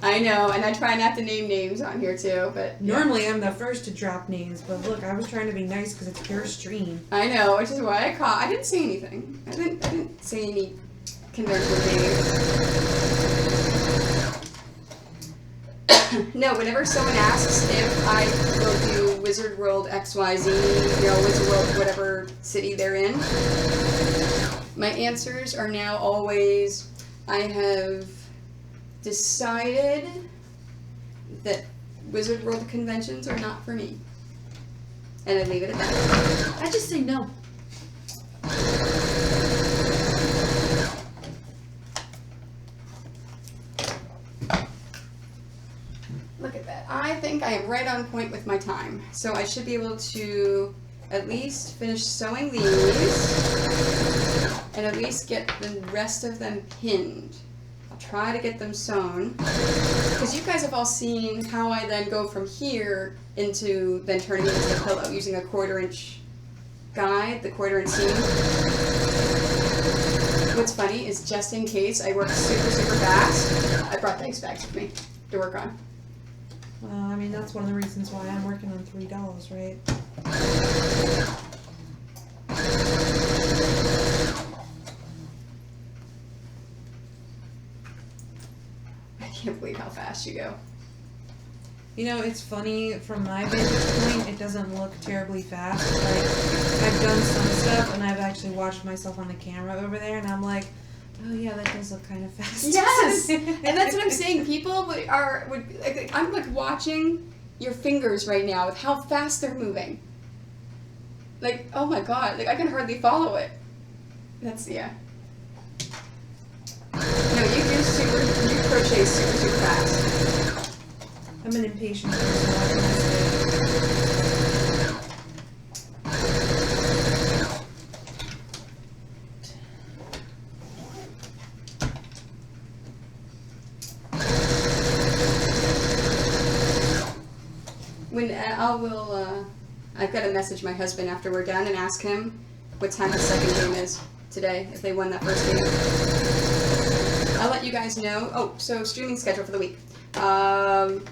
Speaker 1: I know, and I try not to name names on here too, but
Speaker 2: normally I'm the first to drop names, but look, I was trying to be nice because it's pure stream.
Speaker 1: I know, which is why I didn't say anything. I didn't say any conventional names. No, whenever someone asks if I will do Wizard World XYZ, Wizard World whatever city they're in, my answers are now always, I have decided that Wizard World conventions are not for me. And I leave it at that.
Speaker 2: I just say no.
Speaker 1: Look at that. I think I am right on point with my time. So I should be able to at least finish sewing these and at least get the rest of them pinned. I'll try to get them sewn. Because you guys have all seen how I then go from here into then turning it into the pillow using a 1/4 inch guide, the 1/4 inch seam. What's funny is just in case I work super, super fast, I brought dice bags with me to work on.
Speaker 2: Well, I mean, that's one of the reasons why I'm working on $3, right?
Speaker 1: I can't believe how fast you go.
Speaker 2: You know, it's funny, from my vantage point, it doesn't look terribly fast. Like, I've done some stuff, and I've actually watched myself on the camera over there, and I'm like, oh yeah, that does look kind of fast.
Speaker 1: Yes! And that's what I'm saying. People I'm like watching your fingers right now with how fast they're moving. Like, oh my god, like I can hardly follow it. That's, yeah. No, you crochet super, super fast.
Speaker 2: I'm an impatient person.
Speaker 1: I've got to message my husband after we're done and ask him what time the second game is today, if they won that first game. I'll let you guys know. Oh, so streaming schedule for the week. I'm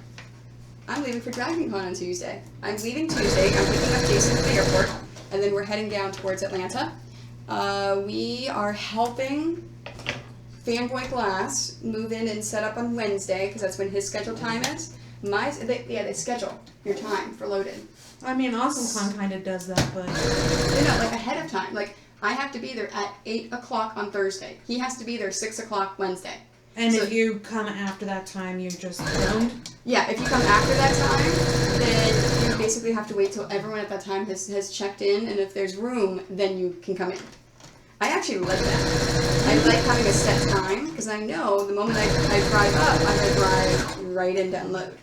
Speaker 1: leaving for Dragon Con on Tuesday. I'm leaving Tuesday. I'm picking up Jason at the airport, and then we're heading down towards Atlanta. We are helping Fanboy Glass move in and set up on Wednesday, because that's when his scheduled time is. They schedule your time for load-in.
Speaker 2: I mean, AwesomeCon kind of does that, but...
Speaker 1: like ahead of time. Like, I have to be there at 8 o'clock on Thursday. He has to be there 6 o'clock Wednesday.
Speaker 2: And so if you come after that time, you're just boned?
Speaker 1: Yeah, if you come after that time, then you basically have to wait till everyone at that time has checked in, and if there's room, then you can come in. I actually like that. I like having a set time, because I know the moment I drive up, I'm going to drive right in to unload.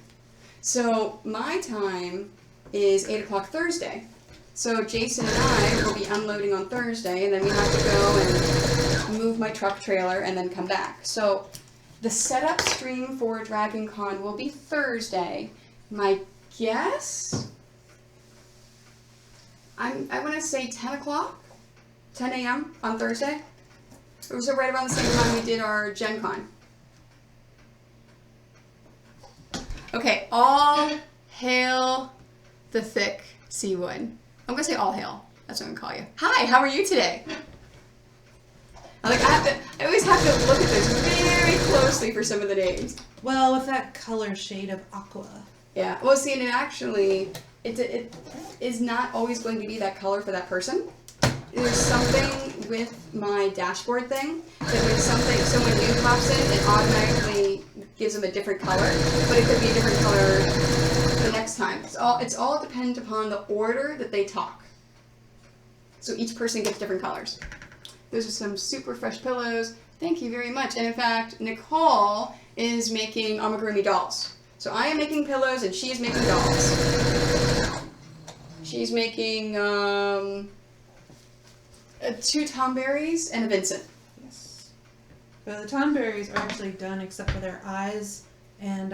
Speaker 1: So my time is 8 o'clock Thursday. So Jason and I will be unloading on Thursday, and then we have to go and move my truck trailer and then come back. So the setup stream for Dragon Con will be Thursday. My guess? I want to say 10 o'clock? 10 a.m. on Thursday? It was right around the same time we did our Gen Con. Okay, all hail the thick Seawood. I'm gonna say all hail. That's what I'm gonna call you. Hi, how are you today? I always have to look at this very closely for some of the names.
Speaker 2: Well, with that color shade of aqua.
Speaker 1: Yeah. Well, see, and it is not always going to be that color for that person. There's something with my dashboard thing that when someone new pops in, it automatically gives them a different color, but it could be a different color the next time. It's all dependent upon the order that they talk. So each person gets different colors. Those are some super fresh pillows. Thank you very much. And in fact, Nicole is making Amigurumi dolls. So I am making pillows and she's making dolls. She's making 2 Tomberries and a Vincent.
Speaker 2: Yes. But the Tomberries are actually done except for their eyes, and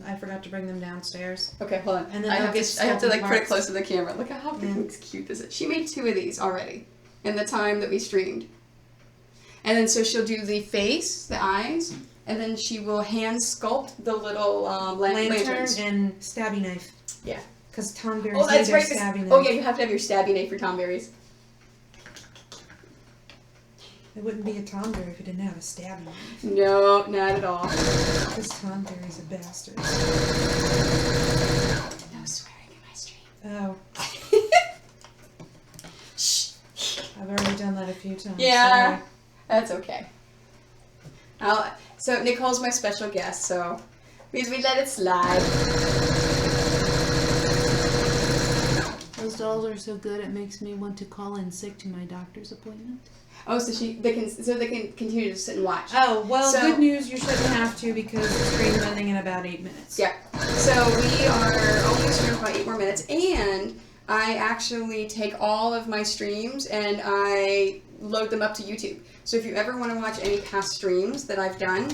Speaker 2: I forgot to bring them downstairs.
Speaker 1: Okay, hold on.
Speaker 2: And then
Speaker 1: I have to like put it
Speaker 2: parts.
Speaker 1: close to the camera. Look at how cute this is. She made 2 of these already in the time that we streamed. And then so she'll do the face, the eyes, and then she will hand sculpt the little
Speaker 2: Lantern
Speaker 1: lanterns.
Speaker 2: and stabby knife.
Speaker 1: Yeah.
Speaker 2: Because Tomberries
Speaker 1: Oh, that's
Speaker 2: need their
Speaker 1: right.
Speaker 2: stabby knife.
Speaker 1: Oh yeah, you have to have your stabby knife for Tomberries.
Speaker 2: It wouldn't be a Tomberry if you didn't have a stabby knife.
Speaker 1: No, not at all.
Speaker 2: Because Tomberries are bastards.
Speaker 1: No swearing in my stream.
Speaker 2: Oh.
Speaker 1: Shh.
Speaker 2: I've already done that a few times.
Speaker 1: Yeah.
Speaker 2: Sorry.
Speaker 1: That's okay. So Nicole's my special guest, so we let it slide.
Speaker 2: Those dolls are so good it makes me want to call in sick to my doctor's appointment.
Speaker 1: Oh, so they can continue to sit and watch.
Speaker 2: Oh, well,
Speaker 1: So-
Speaker 2: good news, you shouldn't have to because the stream's ending in about 8 minutes.
Speaker 1: Yeah. So we are only streaming for about 8 more minutes, and I actually take all of my streams and I load them up to YouTube. So if you ever want to watch any past streams that I've done,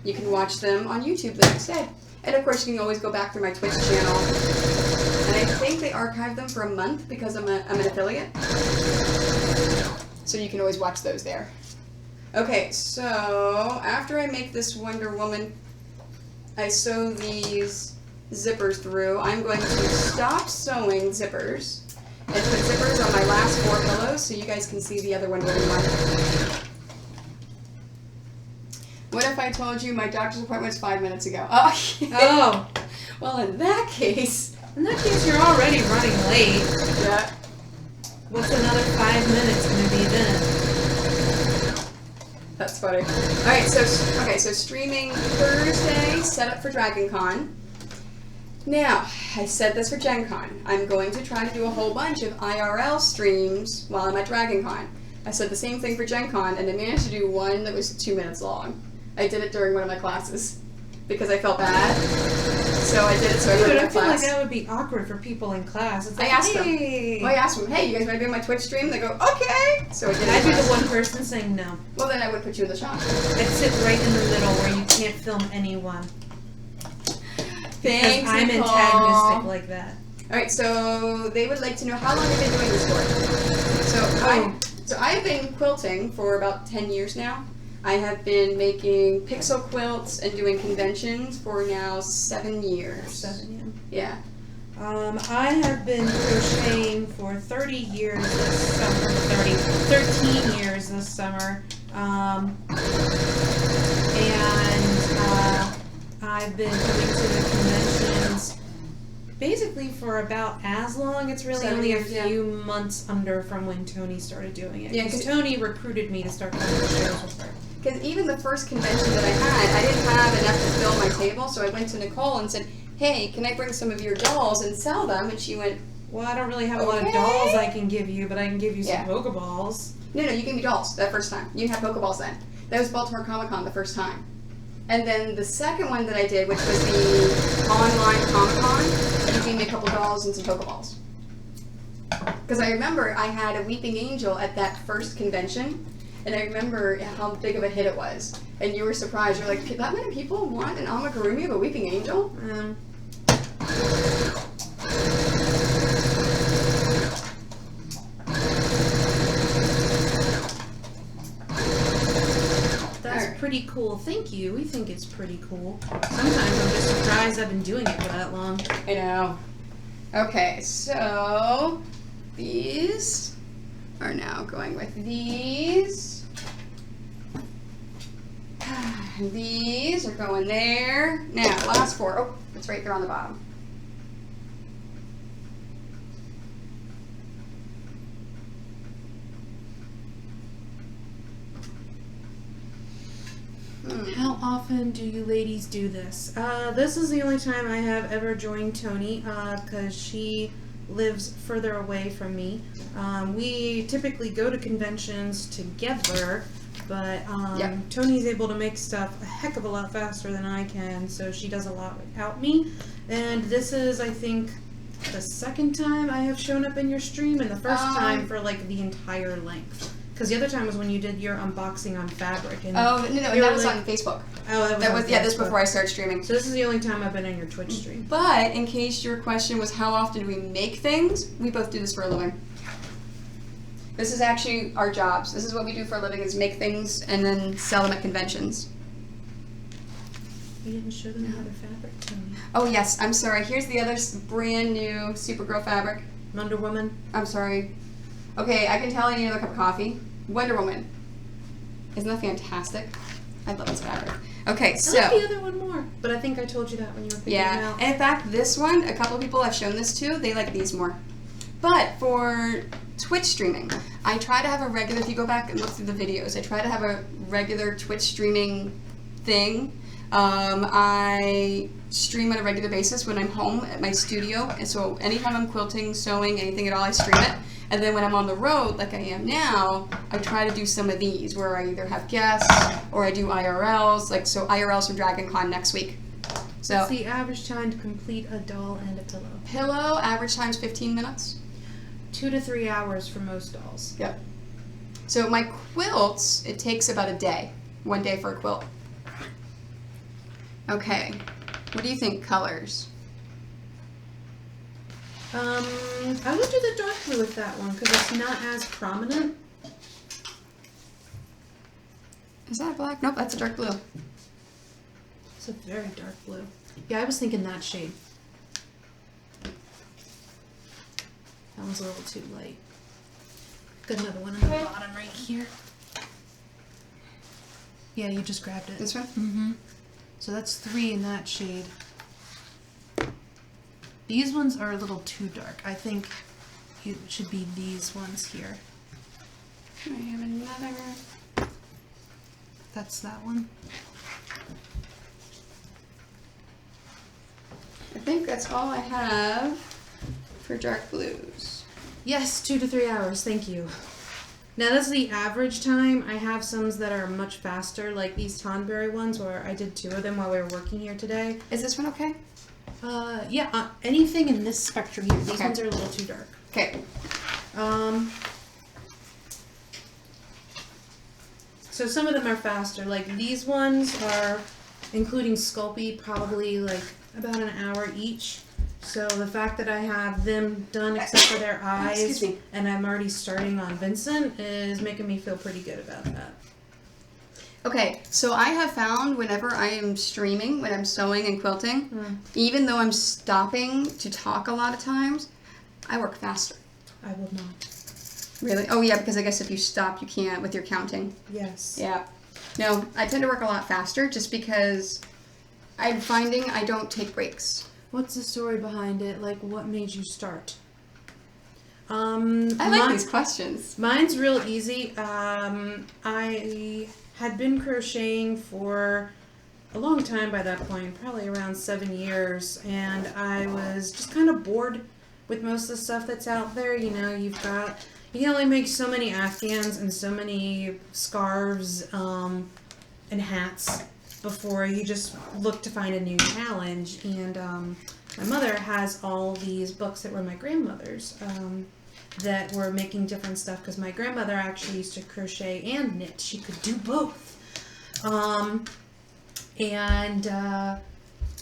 Speaker 1: you can watch them on YouTube the next day. And of course, you can always go back through my Twitch channel. And I think they archive them for a month because I'm an affiliate. So you can always watch those there. Okay, so after I make this Wonder Woman, I sew these zippers through. I'm going to stop sewing zippers and put zippers on my last 4 pillows so you guys can see the other Wonder Woman one. What if I told you my doctor's appointment was 5 minutes ago? Oh,
Speaker 2: Oh,
Speaker 1: well, in that case,
Speaker 2: you're already running late.
Speaker 1: yeah.
Speaker 2: What's another 5 minutes going to be then?
Speaker 1: That's funny. Alright, so streaming Thursday, set up for Dragon Con. Now, I said this for Gen Con. I'm going to try to do a whole bunch of IRL streams while I'm at Dragon Con. I said the same thing for Gen Con, and I managed to do one that was 2 minutes long. I did it during one of my classes because I felt bad. So I did it so everyone in
Speaker 2: I
Speaker 1: my
Speaker 2: feel like
Speaker 1: class.
Speaker 2: that would be awkward for people in class. It's
Speaker 1: I
Speaker 2: like,
Speaker 1: asked them.
Speaker 2: hey.
Speaker 1: Well, I asked them, hey, you guys want to be on my Twitch stream? They go, okay. So I did it.
Speaker 2: I'd be the
Speaker 1: class.
Speaker 2: one person saying no.
Speaker 1: Well, then I would put you in the shop.
Speaker 2: I'd sit right in the middle where you can't film anyone.
Speaker 1: Thanks,
Speaker 2: I'm
Speaker 1: Nicole.
Speaker 2: antagonistic like that.
Speaker 1: All right, so they would like to know how long you've been doing this for. So I've been quilting for about 10 years now. I have been making pixel quilts and doing conventions for now 7 years.
Speaker 2: 7,
Speaker 1: Yeah.
Speaker 2: I have been crocheting for 30 years this summer. 13 years this summer. I've been coming to the conventions basically for about as long. It's really
Speaker 1: 7
Speaker 2: only
Speaker 1: years,
Speaker 2: a few months under from when Tony started doing it.
Speaker 1: Yeah,
Speaker 2: Because Tony recruited me to start coming to shows with her.
Speaker 1: Because even the first convention that I had, I didn't have enough to fill my table, so I went to Nicole and said, hey, can I bring some of your dolls and sell them? And she went,
Speaker 2: Well, I don't really have a lot of dolls I can give you, but I can give you some Pokeballs.
Speaker 1: No, you gave me dolls that first time. You didn't have Pokeballs then. That was Baltimore Comic Con the first time. And then the second one that I did, which was the online Comic Con, you gave me a couple dolls and some Pokeballs. Because I remember I had a Weeping Angel at that first convention, and I remember how big of a hit it was. And you were surprised. You're like, that many people want an Amigurumi of a Weeping Angel?
Speaker 2: That's pretty cool. Thank you. We think it's pretty cool. Sometimes I'm just surprised I've been doing it for that long.
Speaker 1: I know. Okay, so these are now going with these. These are going there. Now, last 4. Oh, it's right there on the bottom.
Speaker 2: How often do you ladies do this? This is the only time I have ever joined Tony, because she lives further away from me. We typically go to conventions together, but Tony's able to make stuff a heck of a lot faster than I can, so she does a lot without me. And this is, I think, the second time I have shown up in your stream, and the first time for like the entire length. Because the other time was when you did your unboxing on fabric. And
Speaker 1: no, that was on Facebook.
Speaker 2: Oh, that was
Speaker 1: this before I started streaming.
Speaker 2: So this is the only time I've been on your Twitch stream.
Speaker 1: But in case your question was how often do we make things, we both do this for a living. This is actually our jobs. This is what we do for a living: is make things and then sell them at conventions.
Speaker 2: You didn't show them the other fabric, Tony.
Speaker 1: Oh yes, I'm sorry. Here's the other brand new Supergirl fabric.
Speaker 2: Wonder Woman.
Speaker 1: I'm sorry. Okay, I can tell I need another cup of coffee. Wonder Woman. Isn't that fantastic? I love this fabric. Okay, so.
Speaker 2: I like the other one more, but I think I told you that when you were picking them out.
Speaker 1: And in fact, this one, a couple of people I've shown this to, they like these more. But for Twitch streaming, I try to have a regular, if you go back and look through the videos, I try to have a regular Twitch streaming thing. I stream on a regular basis when I'm home at my studio, and so anytime I'm quilting, sewing, anything at all, I stream it. And then when I'm on the road, like I am now, I try to do some of these where I either have guests or I do IRLs. Like, so IRLs for Dragon Con next week. So
Speaker 2: what's the average time to complete a doll and a pillow?
Speaker 1: Pillow, average time's 15 minutes.
Speaker 2: 2 to 3 hours for most dolls.
Speaker 1: Yep. So my quilts, it takes about a day. 1 day for a quilt. Okay. What do you think, colors?
Speaker 2: I would do the dark blue with that one because it's not as prominent.
Speaker 1: Is that black? Nope, that's a dark blue.
Speaker 2: It's a very dark blue. Yeah, I was thinking that shade. That one's a little too light. Got another one on the bottom right here. Yeah, you just grabbed it.
Speaker 1: This one?
Speaker 2: Mm-hmm. So that's 3 in that shade. These ones are a little too dark. I think it should be these ones here.
Speaker 1: I have another.
Speaker 2: That's that one.
Speaker 1: I think that's all I have for dark blues.
Speaker 2: Yes, 2 to 3 hours. Thank you. Now that's the average time. I have some that are much faster, like these Tonberry ones, where I did 2 of them while we were working here today.
Speaker 1: Is this one okay?
Speaker 2: Yeah, anything in this spectrum here. These ones are a little too dark.
Speaker 1: Okay.
Speaker 2: So some of them are faster. Like these ones are, including Sculpey, probably like about an hour each. So the fact that I have them done except for their eyes, and I'm already starting on Vincent, is making me feel pretty good about that.
Speaker 1: Okay, so I have found whenever I am streaming, when I'm sewing and quilting, even though I'm stopping to talk a lot of times, I work faster.
Speaker 2: I will not.
Speaker 1: Really? Oh yeah, because I guess if you stop, you can't with your counting.
Speaker 2: Yes.
Speaker 1: Yeah. No, I tend to work a lot faster just because I'm finding I don't take breaks.
Speaker 2: What's the story behind it? Like, what made you start?
Speaker 1: I like these questions.
Speaker 2: Mine's real easy. I had been crocheting for a long time by that point, probably around 7 years, and I was just kind of bored with most of the stuff that's out there. You know, you can only make so many Afghans and so many scarves and hats before you just look to find a new challenge. And my mother has all these books that were my grandmother's that were making different stuff, because my grandmother actually used to crochet and knit. She could do both.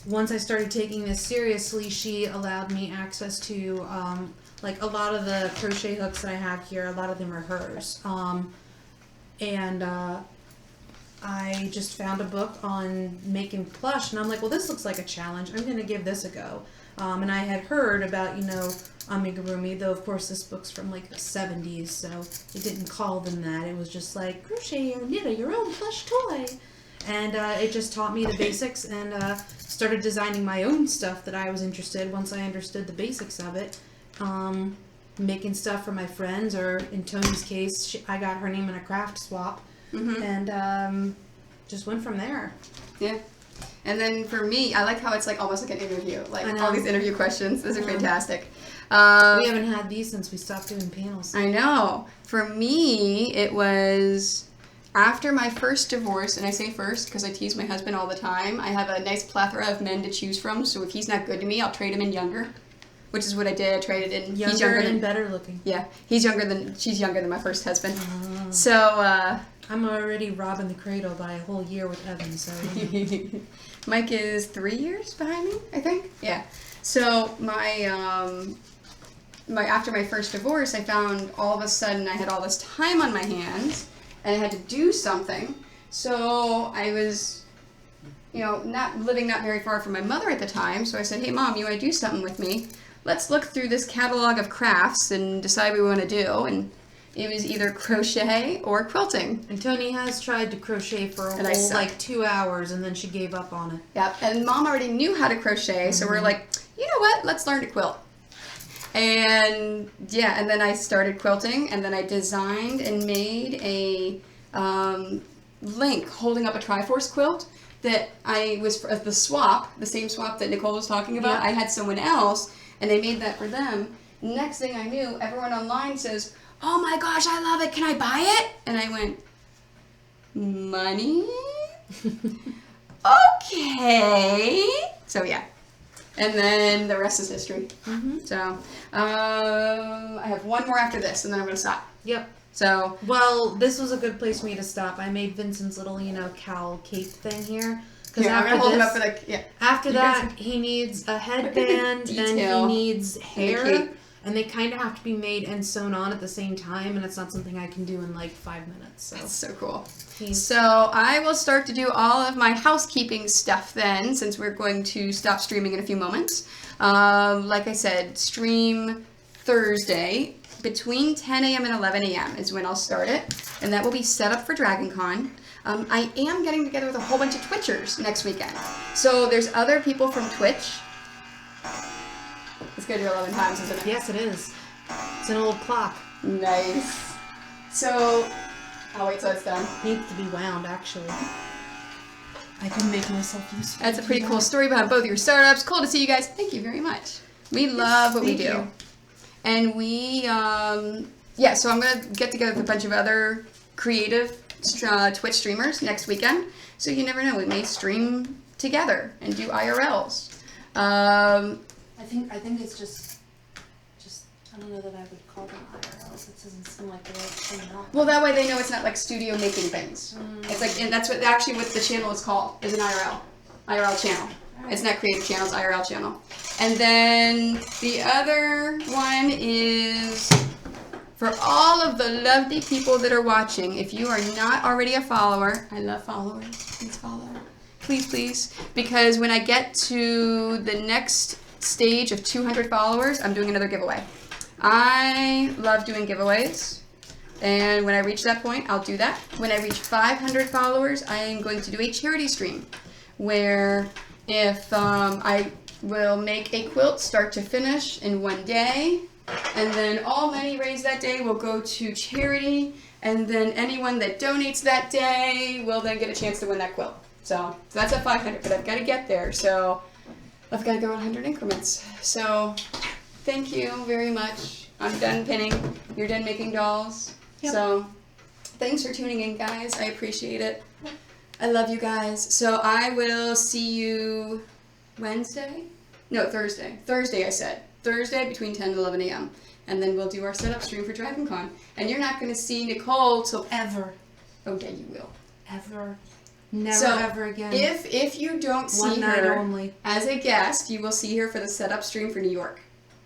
Speaker 2: Once I started taking this seriously, she allowed me access to like a lot of the crochet hooks that I have here. A lot of them are hers. I just found a book on making plush, and I'm like, well, this looks like a challenge. I'm going to give this a go. And I had heard about, Amigurumi, though of course this book's from like the 70s, so it didn't call them that. It was just like, crochet or knit your own plush toy. And it just taught me the basics, and started designing my own stuff that I was interested once I understood the basics of it. Making stuff for my friends, or in Tony's case, I got her name in a craft swap. And just went from there.
Speaker 1: Yeah. And then for me, I like how it's like almost like an interview. Like all these interview questions. Those are fantastic.
Speaker 2: We haven't had these since we stopped doing panels.
Speaker 1: I know. For me, it was after my first divorce, and I say first because I tease my husband all the time. I have a nice plethora of men to choose from, so if he's not good to me, I'll trade him in younger. Which is what I did. I traded in.
Speaker 2: Younger,
Speaker 1: he's younger
Speaker 2: and better looking.
Speaker 1: Yeah. She's younger than my first husband. So,
Speaker 2: I'm already robbing the cradle by a whole year with Evan, so.
Speaker 1: Mike is 3 years behind me, I think. Yeah. So after my first divorce, I found all of a sudden I had all this time on my hands, and I had to do something. So I was, not living not very far from my mother at the time. So I said, "Hey, Mom, you want to do something with me? Let's look through this catalog of crafts and decide what we want to do." And it was either crochet or quilting.
Speaker 2: And Tony has tried to crochet for a whole 2 hours, and then she gave up on it.
Speaker 1: Yep. And Mom already knew how to crochet, so we're like, you know what? Let's learn to quilt. And yeah, and then I started quilting, and then I designed and made a link holding up a Triforce quilt that I was the swap, the same swap that Nicole was talking about.
Speaker 2: Yeah.
Speaker 1: I had someone else, and they made that for them. Next thing I knew, everyone online says, "Oh my gosh, I love it. Can I buy it?" And I went, "Money? Okay." So yeah. And then the rest is history. So I have one more after this, and then I'm going to stop.
Speaker 2: Yep.
Speaker 1: So.
Speaker 2: Well, this was a good place for me to stop. I made Vincent's little, cowl cape thing here.
Speaker 1: Here, I'm going to hold him up for
Speaker 2: After that, he needs a headband, and he needs hair. And they kind of have to be made and sewn on at the same time, and it's not something I can do in 5 minutes. So.
Speaker 1: That's so cool. So I will start to do all of my housekeeping stuff then, since we're going to stop streaming in a few moments. Like I said, stream Thursday between 10 a.m. and 11 a.m. is when I'll start it, and that will be set up for Dragon Con. I am getting together with a whole bunch of Twitchers next weekend. So there's other people from Twitch. It's going to do 11 times, isn't it?
Speaker 2: Yes, it is. It's an old clock.
Speaker 1: Nice. So, I'll wait till it's done.
Speaker 2: Needs to be wound, actually. I can make myself useful.
Speaker 1: That's a pretty cool story behind both of your startups. Cool to see you guys. Thank you very much. We love what we do.
Speaker 2: You.
Speaker 1: And we, so I'm going to get together with a bunch of other creative Twitch streamers next weekend. So you never know, we may stream together and do IRLs.
Speaker 2: I think it's just I don't know that I would call them IRLs. It doesn't seem like the right thing.
Speaker 1: Well, that way they know it's not like studio making things. It's like, and that's what the channel is called, is an IRL channel. It's not creative channel, it's IRL channel. And then the other one is for all of the lovely people that are watching. If you are not already a follower, I love followers. Please follow. Please, please. Because when I get to the next stage of 200 followers, I'm doing another giveaway. I love doing giveaways. And when I reach that point, I'll do that. When I reach 500 followers, I am going to do a charity stream where if I will make a quilt start to finish in one day, and then all money raised that day will go to charity, and then anyone that donates that day will then get a chance to win that quilt. So that's at 500, but I've got to get there. So I've got to go 100 increments. So thank you very much. I'm done pinning. You're done making dolls. Yep. So thanks for tuning in, guys. I appreciate it. I love you guys. So I will see you Wednesday? No, Thursday. Thursday, I said. Thursday between 10 and 11 a.m. And then we'll do our setup stream for DragonCon. And you're not going to see Nicole till
Speaker 2: ever.
Speaker 1: Oh, yeah, you will.
Speaker 2: Ever. Never, ever again.
Speaker 1: If you don't see
Speaker 2: One night
Speaker 1: her
Speaker 2: only.
Speaker 1: as a guest, you will see her for the setup stream for New York.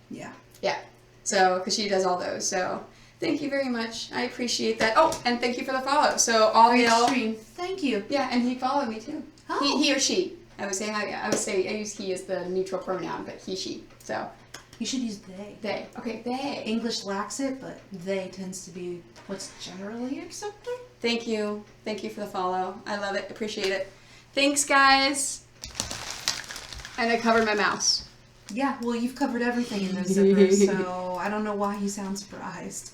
Speaker 2: Yeah.
Speaker 1: Yeah. So, because she does all those. So, thank you very much. I appreciate that. Oh, and thank you for the follow. So, all y'all.
Speaker 2: Thank you.
Speaker 1: Yeah, and he followed me too.
Speaker 2: Oh.
Speaker 1: He or she. I would say I use he as the neutral pronoun, but he, she. So.
Speaker 2: You should use they.
Speaker 1: They. Okay, they.
Speaker 2: English lacks it, but they tends to be what's generally accepted.
Speaker 1: Thank you. Thank you for the follow. I love it. Appreciate it. Thanks, guys. And I covered my mouse.
Speaker 2: Yeah, well, you've covered everything in those zippers, so I don't know why you sound surprised.